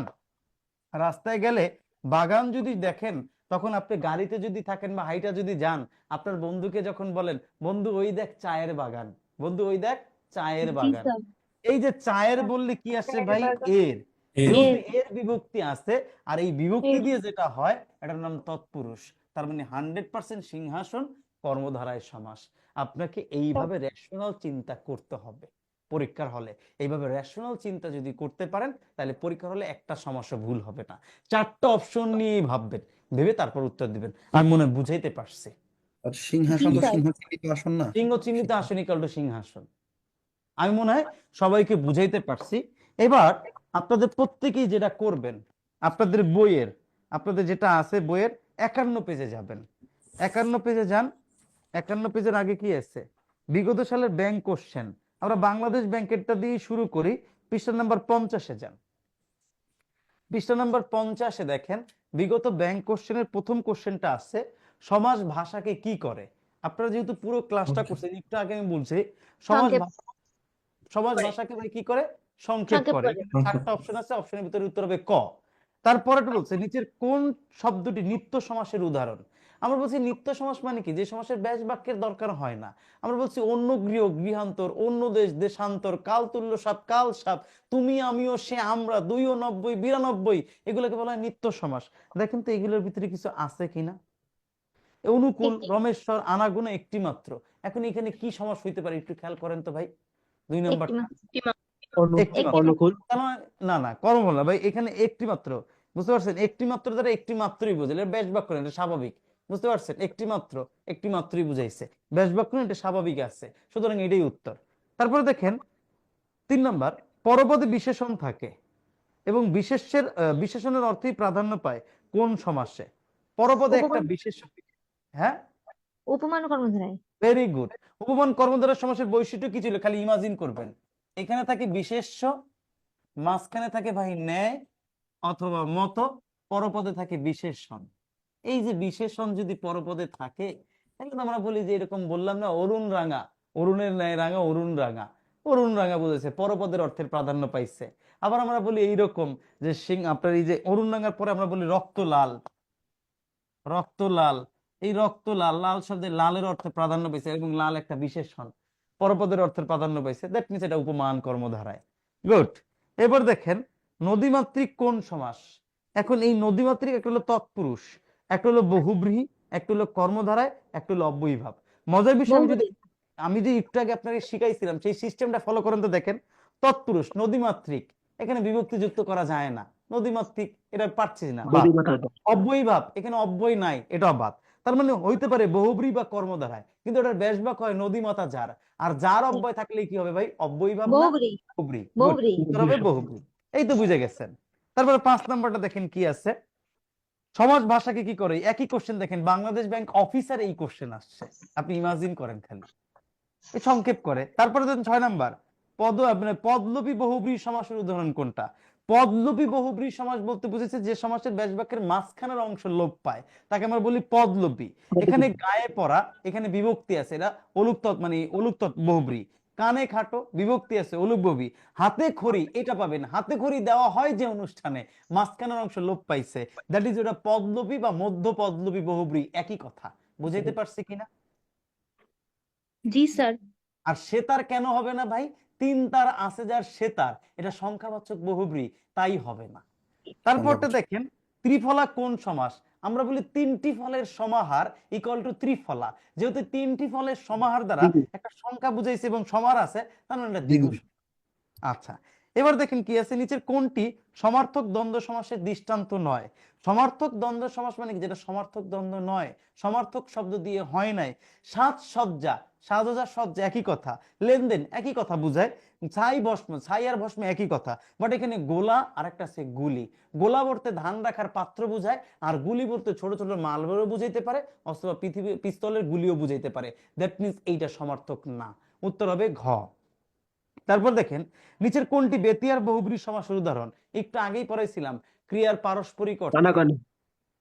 রাস্তায় গেলে বাগান যদি দেখেন, তখন আপনি গাড়িতে যদি থাকেন বা হাইটা যদি যান, আপনার বন্ধুকে যখন বলেন বন্ধু ওই দেখ চায়ের বাগান, বন্ধু ওই দেখ চায়ের জি বাগান, স্যার। এই যে চায়ের বললে কি আসে ভাই, এর, এর। যেহেতু এর বিভক্তি আছে, আর এই বিভক্তি দিয়ে যেটা হয় এটার নাম তৎপুরুষ। তার মানে 100% সিংহাসন কর্মধারায় সমাস। আপনাকে এইভাবে রেশনাল চিন্তা করতে হবে পরীক্ষার হলে। এইভাবে রেশনাল চিন্তা যদি করতে পারেন, তাহলে পরীক্ষার হলে একটা সমস্যা ভুল হবে না। 4টা অপশন নিয়েই ভাববেন, ভেবে তারপর উত্তর দিবেন। আমি মনে হয় বুঝাইতে পারছি। আর সিংহাসন তো স্যার। সিংহ চিহ্নিত আসন না? সিংহ চিহ্নিত আসন ইকুয়াল টু সিংহাসন। আমি মনে হয় সবাইকে বুঝাইতে পারছি। এবার আপনাদের প্রত্যেকেই যেটা করবেন, আপনাদের বইয়ের, আপনাদের যেটা আছে বইয়ের 51 পেজে যাবেন। 51 পেজে যান, 51 পেজের আগে কি আছে? বিগত সালের ব্যাংক কোশ্চেন। আমরা বাংলাদেশ ব্যাংকেরটা দিয়ে শুরু করি। পৃষ্ঠা নাম্বার 50-এ যান। পৃষ্ঠা নাম্বার 50-এ দেখেন বিগত ব্যাংক কোশ্চেনের প্রথম কোশ্চেনটা আছে, সমাজ ভাষাকে কি করে। আপনারা যেহেতু পুরো ক্লাসটা করছেন, একটু আগে আমি বলছি সমাজ সংক্ষেপ সমাজ করে। ভাষাকে ভাই কি করে? সংক্ষেপ সংক্ষেপ করে। করে। এখানে 7টা অপশন আছে, অপশনের ভিতরে উত্তর হবে ক। তারপরে বলছে নিচের কোন শব্দটি নিত্য সমাসের উদাহরণ। আমরা বলছি নিত্য সমাস মানে কি? যে সমাসের ব্যাস বাক্যের দরকার হয় না। আমরা বলছি অন্য গৃহ গৃহান্তর, অন্য দেশ দেশান্তর, কাল তুল্য সাপ কাল সাপ, তুমি আমিও সে আমরা, 2 ও 90 92, এগুলোকে বলা হয় নিত্য সমাস। দেখেন তো এগুলোর ভিতরে কিছু আছে কিনা। অনুকূল, একটি রমেশ্বর, আনাগুনা একটি মাত্র। এখন এখানে কি সমাস হইতে পারে একটু খেয়াল করেন তো ভাই। 2 নম্বর একটি একটি মাত্র। অনুকূল তার মানে না না কর্ম বলা ভাই, এখানে একটি মাত্র। বুঝতে পারছেন? একটি মাত্র দ্বারা একটি মাত্রই বোঝায়, এটা ব্যাস বাক্য না, এটা স্বাভাবিক। বুঝতে পারছেন? একটি মাত্র, একটি মাত্রই বুঝাইছে, ব্যাস বাক্য না, এটা স্বাভাবিক আছে। সুতরাং এটাই উত্তর। তারপরে দেখেন 3 নাম্বার, পরপদে বিশেষণ থাকে এবং বিশেষণের অর্থেই প্রাধান্য পায় কোন সমাসে? পরপদে একটা উপমান বিশেষণ। হ্যাঁ, উপমান কর্মধারায়। Very good. উপমান কর্মধারয় সমাসের বৈশিষ্ট্য কি ছিল? খালি ইমাজিন করবেন। এখানে থাকে বিশেষ্য, মাঝখানে থাকে ভাই ন্যায় অথবা মত, পরপদে থাকে বিশেষণ। এই যে বিশেষণ যদি পরপদে থাকে, তাহলে তো আমরা বলি যে এরকম বললাম না, অরুণ রাঙা, অরুণের ন্যায় রাঙা, অরুণ রাঙা, অরুণ রাঙা বুঝেছে, পরপদের অর্থের প্রাধান্য পাইছে। আবার আমরা বলি এইরকম যে আপনার এই যে অরুণ রাঙার পরে আমরা বলি রক্ত লাল, রক্ত লাল, এই রক্ত লাল, লাল শব্দের লালের অর্থে প্রাধান্য পাইছে এবং লাল একটা বিশেষণ, পরপদের অর্থের প্রাধান্য পাইছে। দ্যাট মিনস এটা উপমান কর্মধারায়। গুড। এবার দেখেন নদীমাতৃক কোন সমাস। এখন এই নদীমাতৃক একটা হলো তৎপুরুষ, একটা হলো বহুব্রীহি, একটা হলো কর্মধারায়, একটা হলো অব্যয়ীভাব। মজার বিষয় আমি যে একটু আগে আপনাকে শিখাইছিলাম সেই সিস্টেমটা ফলো করেন তো দেখেন। তৎপুরুষ নদীমাতৃক, এখানে বিভক্তি যুক্ত করা যায় না, নদীমাতৃক এটা পারছি না। অব্যয়ীভাব, এখানে অব্যয় নাই, এটা বাদ। তার মানে হইতে পারে বহুব্রী বা কর্মধারায়, কিন্তু এটার ব্যাসবাক হয় নদীমাতা যার। আর যার অব্যয় থাকলে কি হবে ভাই? অব্যয়ীভাব না বহুব্রী। বহুব্রী। গুড, বহুব্রী। উত্তর হবে বহুব্রী। এই তো বুঝে গেছেন। তারপরে 5 নাম্বারটা দেখেন কি আছে। সমাজ ভাষাকে কি করে? একই কোশ্চেন দেখেন, বাংলাদেশ ব্যাংক অফিসার এই কোশ্চেন আসছে, আপনি ইমাজিন করেন খালি, এই সংক্ষেপ করে। তারপরে দেখেন 6 নাম্বার, পদলোপী বহুব্রী সমাসের উদাহরণ কোনটা? পদলোপী বহুব্রী সমাস বলতে বুঝেছে যে সমাসের ব্যাস বাক্যের মাঝখানের অংশ লোপ পায়, তাকে আমরা বলি পদলোপী। এখানে গায়ে পড়া, এখানে বিভক্তি আছে, এটা অলুক মানে অলুক বহুব্রী। কানে খাটো, বিভক্তি আছে অলুক বহুব্রী। হাতে খড়ি, এটা পাবেন, হাতে খড়ি দেওয়া হয় যে অনুষ্ঠানে, মাঝখানের অংশ লোপ পাইছে, দ্যাট ইজ ওটা পদলোপী বা মধ্য পদলোপী বহুব্রী, একই কথা। বুঝাইতে পারছি কিনা? জি স্যার। আর সেতার কেন হবে না ভাই? 3 তার আছে যার সেতার, এটা সংখ্যাবাচক বহুব্রী, তাই হবে না। তারপরটা দেখেন ত্রিফলা কোন সমাস। আমরা বলি 3টি ফলের সমাহার ইকুয়াল টু ত্রিফলা। যেহেতু 3টি ফলের সমাহার দ্বারা একটা সংখ্যা বুঝাইছে এবং সমাহার আছে, তার মানে এটা দ্বিগু। আচ্ছা, এবার দেখেন কি আছে, নিচের কোনটি সমার্থক দ্বন্দ্ব সমাসের দৃষ্টান্ত নয়। সমার্থক দ্বন্দ্ব সমাস মানে কি? যেটা সমার্থক দ্বন্দ্ব নয়, সমার্থক শব্দ দিয়ে হয় নাই। সাজসজ্জা, সাজসজ্জা সজ্জা একই কথা, লেনদেন একই কথা বুঝায়, ছাই ভস্ম, ছাই আর ভস্ম একই কথা। বাট এখানে গোলা আর একটা আছে গুলি। গোলা বলতে ধান রাখার পাত্র বুঝায়, আর গুলি বলতে ছোট ছোট মালবেরও বুঝাইতে পারে, অথবা পিস্তলের গুলিও বুঝাইতে পারে। দ্যাট মিনস এইটা সমার্থক না। উত্তর হবে ঘ। তারপর দেখেন নিচের কোনটি বেতিয়ার বহুব্রী সমাসের উদাহরণ। একটু আগেই পড়াইছিলাম, ক্রিয়ার পারস্পরিক অর্থে।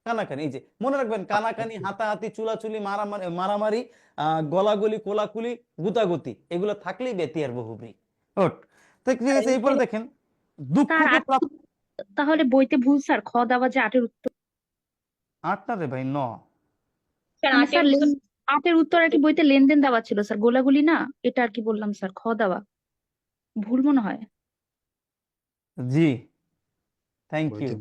কানাকানি, এই যে মনে রাখবেন, কানাকানি, হাতাহাতি, চুলাচুলি, মারামারি, মারামারি, গলাগলি, কোলাকুলি, গুতাগুতি, এগুলো থাকলেই বেতিয়ার বহুব্রী। ঠিক আছে। এরপরে দেখেন দুঃখকে প্রাপ্ত। তাহলে বইতে ভুল স্যার, খ দেওয়া যে 8-এর উত্তর। 8 না রে ভাই, 9। মানে স্যার 8-এর উত্তর আর কি বইতে লেনদেন দেওয়া ছিল স্যার, গোলাগুলি না, এটা আর কি বললাম স্যার, খ দেওয়া ভুল মনে হয়। জি, থ্যাংক ইউ।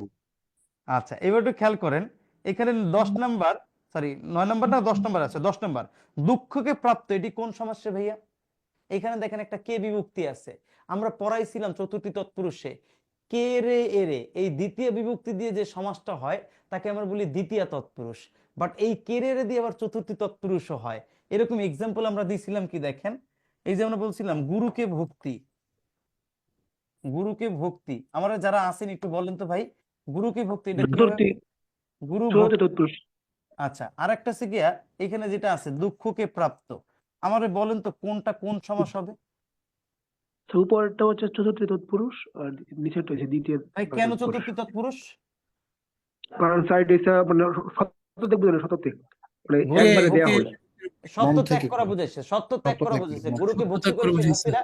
আচ্ছা, এবার একটু খেয়াল করেন, এখানে 10 নাম্বার, সরি 9 নাম্বার না 10 নাম্বার আছে। 10 নাম্বার, দুঃখকে প্রাপ্ত, এটি কোন সমাস রে ভাইয়া? এখানে দেখেন একটা কে বিভক্তি আছে। আমরা পড়াইছিলাম চতুর্থী তৎপুরুষে, কে রে এরে, এই দ্বিতীয় বিভক্তি দিয়ে যে সমাসটা হয় তাকে আমরা বলি দ্বিতীয় তৎপুরুষ। বাট এই কে রে দিয়ে আবার চতুর্থী তৎপুরুষও হয়। এরকম এক্সাম্পল আমরা দিয়েছিলাম কি দেখেন, এই যে আমরা বলছিলাম গুরুকে ভক্তি, গুরুকে ভক্তি। আমরা যারা আছেন একটু বলেন তো ভাই, গুরুকে ভক্তি এটা কি? গুরু ভক্তি, আচ্ছা, আর একটা আছে গিয়া এখানে যেটা আছে দুঃখকে প্রাপ্ত, আমারে বলেন তো কোনটা কোন সমাস হবে? তো উপরটা হচ্ছে চতুর্থ তৎপুরুষ আর নিচেরটা হচ্ছে দ্বিতীয় ভাই কেন তৎপুরুষ। চতুর্থী তৎপুরুষ? কারণ সাইড এটা মানে শতক বুঝে না, শতক মানে ঘুরে একবারে দেয়া ওকে, হয়। সত্য মন ত্যাগ থেকে করা করে। বুঝাইছে, সত্য ত্যাগ সত্য করা ত্যাগ করে, বুঝাইছে। মন গুরুকে থেকে। ভক্তি ত্যাগ করে করে সেই বুঝাইছে। ভক্তিটা,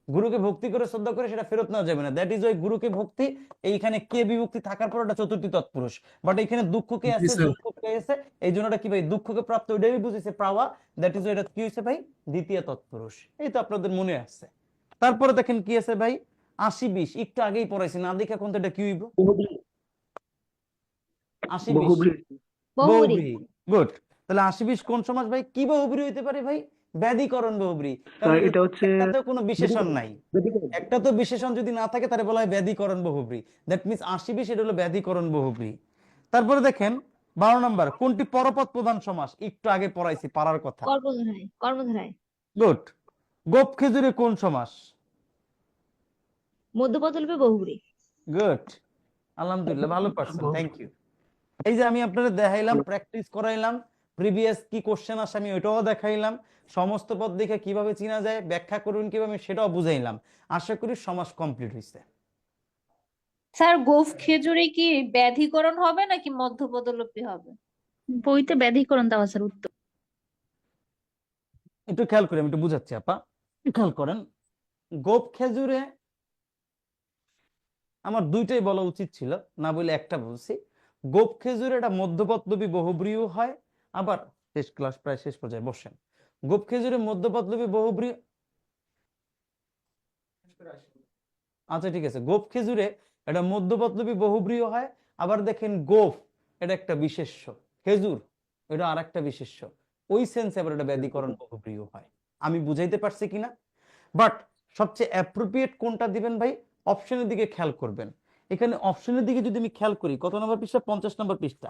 গুরুকে ভক্তি করে শ্রদ্ধা করে সেটা ফেরত নেওয়া যাবে না। দ্যাট ইজ ওই গুরুকে ভক্তি, এইখানে কে বিভক্তি থাকার পর ওটা চতুর্থী তৎপুরুষ। বাট এখানে দুঃখকে জি আছে, স্যার। দুঃখকে আছে, এই জন্য এটা কি ভাই দুঃখকে প্রাপ্ত ওইটাই বুঝেছে পাওয়া। দ্যাট ইজ এটা কি হয়েছে ভাই, দ্বিতীয় তৎপুরুষ। এই তো আপনাদের মনে আছে। তারপরে দেখেন কি আছে ভাই, 80-20 একটু আগেই পড়াইছি না দেখে এখন তো এটা কি হইব, বহুব্রী 80-20 বহুব্রী বহুব্রী। বহুব্রী। গুড। তাহলে 80-20 কোন সমাস ভাই? কি বহুব্রী হইতে পারে ভাই? ব্যাধিকরণ বহুব্রী। কারণ স্যার এটা এটা হচ্ছে একটাতেও কোনো বিশেষণ ব্যতিক্রম নাই। ব্যতিক্রম। একটা তো বিশেষণ যদি না থাকে তাহলে বলা হয় ব্যাধিকরণ বহুব্রী। দ্যাট মিনস 80-20 এটা হলো ব্যাধিকরণ বহুব্রী। তারপরে দেখেন 12 নম্বর, কোনটি পরপদ প্রধান সমাস? একটু আগে পড়াইছি, পারার কথা। কর্মধারায় কর্মধারায়। গুড। গোপ খেজুরে কোন সমাস? মধ্যপদলোপে বহুব্রী। গুড, আলহামদুলিল্লাহ, ভালো পারছেন, থ্যাংক ইউ। এই যে আমি আপনাদের দেখাইলাম, প্র্যাকটিস করাইলাম, প্রিভিয়াস কি কোশ্চেন আসে আমি ওইটাও দেখাইলাম, সমস্ত পদ দেখে কিভাবে চেনা যায়, ব্যাখ্যা করবেন কিভাবে সেটাও বুঝাইলাম। আশা করি সমাস কমপ্লিট হয়েছে। স্যার গোঁফ খেজুরে কি ব্যাধিকরণ হবে নাকি মধ্যপদলোপী হবে? বইতে ব্যাধিকরণ দেওয়া স্যার উত্তর। একটু খেয়াল করি, আমি একটু বুঝাচ্ছি আপা, খেয়াল করেন। গোপ খেজুরে আমার দুইটাই বলা উচিত ছিল, না বলে একটা বলছি। গোপ খেজুরে এটা মধ্যপদলোপী বহুব্রীও হয়, আবার শেষ ক্লাস প্রায় শেষ পর্যায়ে, বসেন। গোপ খেজুরে মধ্যপদলোপী বহুব্রী, আচ্ছা ঠিক আছে, গোপ খেজুরে এটা মধ্যপদলোপী বহুব্রীও হয়। আবার দেখেন গোফ এটা একটা বিশেষ্য, খেজুর এটা আর একটা বিশেষ্য, ওই সেন্সে আবার এটা ব্যাধিকরণ বহুব্রীও হয়। আমি বুঝাইতে পারছি কিনা? বাট সবচেয়ে অ্যাপ্রোপ্রিয়েট কোনটা দিবেন ভাই, অপশনের দিকে খেয়াল করবেন। এখানে অপশনের দিকে যদি আমি খেয়াল করি, কত নম্বর পৃষ্ঠা? 50 নম্বর পৃষ্ঠা।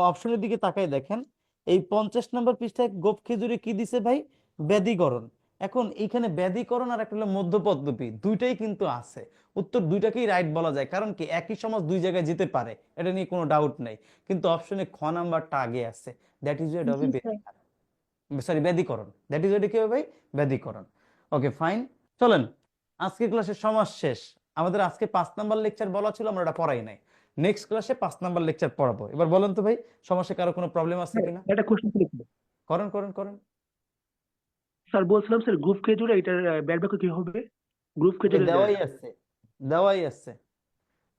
অপশনের দিকে তাকায় দেখেন, এই 50 নম্বর পৃষ্ঠায় গোপ খেজুরে কি দিছে ভাই? ব্যাধিকরণ। এখন এইখানে ব্যাধিকরণ আর একটা হলো মধ্যপদলোপী, দুইটাই কিন্তু আছে। উত্তর দুইটাকেই রাইট বলা যায়, কারণ কি একই সমাজ দুই জায়গায় যেতে পারে, এটা নিয়ে কোনো ডাউট নাই। কিন্তু অপশনে খ নাম্বারটা আগে আছে, দ্যাট ইজ এটা হবে জি স্যার। সরি ব্যাধিকরণ। দ্যাট ইজ এটা কি হবে ভাই? ব্যাধিকরণ। ওকে ফাইন, চলেন আজকে ক্লাসের সমাজ শেষ। আমাদের আজকে 5 নাম্বার লেকচার বলা ছিল, আমরা এটা পড়াই নাই। নেক্সট ক্লাসে 5 নাম্বার লেকচার পড়াবো। এবার বলেন তো ভাই, সমাজে কারো কোনো প্রবলেম আছে কিনা? একটা কোশ্চেন ছিল। করেন করেন করেন। স্যার বলছিলাম স্যার গ্রুপ খেজুরে এটার ব্যাড বাক্য কি হবে? গ্রুপ ওকে, খেজুরে দেওয়াই আছে, দেওয়াই আছে।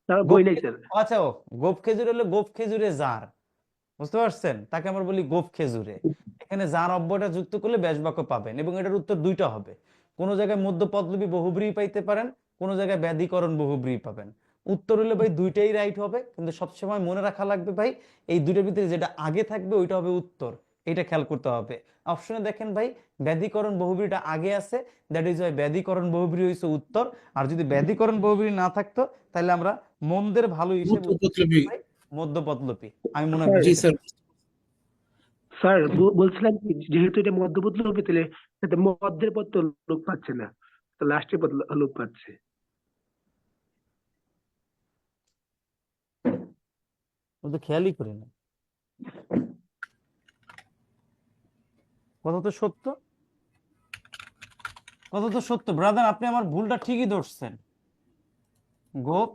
স্যার গোপ বই নাই খেজুর, স্যার। আচ্ছা ও গোপ খেজুর হলো গোপ খেজুরে জার, বুঝতে পারছেন? তাকে আমরা বলি গোপ খেজুরে। এখানে জার অব্যয়টা যুক্ত করলে ব্যাস বাক্য পাবেন, এবং এটার উত্তর দুইটা হবে। কোনো জায়গায় মধ্যপদলোপী বহুব্রী পাইতে পারেন, কোনো জায়গায় ব্যাধিকরণ বহুব্রী পাবেন। উত্তর হলে ভাই দুইটাই রাইট হবে, কিন্তু সবসময় মনে রাখা লাগবে ভাই, এই দুইটার ভিতরে যেটা আগে থাকবে ওইটা হবে উত্তর, এটা খেয়াল করতে হবে। অপশনে দেখেন ভাই, ব্যাধিকরণ বহুব্রীটা আগে আছে, দ্যাট ইজ ওয়াই ব্যাধিকরণ বহুব্রী হইছে উত্তর। আর যদি ব্যাধিকরণ বহুব্রী না থাকতো, তাহলে আমরা মন্দের ভালো হিসেবে মধ্যপদলোপী। মধ্যপদলোপী, আমি মনে স্যার হয় জি স্যার। স্যার বলছিলাম কি যেহেতু এটা মধ্যবর্তী হবে তাহলে তাতে মধ্যের পদ তো লোপ পাচ্ছে না, তো লাস্টের পদ লোপ পাচ্ছে। ও তো খেয়ালই করি না। কথা তো সত্য, কথা তো সত্য ব্রাদার, আপনি আমার ভুলটা ঠিকই ধরছেন। গোপ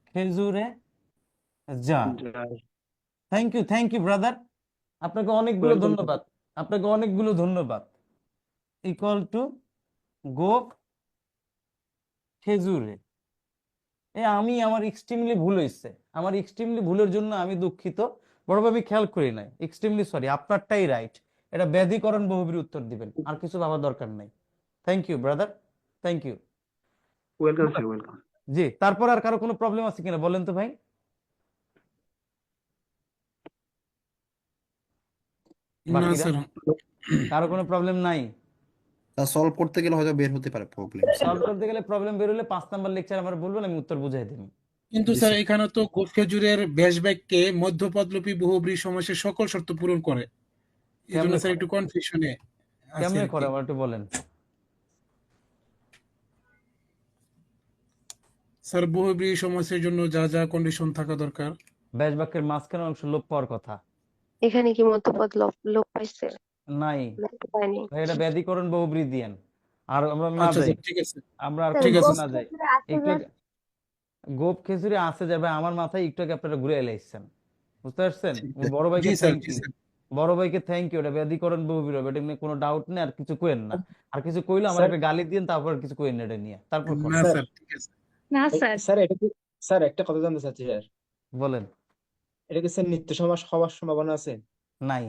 খেজুরে জার। থ্যাংক ইউ ব্রাদার, আপনাকে অনেকগুলো ওয়েলকাম। ধন্যবাদ, আপনাকে অনেকগুলো ধন্যবাদ। ইকুয়াল টু গোপ খেজুরে। আমি আমার এক্সট্রিমলি ভুল হয়েছে, আমার এক্সট্রিমলি ভুলের জন্য আমি দুঃখিত। বড়ভাবে আমি খেয়াল করি নাই, এক্সট্রিমলি সরি। আপনারটাই রাইট, এটা ব্যাধিকরণ বহুব্রী উত্তর দিবেন, আর কিছু ভাবার দরকার নাই। Thank you brother, thank you. Welcome sir, welcome. জি, তারপর আর কারো কোনো প্রবলেম আছে কিনা বলেন তো ভাই? না বাকিরা স্যার। কারো কোনো প্রবলেম নাই? তা সলভ করতে গেলে হয়তো বের হতে পারে প্রবলেম। সলভ করতে গেলে প্রবলেম বের হলে 5 নাম্বার লেকচার আমার বলবেন, আমি উত্তর বুঝাই দেব। কিন্তু জি স্যার স্যার। এখানে তো গোঁফ খেজুরের ব্যাস বাক্যে মধ্যপদলোপী বহুব্রী সমাসের সকল শর্ত পূরণ করে, এই জন্য কেমনে স্যার করে, একটু কনফিউশনে আছে কেমনে আর করে কি। আমার একটু বলেন। স্যার বহুব্রী সমাসের জন্য যা যা কন্ডিশন থাকা দরকার। ব্যাস বাক্যের মাঝখানের অংশ লোপ পাওয়ার কথা এখানে কি মধ্যপদ লোপ পাইছে? নাই লোপ তো পায়নি। ভাই, এটা ব্যাধিকরণ বহুব্রীহিয়ান। আর আমরা না আচ্ছা যাই, আচ্ছা, ঠিক আছে আমরা আর স্যার কোন ঠিক আছে পথে গোফ না যাই। খেজুরে আছে একটু যে আগে- গোপ খিচুড়ি আছে যাবে আমার মাথায়, একটু আগে আপনারা ঘুরে এলাইছেন, বুঝতে পারছেন? ঠিক ওই আছে। বড় জি ভাইকে sir, thank G U, sir. বড় ভাইকে থ্যাংক ইউ। এটা ব্যাধিকরণ বহুব্রীহি, এটা নিয়ে কোনো ডাউট নেই। আর কিছু কইেন না, আর কিছু কইলে আমার স্যার একটা গালি দিন, তারপর আর কিছু কইেন না এটা নিয়ে, তারপর না করেন। স্যার স্যার, ঠিক আছে। না স্যার, স্যার এটা কি, স্যার একটা কথা জানতে চাচ্ছি স্যার, বলেন। এটা কি স্যার নিত্য সমাস হওয়ার সম্ভাবনা আছে? নাই।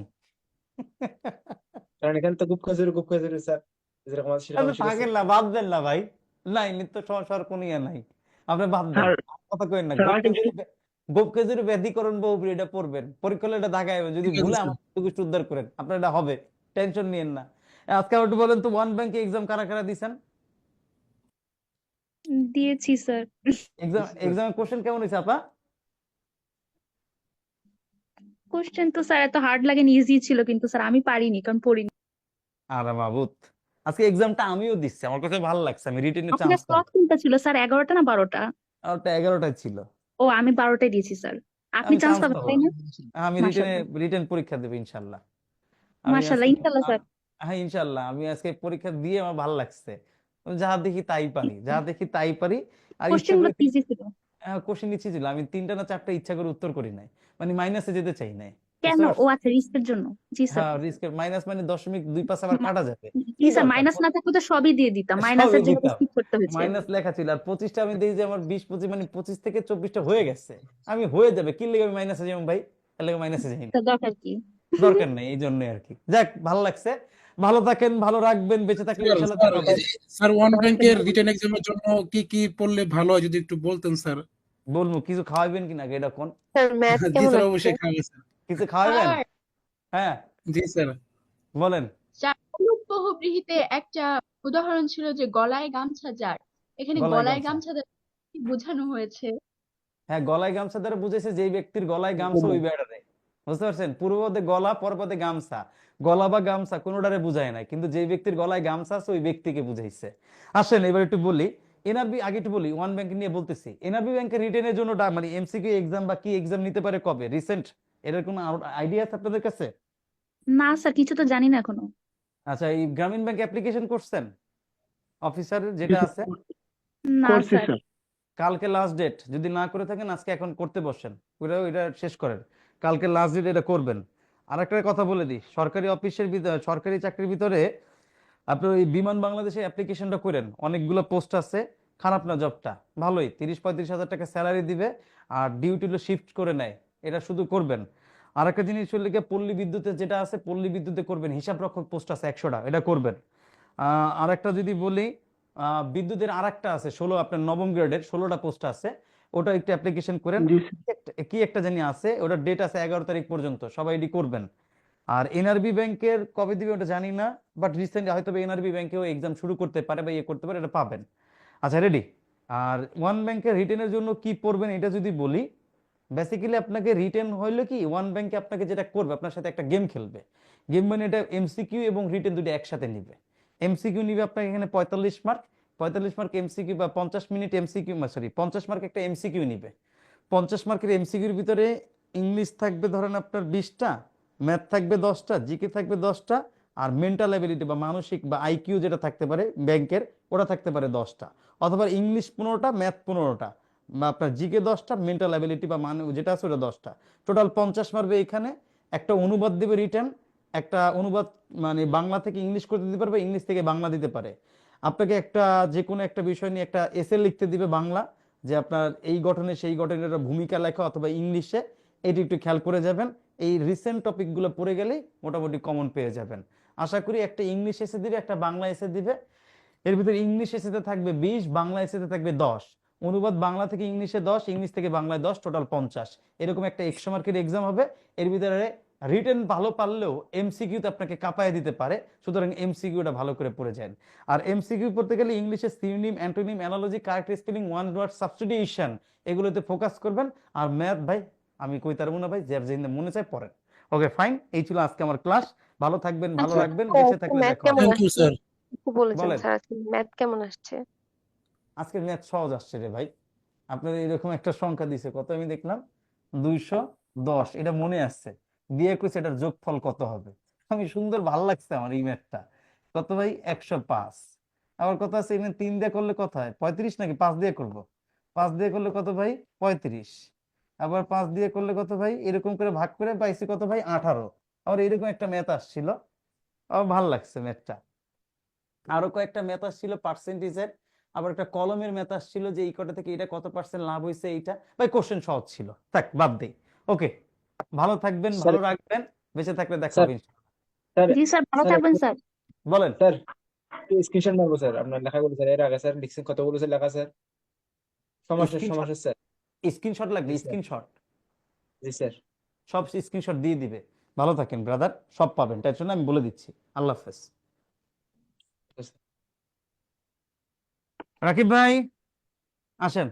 কারণ এখানে তো গুপ খাজুরি স্যার যেরকম আছে সেরকম আচ্ছা শিখেছে। থাকেন না, বাদ দেন না ভাই। নাই, নিত্য সমস্যার কোনো ইয়ে নাই, আপনি বাদ দেন, স্যার আর কথা কইেন না। স্যার গোপ আরেকটা খেজুরি, গোপ খেজুরি ব্যাধিকরণ বহুব্রীহি, এটা পড়বেন, পরীক্ষা হলে এটা দাগায়, যদি ঠিক আছে ভুলে স্যার। আমার টুকু উদ্ধার করেন, আপনার এটা হবে, টেনশন নিয়েন না। আজকে আবার একটু বলেন তো, ওয়ান ব্যাংকে এক্সাম কারা কারা দিছেন? দিয়েছি স্যার। এক্সামের কোশ্চেন কেমন হয়েছে আপা? কোশ্চেন তো স্যার এত হার্ড লাগেনি, ইজি ছিল, কিন্তু স্যার আমি পারিনি কারণ পড়িনি। আরে বাবুত, আজকে এক্সামটা আমিও দিচ্ছি, আমার কাছে ভালো লাগছে, আমি রিটেনের আপনার চান্স পাবো। ক্লক কোনটা ছিল স্যার, 11টা না 12টা? আর ওটা 11টায় ছিল, ও আমি 12টায় দিয়েছি স্যার। আপনি আমি চান্স চান্স পাবেন পাবো, তাই না? আমি মাশাআল্লাহ, রিটেন পরীক্ষা দেবো ইনশাল্লাহ। আমি মাশাআল্লাহ, আজকে ইনশাআল্লাহ স্যার। হ্যাঁ ইনশাল্লাহ, আমি আজকে পরীক্ষা দিয়ে আমার ভালো লাগছে, যা দেখি তাই পারি, যা দেখি তাই পারি। আর ইচ্ছা কোশ্চেন গুলো করে ইজি ছিল। কোশ্চেন ইচ্ছে ছিল, আমি 3টা না 4টা ইচ্ছা করে উত্তর করি নাই, মানে মাইনাসে যেতে চাই নাই, কেন? বুঝতে ও পারছেন? আচ্ছা, রিস্কের জন্য। জি স্যার। হ্যাঁ, রিস্কের মাইনাস, মানে 0.25 আবার কাটা যাবে, জি কি স্যার, দরকার? মাইনাস না থাকলে তো সবই দিয়ে দিতাম, সবই মাইনাসের জন্য দিতাম, স্কিপ করতে হয়েছে। মাইনাস লেখা ছিল। আর 25টা আমি দেখি যে আমার 20-25, মানে 25 থেকে 24টা হয়ে গেছে, আমি হয়ে যাবে, কি লেগে আমি মাইনাসে যাই ভাই, তার লেগে মাইনাসে যাই না, তা দরকার কি? দরকার নেই, এই জন্য আর কি। যাক, ভালো লাগছে, ভালো থাকেন, ভালো রাখবেন, বেঁচে থাকলে স্যার ইনশাল্লাহ স্যার, দেখা হবে। স্যার ওয়ান ব্যাংকের রিটেন এক্সামের জন্য কি কি পড়লে ভালো হয় যদি একটু বলতেন স্যার। বলবো, কিছু খাওয়াইবেন কিনা এটা কোন? স্যার ম্যাথ জি কেমন স্যার, আসছে? অবশ্যই খাওয়াবে স্যার। কিছু খাওয়াইবেন? হ্যাঁ জি স্যার। বলেন। চারুলূপ বহুব্রীহিতে একটা উদাহরণ ছিল যে গলায় গামছা যার, এখানে গলায় গলায় গামছা, গামছা দ্বারা কি বোঝানো হয়েছে? হ্যাঁ গলায় গামছা দ্বারা বুঝেছে যেই ব্যক্তির গলায় গামছা, ওই বেড়ারে, বুঝতে পারছেন? পূর্বপদে গলা, পরপদে গামছা, গলা বা গামছা কোনোটারে বুঝায় না, কিন্তু যেই ব্যক্তির গলায় গামছা আছে ওই ব্যক্তিকে বুঝাইছে। আসেন এবার একটু বলি এনআরবি, আগে একটু বলি ওয়ান ব্যাংক নিয়ে বলতেছি। এনআরবি ব্যাংকের রিটেনের জন্য মানে এমসিকিউ এক্সাম বা কি এক্সাম নিতে পারে কবে, রিসেন্ট এটার কোনো আইডিয়া আছে আপনাদের কাছে? না স্যার, কিছু তো জানি না এখনো। আচ্ছা, এই গ্রামীণ ব্যাংক অ্যাপ্লিকেশন করছেন অফিসারের যেটা আছে? না করছি স্যার। স্যার। কালকে লাস্ট ডেট, যদি না করে থাকেন আজকে এখন করতে বসেন, এটা শেষ করেন, কালকে লাস্ট ডেট, এটা করবেন। আর একটা কথা বলে দিই, সরকারি অফিসের ভিতরে, সরকারি চাকরির ভিতরে আপনার ওই বিমান বাংলাদেশে অ্যাপ্লিকেশনটা করেন, অনেকগুলো পোস্ট আছে, খারাপ না জবটা, ভালোই, 30-35 হাজার টাকা স্যালারি দিবে, আর ডিউটিগুলো শিফট করে নেয়, এটা শুধু করবেন। আর একটা জিনিস হলে গিয়ে পল্লী বিদ্যুতে যেটা আছে, পল্লী বিদ্যুতে করবেন, হিসাব রক্ষক পোস্ট আছে 100টা, এটা করবেন। আর একটা যদি বলি, বিদ্যুতের আর একটা আছে 16, আপনার নবম গ্রেডের 16টা পোস্ট আছে, ওটা একটু অ্যাপ্লিকেশন করেন। জি স্যার। কি একটা জানি আছে, ওটা ডেট আছে 11 তারিখ পর্যন্ত, সবাই এটি করবেন। আর এনআরবি ব্যাংকের কবে দিবে ওটা জানি না, বাট রিসেন্ট হয়তো এনআরবি ব্যাংকেও এক্সাম শুরু করতে পারে বা ইয়ে করতে পারে, এটা পাবেন। আচ্ছা রেডি। আর ওয়ান ব্যাংকের রিটেনের জন্য কি পড়বেন এটা যদি বলি, বেসিক্যালি আপনাকে রিটেন হইলে কি, ওয়ান ব্যাংকে আপনাকে যেটা করবে, আপনার সাথে একটা গেম খেলবে। গেম মানে এটা এমসিকিউ এবং রিটেন দুটো একসাথে নিবে। এমসিকিউ নিবে আপনাকে এখানে 45 মার্ক, 45 মার্ক এমসিকিউ, বা 50 মিনিট এমসিকিউ, সরি 50 মার্ক একটা এমসিকিউ নিবে। 50 মার্কের এমসিকিউর ভিতরে ইংলিশ থাকবে ধরেন আপনার 20টা, ম্যাথ থাকবে 10টা, জিকে থাকবে 10টা, আর মেন্টাল অ্যাবিলিটি বা মানসিক বা আইকিউ যেটা থাকতে পারে ব্যাংকের, ওটা থাকতে পারে 10টা। অথবা ইংলিশ 15টা, ম্যাথ 15টা, বা আপনার জিকে 10টা, মেন্টাল অ্যাবিলিটি বা যেটা আছে ওটা 10টা, টোটাল 50 মারবে। এখানে একটা অনুবাদ দিবে রিটার্ন, একটা অনুবাদ মানে বাংলা থেকে ইংলিশ করতে দিতে পারবে, ইংলিশ থেকে বাংলা দিতে পারে। আপনাকে একটা যে কোনো একটা বিষয় নিয়ে একটা এসে লিখতে দিবে বাংলা, যে আপনার এই গঠনে সেই গঠনের ভূমিকা লেখা, অথবা ইংলিশে, এটি একটু খেয়াল করে যাবেন। এই রিসেন্ট টপিকগুলো পড়ে গেলেই মোটামুটি কমন পেয়ে যাবেন। আশা করি একটা ইংলিশ এসে দিবে, একটা বাংলা এসে দিবে, এর ভিতরে ইংলিশ এসেতে থাকবে 20, বাংলা এসেতে থাকবে 10, অনুবাদ বাংলা থেকে ইংলিশে 10, ইংলিশ থেকে বাংলায় 10, টোটাল 50। এরকম একটা 100 মার্কের এক্সাম হবে। এর ভিতরে রিটেন ভালো পারলেও এমসিকিউতে আপনাকে কাঁপায় দিতে পারে, সুতরাং এমসিকিউটা ভালো করে পড়ে যান। আর এমসিকিউ পড়তে গেলে ইংলিশে synonym, antonym, analogy, correct spelling, one word substitution, এগুলোতে ফোকাস করবেন। আর ম্যাথ ভাই আমি কই তার মনে ভাই, যার যেদিন মনে চায় পড়েন। ওকে ফাইন, এই ছিল আজকে আমার ক্লাস। ভালো থাকবেন, ভালো আচ্ছা, রাখবেন, বেঁচে থাকলে ম্যাথ দেখা হবে। কেমন থ্যাংক ইউ আসছে স্যার। একটু বলেছেন বলেন। স্যার, আজকে ম্যাথ কেমন আসছে? আজকের ম্যাথ সহজ আসছে রে ভাই, আপনার এরকম একটা সংখ্যা দিছে কত আমি দেখলাম, 210 এটা মনে আছে, দিয়ে কইছে এটার যোগফল কত হবে। আমি সুন্দর, ভাল লাগছে আমার এই ম্যাথটা। কত ভাই? 105। আবার কত আছে এখানে? 3 দিয়ে করলে কত হয়? 35 নাকি 5 দিয়ে করব? 5 দিয়ে করলে কত ভাই? 35। আবার 5 দিয়ে করলে কত ভাই? এরকম করে ভাগ করে পাইছি কত ভাই? 18। আবার এরকম একটা ম্যাথ আসছিল, আমার ভাল লাগছে ম্যাথটা। আরো কয়েকটা ম্যাথ আসছিল পার্সেন্টেজের, আবার একটা কলমের ম্যাথ আসছিল যে এই কটা থেকে এটা কত পার্সেন্ট লাভ হয়েছে। এইটা ভাই কোশ্চেন সহজ ছিল, থাক বাদ দেই। ওকে, ভালো থাকবেন, স্যার ভালো রাখবেন, বেঁচে থাকলে দেখা স্যার হবে ইনশাআল্লাহ। স্যার জি স্যার, ভালো স্যার থাকবেন একটা- স্যার। বলেন। স্যার স্ক্রিনশট মারবো স্যার আপনার লেখাগুলো স্যার, এর আগে স্যার লিখছেন কতগুলো স্যার লেখা স্যার, সমাসের স্ক্রিনশট, সমাসের স্যার। স্ক্রিনশট লাগবে, জি স্যার, স্ক্রিনশট, জি স্যার। সব স্ক্রিনশট দিয়ে দিবে। ভালো থাকেন ব্রাদার, সব পাবেন, টেনশন আমি বলে দিচ্ছি। আল্লাহ হাফেজ। রাকিব ভাই আসেন।